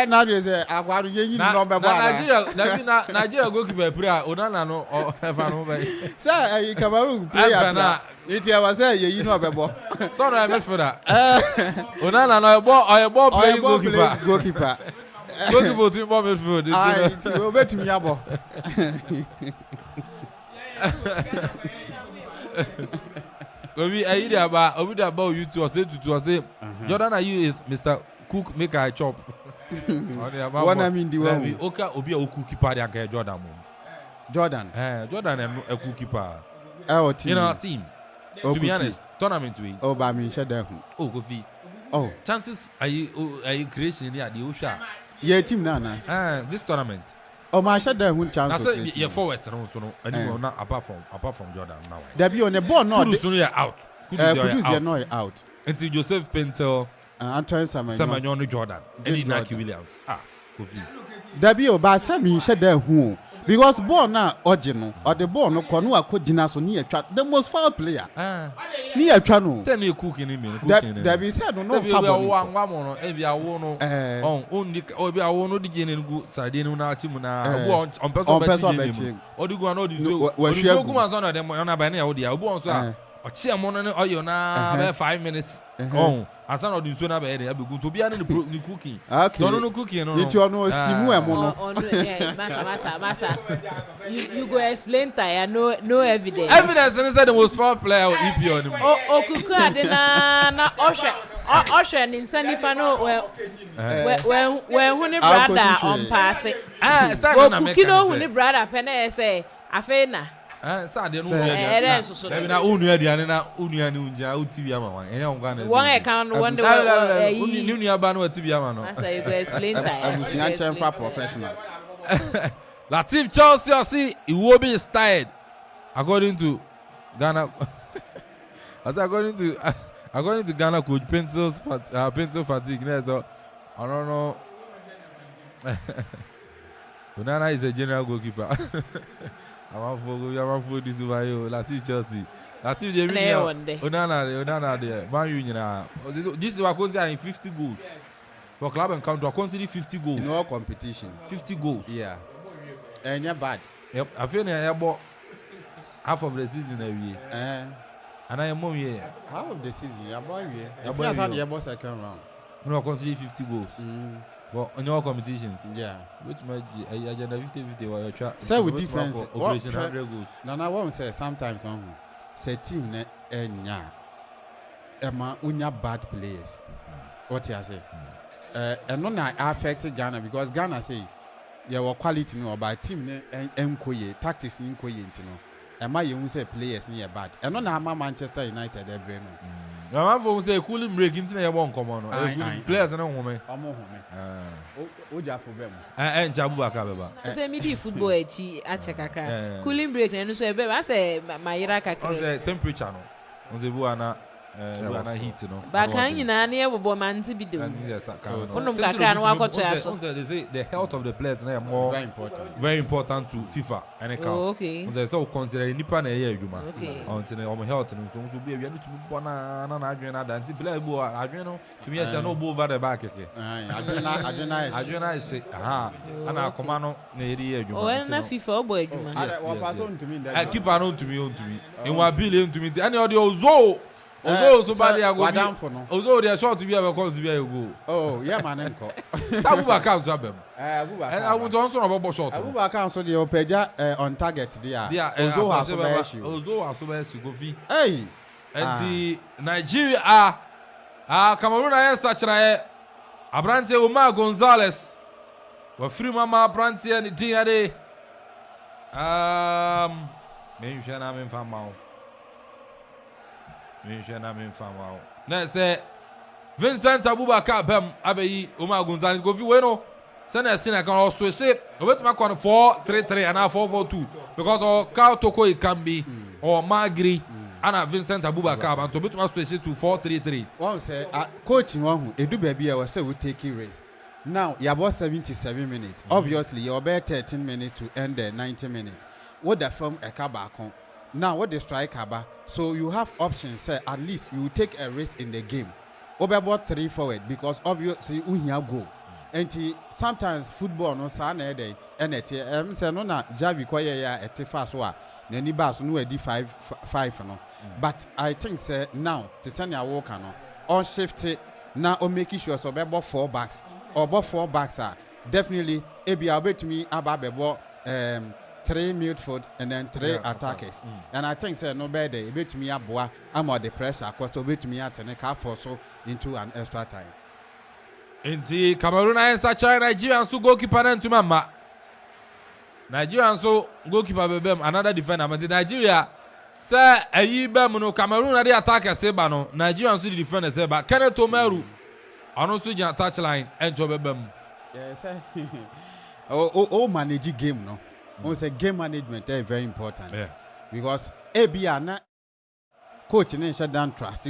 Now you say I want to yin number Nigeria goalkeeper prayer, Unana no or Evan. Sir, Cameroon player. It was say you know bebo. So no I for that. Unana no ball playing goalkeeper. Goalkeeper to ball midfield. I will bet me abo. Obi about you two or say Jordan are you is Mr. Cook make I chop. What I mean the one. Oka obi a cookie party and Jordan. Jordan a cookie party. Our team. In our team. To be honest, tournament we. Oh, by me shut down. Oh, Kofi. Oh, chances are you creation here the Osha. Yeah, team nana. This tournament. Oh, my shut down chance. I said you're forward and also no anyone not apart from Jordan now. There be on the ball no. Kudus out. Kudus out. Until Joseph Pentel Antoine Samanyoni Jordan. Eddie Naki Williams. Kofi. There be about Sammy shut down who. Because born now original or the born no Konua could dinaso near the most foul player. Near Chano. Tell me cooking him. There be said no one every hour only or I won't begin in good Sardine Timuna on person or do go on all these on them on a banner or or Chiamon or you now 5 minutes. Oh, I saw not do so now. I'll be good to be the cooking. Okay, don't know cooking. No, it's your nose, Massa. You go explain Taya, no evidence. Evidence and said the most foul player or EP on him. Oh, Kuka, na Osha, in Sandy Fano, when brother on passing. Kino, when brother Pene say, Afena. One account, one professionals. Latif Chelsea, it will be tired. According to Ghana, according to Ghana coach pencil fatigue. So I don't know. Unana is a general goalkeeper. Amanfo this over you. Latif Chelsea. Latif Unana there. Man U. This is what consider 50 goals for club and country. Consider 50 goals. In all competition. 50 goals. Yeah. And you're bad. Yep. I feel I bought half of the season every year. And I am more year. Half of the season. You're bad. You're bad. You're bad second round. No, consider 50 goals. For in all competitions. Yeah. Which my agenda 50-50 while you try. Say with difference. Operation 100 goals. Now what say sometimes say team ne enya. Emma unya bad players. What you say? And no na affect Ghana because Ghana say your quality no by team ne enkoye tactics ni enkoye ntino. Emma you say players ni bad. And no na Manchester United every no. Amanfo say cooling break into na yebon komo no. Players na home. Omo home. Oja for bem. Njabu baka beba. Say me di football echi ache kakra. Cooling break na no so ebe ba say mayira kakra. On the temperature no. On the buana heat no. Ba kan nyina na yebobo manti bi do. Onum kakra no wakoto aso. They say the health of the players na more very important to FIFA and CAF. Oh, okay. On the so consider nipa na ye adwuma. Okay. On the health no so be wi no to bona na adwen na danti player bu adwen no to me share no bo over the back keke. Adwen is aha ana akoma no na yeri adwuma. O na FIFA obo adwuma. Keeper no to me enwa bill to me and the ozo so bad ya go. Ozo dey short to be able to be go. Oh, yeah man enko. Abubakar so abem. Abubakar. And I want to answer about short. Abubakar so dey opeja on target there. Ozo has go fi. Hey. And the Nigeria Cameroon ayen sachra Abrante Omar Gonzalez. Wa free mama Abrante and din ade. Me hwe na me fama. Na say Vincent Abubakar Bem abeyi Omar Gonzalez go fi we no say na sin kan o switch obetima kon 4-3-3 and 4-4-2 because o Carl Toko Ikambi or Magri and Vincent Abubakar and to obetima switch to 4-3-3. One say coaching one edu baby we say we take risk. Now you about 77 minutes. Obviously you about 13 minutes to end the 90 minutes. What the film e ka back on. Now what the striker ba, so you have options say at least you take a risk in the game. About 3 forward because obviously we here go. And sometimes football no sa na dey and say no na Javi koye ya etifa so a na ni ba so no edi 5 no. But I think say now to send your work no on shift now or making sure so about 4 backs or about 4 backs are definitely ebi abetumi ababebo 3 midfield and then 3 attackers. And I think say no better a bit me aboa am the pressure cause so bit me at for so into an extra time. Inti Cameroon ayen sacha Nigeria so goalkeeper na ntuma ma. Nigeria so goalkeeper bebem another defender but Nigeria say ayi bem no Cameroon na dey attacker say ba no Nigeria so the defender say ba Kenneth Omeru ono so jan touchline enjo bebem. Yes oh manage game no. We say game management is very important because ABA na coach ne shut down trust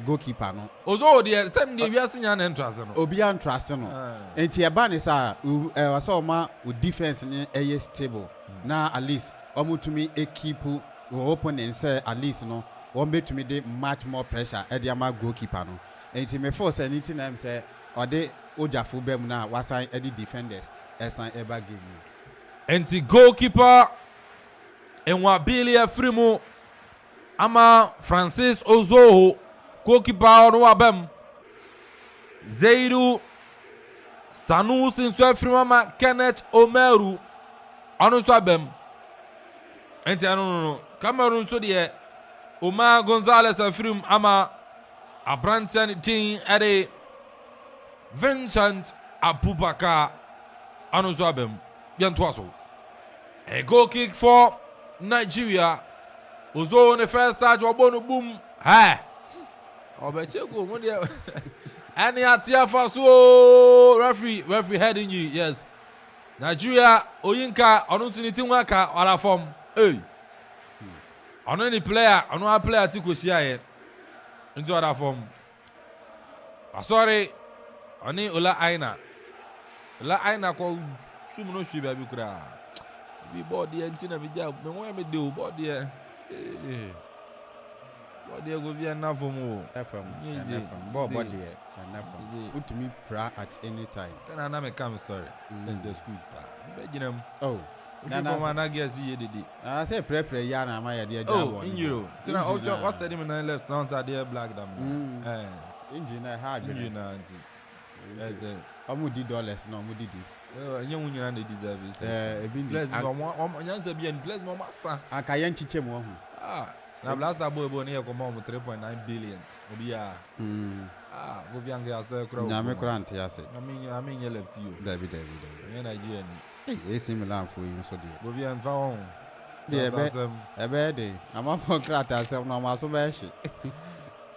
goalkeeper no. Ozo the same dey we asinya na trust no. Obi an trust no. Enti e ba ne sa wasa o ma defense ne is stable. Na at least omutumi keep opponent say at least no one betumi dey much more pressure e dey ama goalkeeper no. Enti me force anything am say ode ojafo bem na wasa e dey defenders esan ever give me. Enti goalkeeper enwa Billy Afrimu ama Francis Ozoho goalkeeper no abem Zeiru Sanusi nso Afrimu ama Kenneth Omeru ono so abem. Enti no Cameroon so de Omar Gonzalez Afrimu ama Abrantian Tin ade Vincent Abubakar ono so abem bientôt. A goal kick for Nigeria. Ozo on the first touch, Obonu boom. Ha! Obechego, one there. Any atia faso referee head injury. Yes. Nigeria Oyinka onuntiniti nwaka ora form. Hey. Ono ni player, ono player ti ko sia ye. Into other form. Sorry. Oni Ola Aina. Ola Aina ko sumu no hwe baby kura. Bi body entina bi ja me won me de o body e. Body go via na form o. FM. Body e na form. Utumi pra at any time. Then na me come story. Send the schools pa. Be ginam. Oh. Na na get see yedede. I say pre ya na ma ya de oh, in Euro. Tina Ojo what study me na left now say there black dam. Engineer hard. Engineer anti. Yes. Amudi dollars no amudi di. Young nyina na deserve it. Bless me nyanza bi and bless me massa. Aka yan chiche mo hu. Na blast boy boy na come 3.9 billion. Obi ya. Go bi anga asa kura. Nyame kura anti ase. I mean you left you. David. You Nigeria ni. AC Milan for you so dey. Go bi an fa on. Ebe dey. Amanfo klata asem na ma so be hye.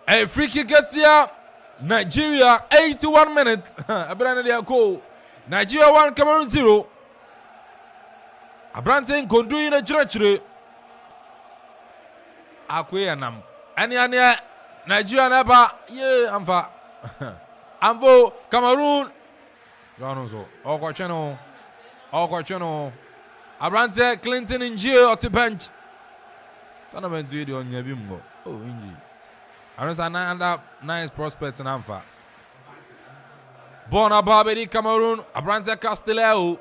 A free kick gets here. Nigeria 81 minutes. Abrante de goal. Nigeria 1, Cameroon 0. Abrante Kondu in a church. Akweyanam. Anya Nigeria never. Yeah, Amfa. Amanfo Cameroon. Jonoso. Okwacheno. Abrante Clinton in jail at the bench. Tournament to the on Yabimbo. Oh, Inji. I don't say nice prospects in Amfa. Bona Barbary Cameroon. Abrante Castelao.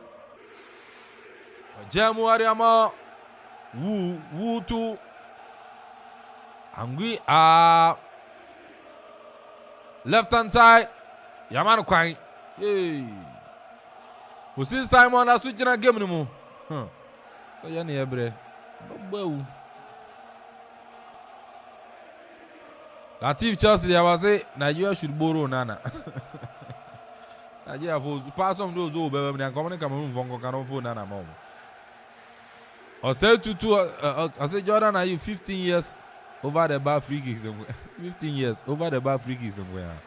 Jemu Ariama. Wu to. Angui left hand side. Yamano Kwai. Yay. We see Simon as switching a game anymore. So yani ebre. Bow. Latif Chelsea I was say Nigeria should borrow Nana. Nigeria for pass on those over and come Cameroon from Cameroon Nana mom. I said I said Jordan, are you 15 years over the bar free kicks? 15 years over the bar free kicks somewhere.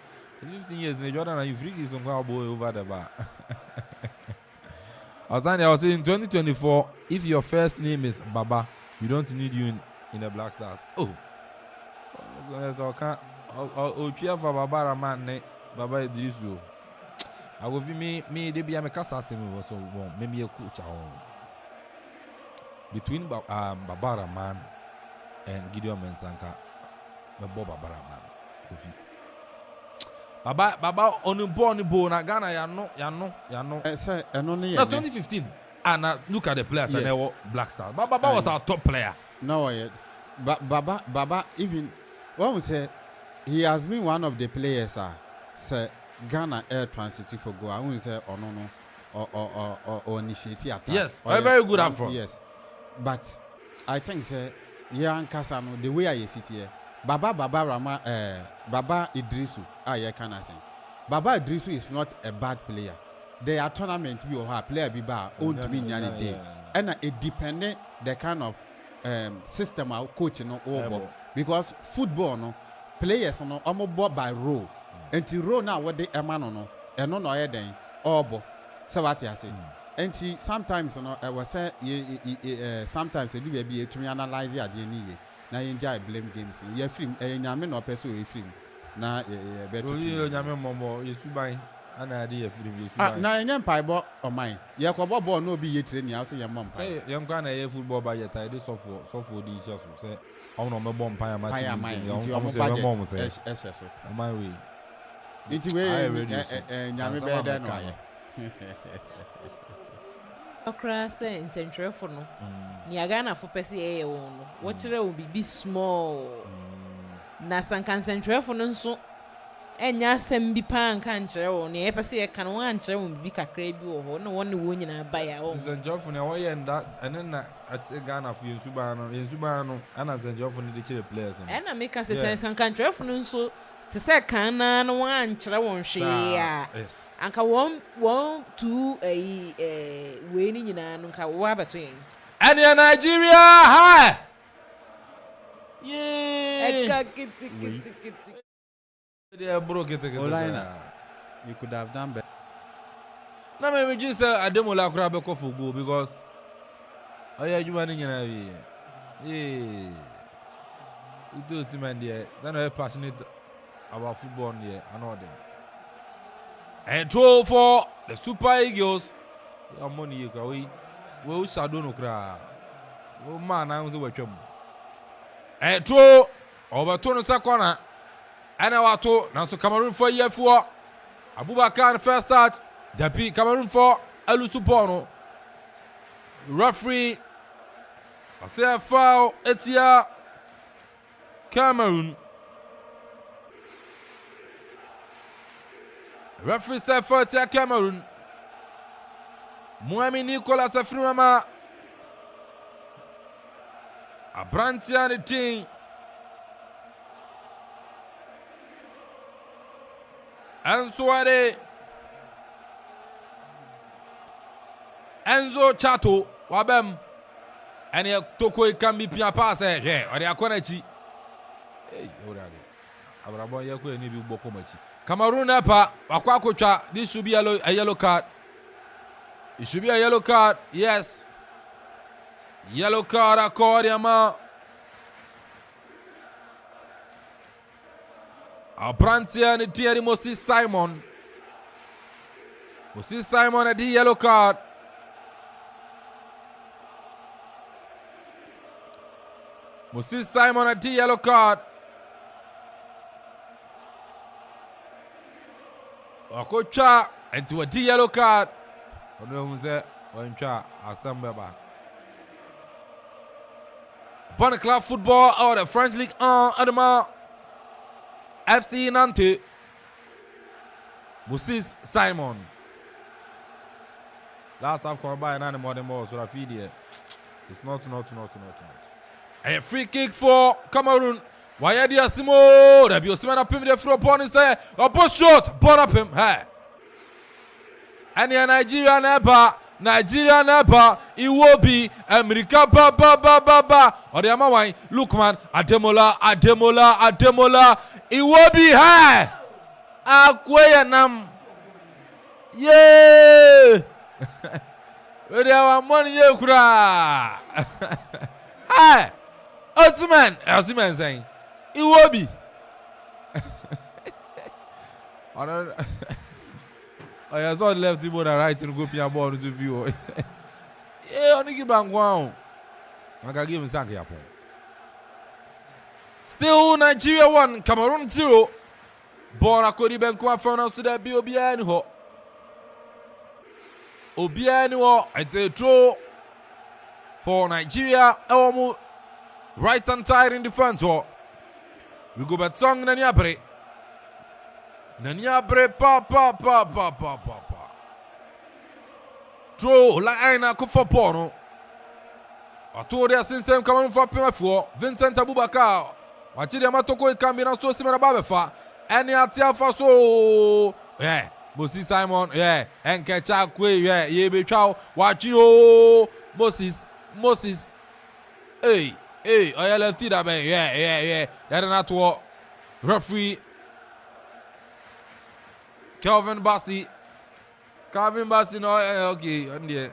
15 years in Jordan, are you free kicks somewhere boy over the bar? I was saying in 2024, if your first name is Baba, you don't need you in the Black Stars. Oh, so I can't. I'll cheer for Baba man, Baba Idrisu. I will be me. They be a Mikasa semi was so warm. Maybe a coach between Baba man and Gideon Mensanka, Baba man. Baba on the bone na Ghana ya no. Say only 2015. And look at the players. Yes. And they were Black Stars. Baba was our top player. No, Baba even when we say he has been one of the players. Say Ghana air transitive for go. I won't say or initiate attack. Yes, very good up front. Yes, but I think say Kasano the way I sit here. Baba Idrisu, can say. Baba Idrisu is not a bad player. They are tournament we or player biba own to me nyani day. And it dependent the kind of system our coaching over because football no players no bought by role. Until role now what they no and no then obo. So what you say? And sometimes I was say sometimes they do be to me analyze it na enjoy blame games. You film nyame no person we film. Na better. You nyame momo you suban ana dey film you suban. Na nyam paibo o man. Ye ko ball no be ye training house ye mom pai. Say yam kan na football budget I dey suffer di just say I no me bomb pai am pai am. Mom say SSO. My way. It we nyame be there no aye. Okra say in central for no. Ni Ghana for pesi e wo no. Wo kire wo bibi small. Na san kan central for no nso enya asem bi pa nka nkire wo ne e pesi e kan wo ankire wo bibi kakra bi wo ho na wo ne wo nyina ba ya wo. Central for ne wo ye nda ene na Ghana for yensuba no ana central for ne de kire players. Ena make us say san kan central for no nso to say kana no wan kire won hwe ya. Yes. Anka 1 2 we ni nyina no nka wo abeto yen. And in Nigeria, hi. Yeah. They broke it. You could have done better. No, maybe just a demo like Akuffo go because you running in a yeah. You do see man there. I'm very passionate about football here. I know them. And throw for the Super Eagles. Your money you go. We shadow no cry. Oh man, I was watching. And throw over to the corner. And I to now so Cameroon for year 4. Abubakar first touch. Depi Cameroon for Elusupono. Referee. I say a foul. Etia Cameroon. Referee said for Etia Cameroon. Mohamed Nicolas Afrimama Abrantia the team Enzo Chato Wabem and Toko can be Pia pass or the Aquanachi. Hey, Abrabon yako ni bi boko machi. Cameroon epa akwa akotwa. This should be a yellow card. It should be a yellow card. Yes. Yellow card accord yama. Abrantia ni Thierry Moses Simon. Moses Simon at the yellow card. Moses Simon at the yellow card. Okocha into a yellow card. Ono who's there? Oncha Asambaba. Upon club football or the French League 1 Adama FC Nantes. Moses Simon. Last AFCON by an animal more so I feed it's not. A free kick for Cameroon. Why are you Simo? There be a Simon up him there through upon his say a post shot, ball up him. Hey. And the Nigeria never, it will be America ba. Or the Amawai, Lukman, Ademola. It will be high. Akwayanam. Yeah. Where there are money, you cry. Hi. Osman saying, it will be. I saw left him on the right to go piano ball to view. Yeah, only give back one. I can give him Sanky upon. Still Nigeria 1, Cameroon 0. Born Akodi Benkwa found out to the Obiano. Obiano, I take throw for Nigeria. Almost right hand side in the front. We go back song Naniabre. Pa. Throw line Akuffo Pono. I told you since I'm coming for Amanfo. Vincent Abubakar. Wachidi Amatoko ikambina so simera babefa. Any atia for so. Yeah. Moses Simon. Yeah. Enkecha kwe. Yeah. Yebe chow. Wachi o. Moses. Hey. Oya lefty da be. Yeah. That not what. Referee. Calvin Bassi, no, okay, on the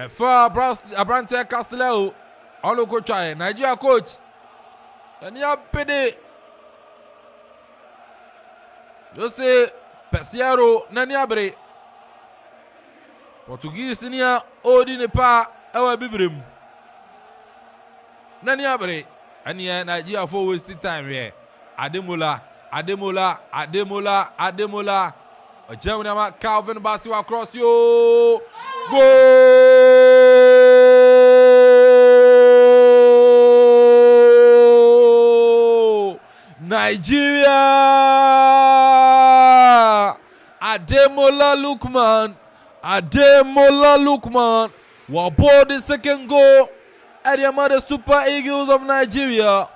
for Abrante Castello, on the coach, Nigeria coach, and you pede. You say, Pesiero, Naniabre, Portuguese in here, Odinepa, our Bibrim, Naniabre, and yeah, Nigeria for wasting time here, Ademola. A German Calvin Bassi across you. Goal! Nigeria! Ademola Lukman. Will board the second goal at the Mother Super Eagles of Nigeria.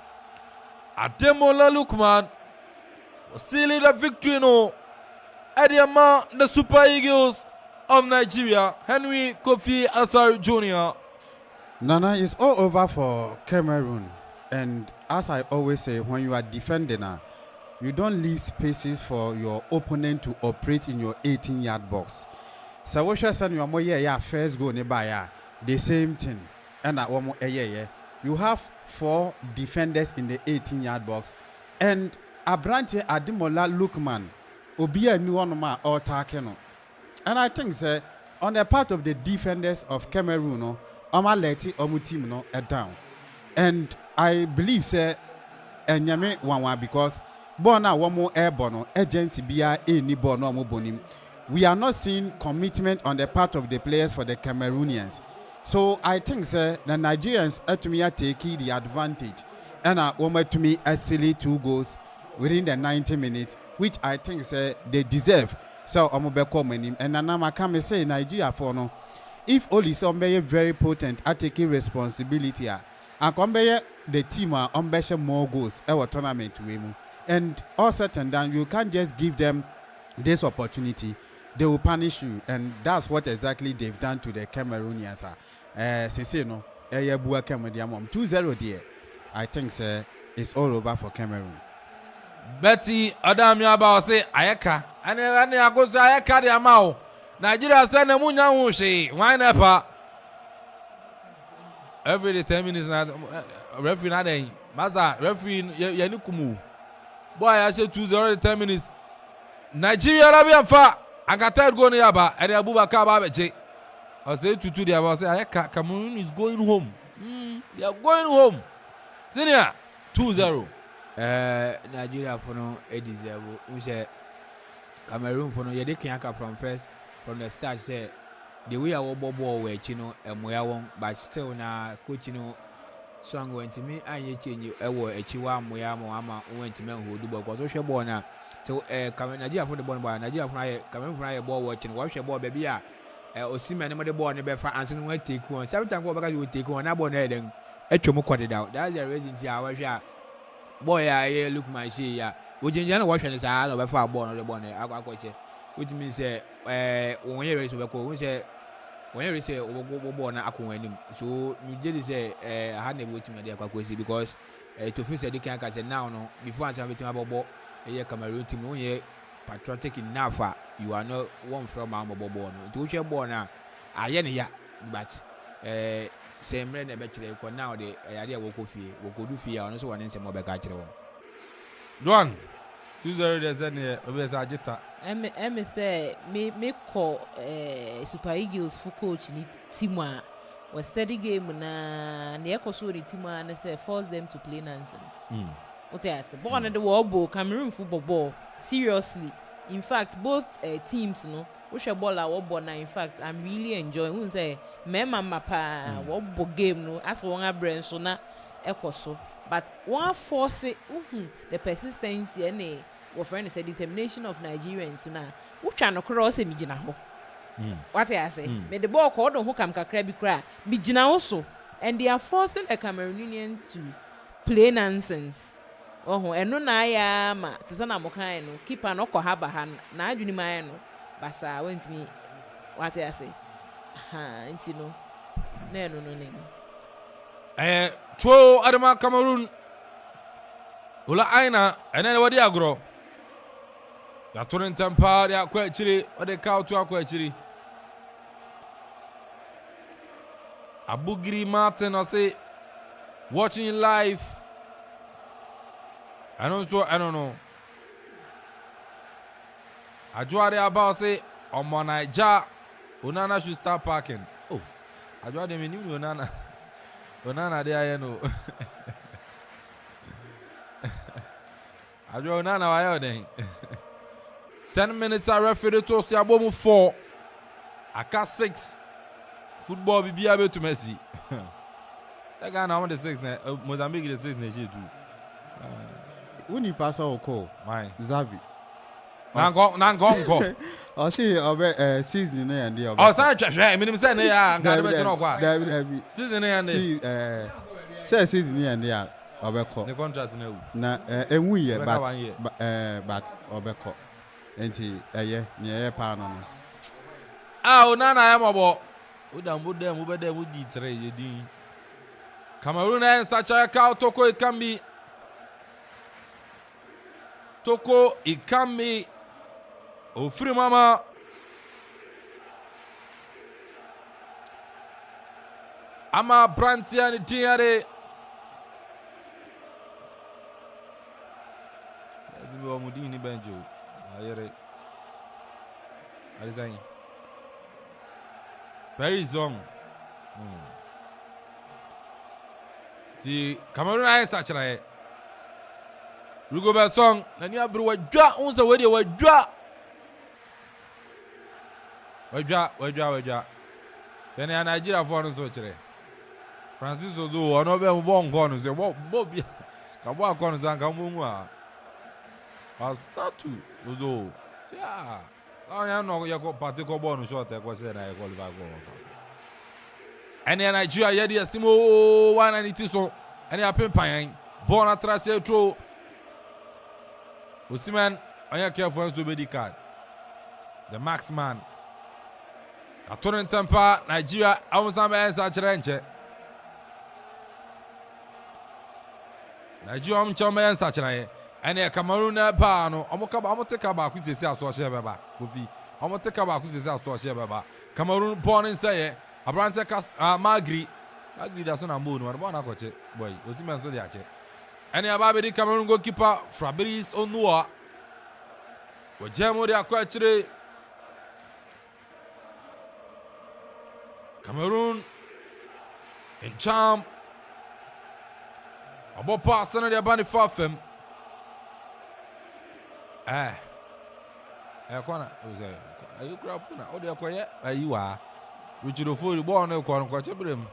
Ademola Lukman. Sealing the victory no. Adiama, the Super Eagles of Nigeria, Henry Kofi Asar Jr. Nana, it's all over for Cameroon. And as I always say, when you are defending, you don't leave spaces for your opponent to operate in your 18-yard box. So what you say, you first go nearby, the same thing. And you have 4 defenders in the 18-yard box. And Abrante Ademola Lukman obi a new one ma or takeno. And I think say on the part of the defenders of Cameroon no omaleti omu team no down. And I believe say enyame wanwa because bona womo airborne agency bia any born no bonim. We are not seeing commitment on the part of the players for the Cameroonians. So I think say the Nigerians to me are taking the advantage. And to me a silly 2 goals within the 90 minutes, which I think they deserve. So I'm going and Nana can say Nigeria for no. If only somebody very potent at taking responsibility, and come the team are more goals our tournament and all said and done, you can't just give them this opportunity. They will punish you, and that's what exactly they've done to the Cameroonians. Since you know, 2-0 there. I think it's all over for Cameroon. Betty Adam Yaba say Ayaka and I go to Ayaka the Amao. Nigeria send a munya wushi. Why never? Every 10 minutes now referee na dey. Maza referee Yanukumu. Boy I say 2-0 10 minutes. Nigeria Arabian fa. Agata go na yaba and Abubakar Babeche. I say 2-2 there I say Ayaka Cameroon is going home. They are going home. Senior 2-0. Nigeria for no deserve. We say Cameroon for no. You dey kiaka from the start. Say the way our ball were chino and we are but still na coach no song went to me and you change a chiwa moyamo ama went to men who do because we share ball now. So Nigeria for the ball by Nigeria for Cameroon for ball watching. Watch your ball baby ya. Osimhen anybody ball never for answering when take one. Seven times because you take one. Abon heading. Echomo cut it out. That's the reason here. Our boy, I look my see ya. We didn't watch any side of a far born on the bonnet. I say, which means when you race we say when you say born Akuffo. So you did say I had never to my Akuffo because to face the can't say now no before I'm between about ball a Cameroon team no ye patriotic enough. You are not one from our born to which you're born now. I ya but same rain a better now the idea will go do fear and also one in some other catcher. Duan 2-0 there's any Agita. I say me call Super Eagles for coach ni Timwa was steady game na near Kosuri Timwa and say force them to play nonsense. What I say, born at the World Bowl, Cameroon football ball. Seriously, in fact, both teams, no. Which ball our born in fact I'm really enjoying. Who say mema mapa what game no as one brain so na ekoso but one force the persistence and what friend said determination of Nigerians na which are no cross me gina ho what I say me the ball called on who come kakra bi kra me gina also and they are forcing the Cameroonians to play nonsense eno na ya ma tisana mokan no keeper no ko haba han na adwini man no basa went me what I say nti no Tro Adama Cameroon Ula Aina and then what they agro ya tunin tempa ya kwa chiri what they cow to akwa chiri Abugiri Martin I say watching live I don't know Ajwade about say on Naija Onana should start parking. Oh, Ajwade me knew Onana there no. Ajwade Onana why then? 10 minutes I referee to Stiabomu 4. Aka 6. Football be able to Messi. That guy now on the 6 Mozambique the 6 too. When you pass our call, why? Zavi. Nango. I see season and the oh, sorry, I mean, say yeah, season and say season and the Obeko. The contract na emu ye but Obeko. Enti near pan on. Ah, Nana am about. Would them would eat trade. Cameroon and such a cow Toko it can be. Toko it can be. Oh, free mama. Ama Branti and Tiare. As we are Mudini Benjo. I hear it. What is that? Very strong. The Cameroon is such a Rugo bell song. Nania brew a draw on the way they draw. Waja. Then a Nigeria for us. Francis Ozo, one of them won't go on. Say, what Bobby? Kabwa Corners and Kamumwa. Asatu Ozo. Yeah. I know you got particular bonus short. I was saying I qualify. And then Nigeria, yeah, Simo 190 so. And they are paying. Born at Tracy Tro. Osimhen, I am careful to be the card. The max man. A turn temper, Nigeria, I was a man such a rancher. Nigeria choma en sachana ene Cameroon na pa no omo take ba ku sesi aso hye beba kofi omo take ba ku sesi aso hye beba Cameroon born in say abrante magri da so na mbo no na koche boy osimen so de ache ene aba be Cameroon goalkeeper Fabrice Onua wo jemo de akwa chire Cameroon in charm abo pass na de bani fafem kwana ayi kura puna o de akoye ayi wa Richard ball na ko nko chebrem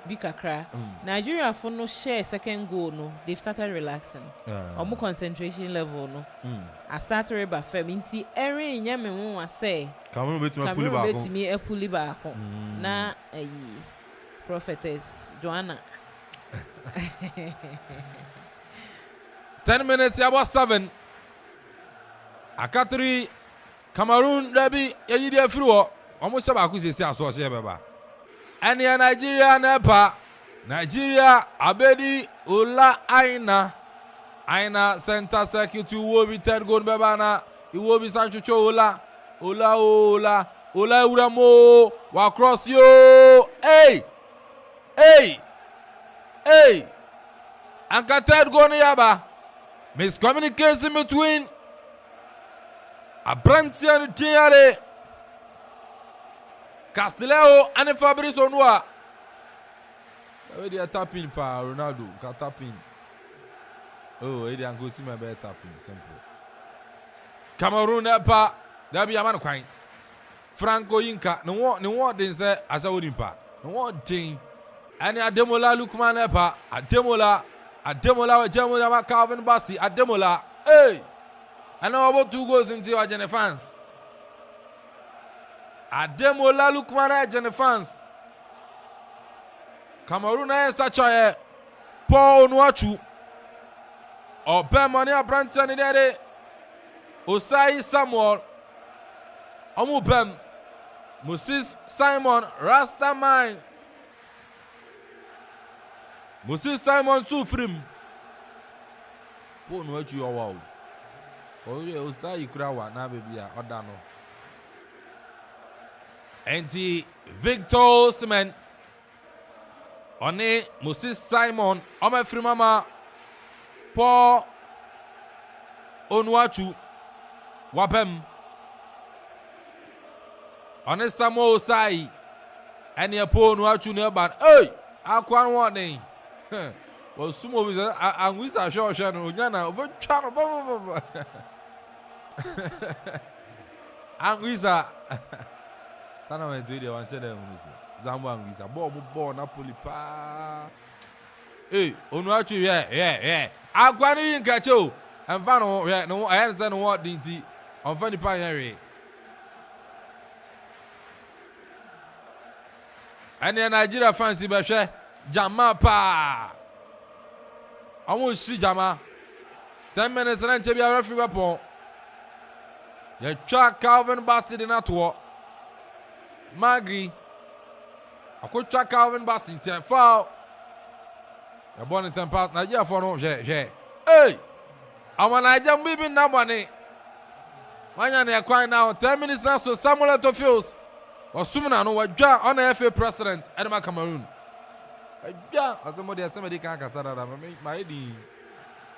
Bikakra Nigeria for no share second goal no they've started relaxing omo concentration level no I started reba fam nti erin nya me won wa say Cameroon betumi puli ba ko na ayi prophetess Joanna 10 minutes about 7 Akatri Cameroon Debi yidi afiri wo omo se ba ku sesi aso hye beba ene Nigeria na pa Nigeria abedi ola aina center circuit wo bi third goal beba na iwo bi sanchocho ola uramo wa cross yo hey anka third goal ni yaba miscommunication between Abranti and Tiare Castelao and Fabrice Onua. They are tapping pa Ronaldo, tapping. Oh, they are going to see my better tapping. Simple. Cameroon pa there be a man crying. Franco Inca, no one they say as I wouldn't pa. No one thing. And Ademola Lukman pa, Ademola Calvin Bassi, Ademola. Hey! I know about 2 goals into our Jenny fans. Ademola Lukman Jenny fans. Cameroon is such a Paul Onwachu. Obey money a Branton in there. Osai Samuel. Omubem. Moses Simon Rastaman. Moses Simon Sufrim. Paul Onwachu wow. Oh yeah, Osai Kurawa na baby ya odano. Enti Victor Osimhen. One Moses Simon. Ome Frimama. Paul Onwachu. Wapem. One Samuel Osai. Eni Paul Onwachu neban. Hey! Akwan warning. Well, sumo biza angwisa sho no nyana obetwa angwisa tana wenzi de wanchede nguso zambo angwisa bo Napoli pa Onwachu yeah akwani yinka cho emfa no no ayense no what dinti onfa ni pa yanwe ane Nigeria fans be hwe jama pa Amu shi jama 10 minutes na nche bia referee weapon ya twa Calvin Bassey de na to Magri akotwa Calvin Bassey ntia foul ya bon tempas na ya for no je hey amana ja mbibi na bone wanya na kwan now 10 minutes na so Samuel Tofios wasumna no wadwa on FA president Edema Cameroon yeah, as somebody can't casada, my di.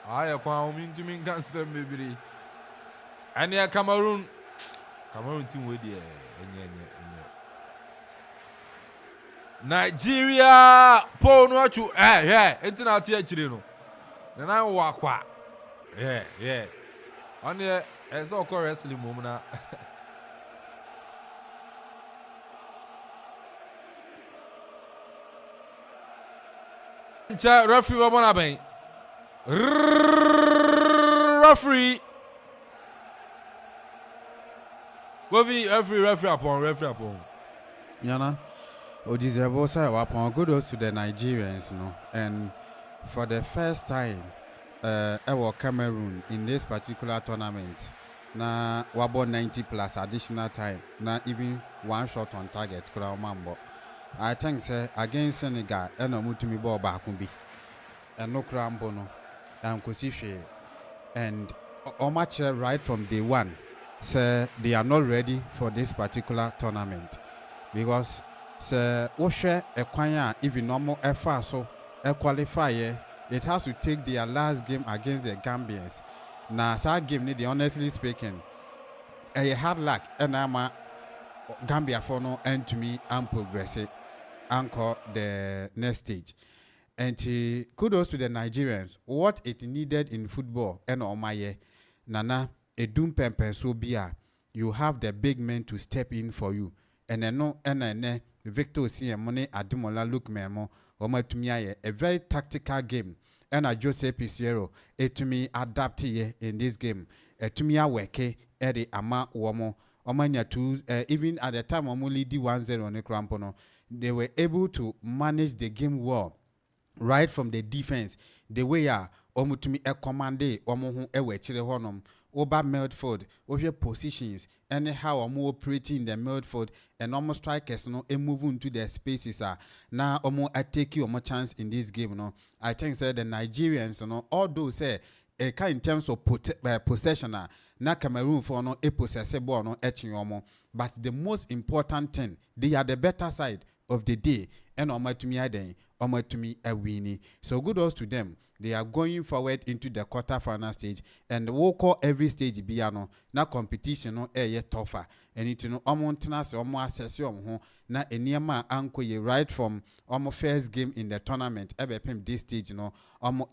I acquire me to me cancer, baby. And yeah, Cameroon team with you. Nigeria, Paul Onwachu, internal Chirino. Then I walk, yeah. On the as all wrestling moment. Referee Wabonabe. Referee. Referee upon. Yana, Odizebo say upon kudos to the Nigerians, no, and for the first time, our Cameroon in this particular tournament, na wabo 90 plus additional time, na even 1 shot on target, kura mambo. I think say against Senegal, eno mutumi ball back be. no crampono and Kosishe and Omache right from day one say they are not ready for this particular tournament because say Oshe Ekwanya even normal effort so a qualifier it has to take their last game against the Gambians. Now that game need honestly speaking a hard luck and I'm Gambia for no end to me and progress it anchor the next stage. And kudos to the Nigerians. What it needed in football and Omaye, Nana, a doom pempen so be you have the big men to step in for you. And I know, and Victor see money Adimola look memo, Oma to me a very tactical game. And I Jose Pisiero, it to me adapt in this game. To me, I work Eddie Ama Womo, Omania tools, even at the time Omuli D10 on the crampono, they were able to manage the game well. Right from the defense, the way omutumi a commande omo ewe chire honom over midfield over positions anyhow omo operating in the midfield and almost strikers no move into their spaces now omo take you omo chance in this game no. I think say the Nigerians no although say in terms of possession na Cameroon for no a possess ball no omo, but the most important thing they are the better side of the day and to me a winning. So kudos to them. They are going forward into the quarter-final stage, and we'll call every stage biano. Na competition no yet tougher. And it no omontanas assess na enyama anko ye right from first game in the tournament. Ebepem this stage no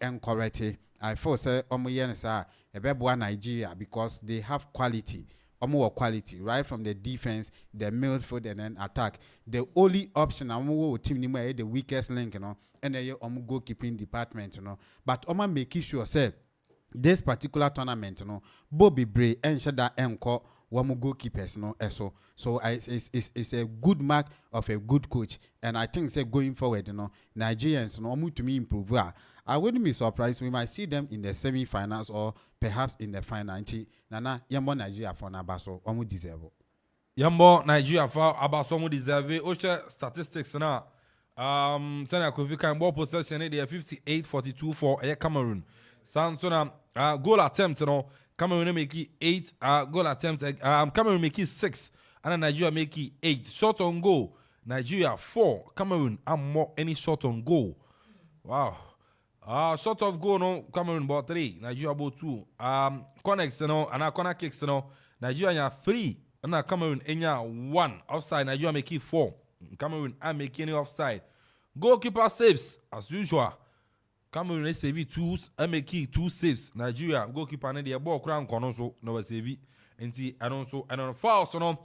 encourage. I feel say yensa ebebwa Nigeria because they have quality. More quality right from the defense, the midfield, and then attack. The only option team the weakest link, and then goalkeeping department, But making sure say this particular tournament, Bobby Bray and Shada Mko goalkeepers, So it's a good mark of a good coach, and I think say going forward, Nigerians to me improve. I wouldn't be surprised we might see them in the semi-finals or perhaps in the final. Nana, Yambo Nigeria for Nabaso, omu deserve. Yambo Nigeria for Abaso omu deserve. Oche statistics na. Sena Kofi can ball possession they are 58-42 for Cameroon. Sansona goal attempt no Cameroon make 8 goal attempts. Cameroon make 6 and Nigeria make 8. Shot on goal. Nigeria 4. Cameroon and more any shot on goal. Wow. Shot of goal no Cameroon about 3, Nigeria about 2. Connects and corner kicks Nigeria 3 and Cameroon 1. Offside Nigeria make 4. Cameroon are making any offside. Goalkeeper saves as usual. Cameroon save 2 and make 2 saves. Nigeria goalkeeper na the ball crown kono so no save. Enti and on fouls no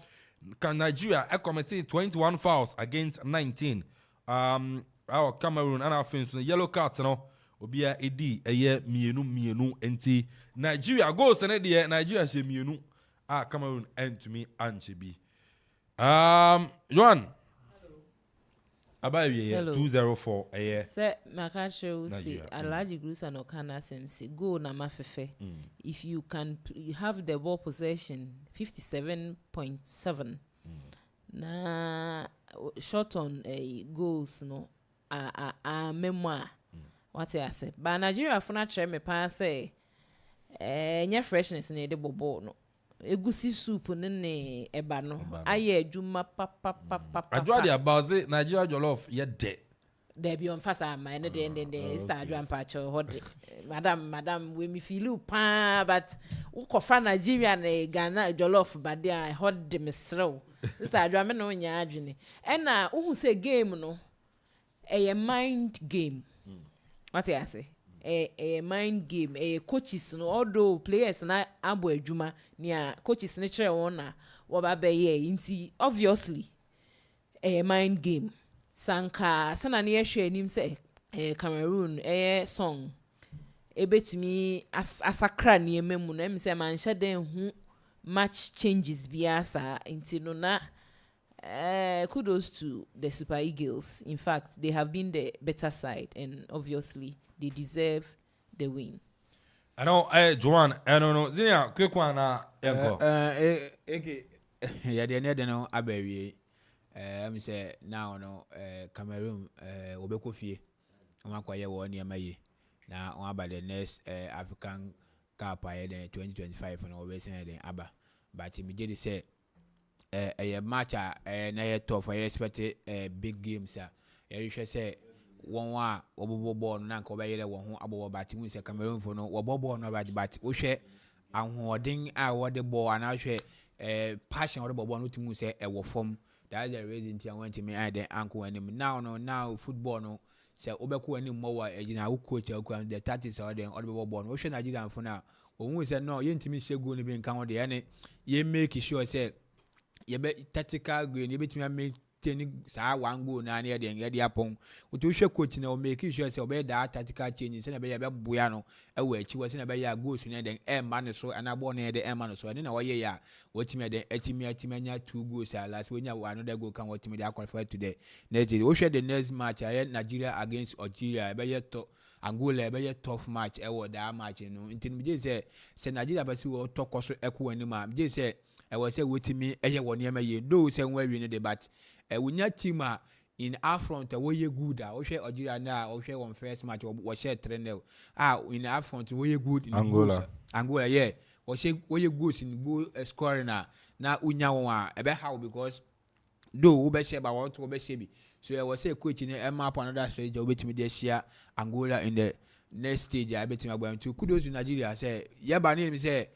can Nigeria committed 21 fouls against 19. Our Cameroon and our friends yellow cards Obia edi eye mienu enti Nigeria goals na de Nigeria she mienu Cameroon and to me anche bi Johan Abaye 204 eye se makache see Alhaji Grusa no kana semsi go na mafefe if you can have the ball possession 57.7 na shot on goals no memoir what I say but Nigeria for na me pa say nya freshness na de bobo no egusi soup ne eba no aye adwuma papa adwa dey about say Nigeria jollof ye de there be on fast am na de start adwa pacho hode madam we me feel pa but ukofa Nigeria na Ghana jollof but dey hode me srew start adwa me no nya adwene and na who say game no a mind game what I say a mind game coaches no although players na abo adwuma nia coaches ne kire won na wo ba be ye nti obviously a mind game sanka sana ne yehwe anim say Cameroon song ebetumi asakra ne memu na em say man hyeden hu match changes biasa nti no na kudos to the Super Eagles. In fact, they have been the better side, and obviously they deserve the win. I know, Joanne. I don't know. Zinia, quick one. Yeah, the no abewie. I'm say now no Cameroon obekofie. Omakwaye wo ni amaye. na on about the next African Cup ahead 2025 and always then aba but immediately say a match na tough I expect big games you should say one wa obobo na nka obeyele won ho abobo but mu say Cameroon for no obobo no but wo hwe ahoɔden a wɔde bɔ ana hwɛ passion wɔde bɔ no timu say e wo form. That's the reason I went to me and the uncle and him now football no say obeko any more ejina wo coach the 30s or the other born wo hwe Nigeria for now who say no yentimi shegu ni be nkan wo de ene ye make sure say ye be tactical game ye betimi make ten sa one goal na na ye de apon wo to hwe coach na o make sure say obey that tactical change say na be boya no e wo achi wo say na be ya goals ni den e ma ne so ana ball na de e ma ne so na wo ye ya wo timi de atimi anya 2 goals last we nya another goal kan wo timi de qualify today next day wo hwe the next match Nigeria against Algeria e be ye to Angola e be ye tough match e wo that match no ntin me say Nigeria ba si wo to koso eko ani ma me say e wo say wotimi e ye wo ne ma ye do say nwa wi no de but wunya team in AFCON we ye good wo hwe Algeria na wo hwe one first match wo share 3-0 in AFCON we ye good in Angola yeah wo say we ye good in goal scoring na unya won e be how because do wo be share ba wo to be share bi so I was say coach in a map another stage we betimi dey share Angola in the next stage I betimi agba to kudos to Nigeria say ye ba na me say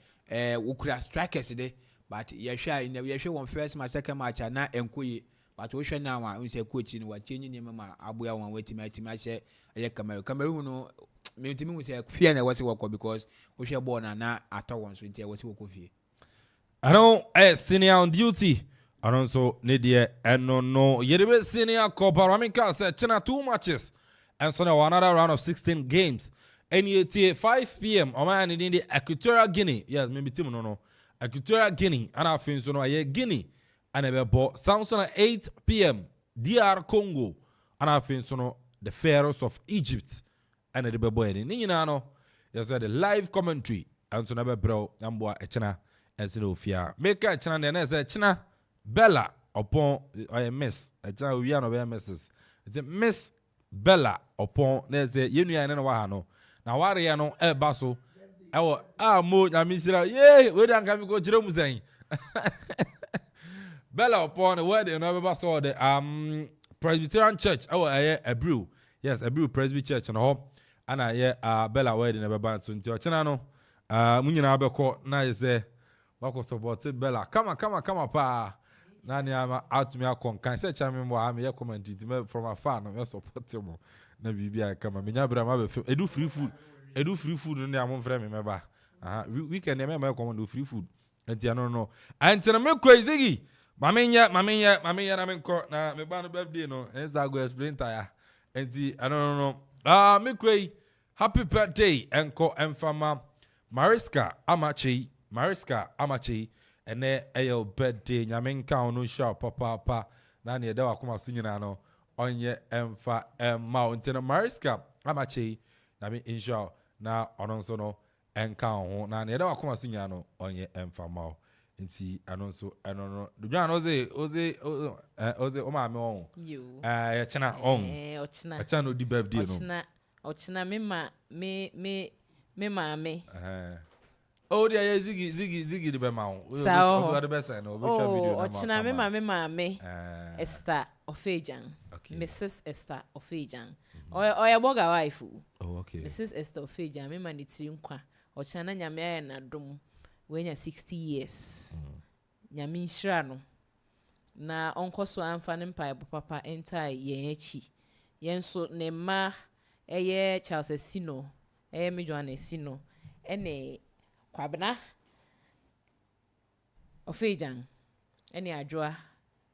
wo kura strikers dey but ye hwe in ye hwe one first match second match na enkoye but we hwe now we say coach ni wa change ni ma aboya won wetimi atima hye ye Cameroon no me ntimi we say fear na we say work because we hwe ball na ato won so ntia we say work fie I know senior on duty and also Nidia and no Yerebe senior Coparamika said China 2 matches and so now another round of 16 games. NETA 5 p.m. on my in the Equatorial Guinea. Yes, maybe Tim no. Equatorial Guinea and I think so no Guinea and a ball Samson at 8 p.m. DR Congo and I think so no the Pharaohs of Egypt and the boy in Ninano. Yes, the live commentary and so never bro Yamboa Echina and so fear. Make a China and as China Bella upon a miss a child we are no misses. It's a Miss Bella upon there's a union and wahano. Now Wariano El Basso. Our mood I miss it. Yay, we don't come go Jerome saying Bella upon the word and never saw the Presbyterian Church. A brew. Yes, a brew Presbyterian Church and all. And I hear Bella wedding never bad soon to Chinano. Munina Beko na is there. Marco supported Bella. Come on, pa. Nani ama out me akon kan se chame mo am ye comment it from afar no me support mo na bibia kama me nya bra ma be edu free food no am frɛ me meba weekend me come do free food enti no enti na me kwezigi mamenya na me nko na me ba no birthday no enza go explain tire enti no me kwei happy birthday enko emfama Mariska Amachi ene eyo birthday nyame nka onu sha papa na ne da wakoma so nyina no onye emfa ma ontena Mariska Amachi nyame insha na ono nso no enka ho na ne da wakoma so nyina no onye emfa ma nti ano nso eno no dujwa no oze o ma me on ya chena on ochina no di birthday no ochina me maame oh dear zigi the bema so the best no we can video na ochina me maame Esther Ofejan Mrs. Esther Ofejan oya boga wife oh okay Mrs. Esther Ofejan me man tiri nkwa ochina na nyame aye na dom we nya 60 years nyame nhira no na onkoso amfa ne mpa papa entai yen achi yen so ne ma eye Charles Sino me Joanne Sino ene kwabena Ofejan ene adwoa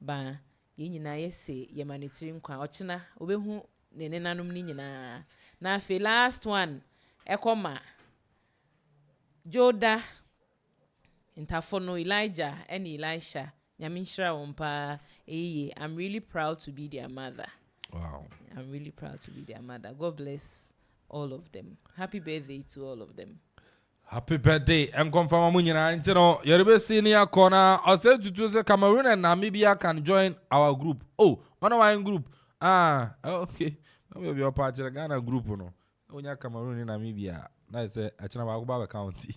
ba yenyina yese yemanitiri nkwa ochina obehu ne nenanom ni nyina na afi last one ekoma Joda Intafono Elijah and Elisha Nyamishra Wompa I'm really proud to be their mother. Wow. I'm really proud to be their mother. God bless all of them. Happy birthday to all of them. Happy birthday. And confirm munyina intino Yoruba senior corner. I said to say Cameroon and Namibia can join our group. Oh, one of our group. Okay. Maybe your part of Ghana group no. Onya Cameroon in Namibia. Na say achina ba ko county.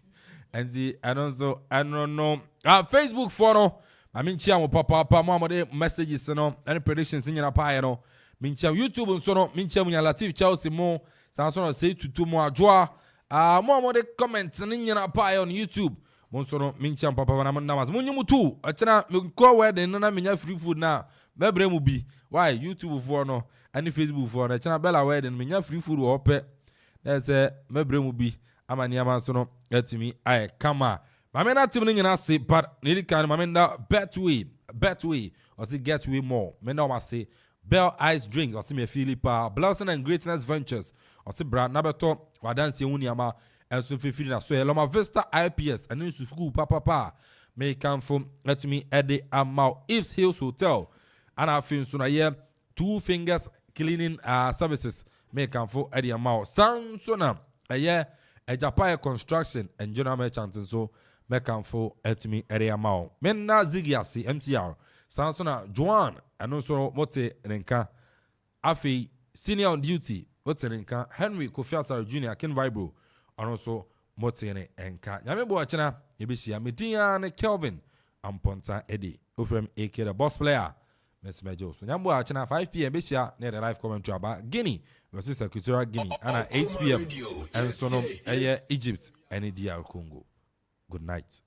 And the I don't know. Facebook follow. I mean chia mo papa mo messages no any predictions in your pie no. Min chia YouTube so no min chia mo Latif Chelsea mo sanso say tutu mo adwoa. Mo de comments in your pie on YouTube. Mo so no min chia papa na mas. Mo nyimu tu. Achina me ko wedding na me nya free food na. Bebre mu bi. Why YouTube for no any Facebook for no. Achina bella wedding me nya free food wo pe. There's a mebre mu bi. Amani amanso no etimi aye kama. Mame na tim nyina se but nili kan mame na betway or say get way more. Me na say Bell Ice Drinks or say me Philippa Blessing and Greatness Ventures or say brand na beto wadanse uni ama enso fefiri na so Eloma Vista IPS and in school papa me kan from etimi ede amau Ifs Hills Hotel and I feel so na ye Two Fingers Cleaning Services me kan for ede amau Samsona aye Ejapaya Construction and General Merchant so mekanfo etimi area mao menna zigiasi MTR sansona Joan and also mote renka afi senior on duty mote renka Henry Kofiasa Jr. Ken Vibro and also mote renka nyame bo achina yebishia media ne Kelvin Amponta Eddie ofrem AK the boss player Miss Mejo so nyambo achina 5 p.m. bishia ne the live commentary about Guinea versus Equatorial Guinea and 8 p.m. and so no Egypt and DR Congo. Good night.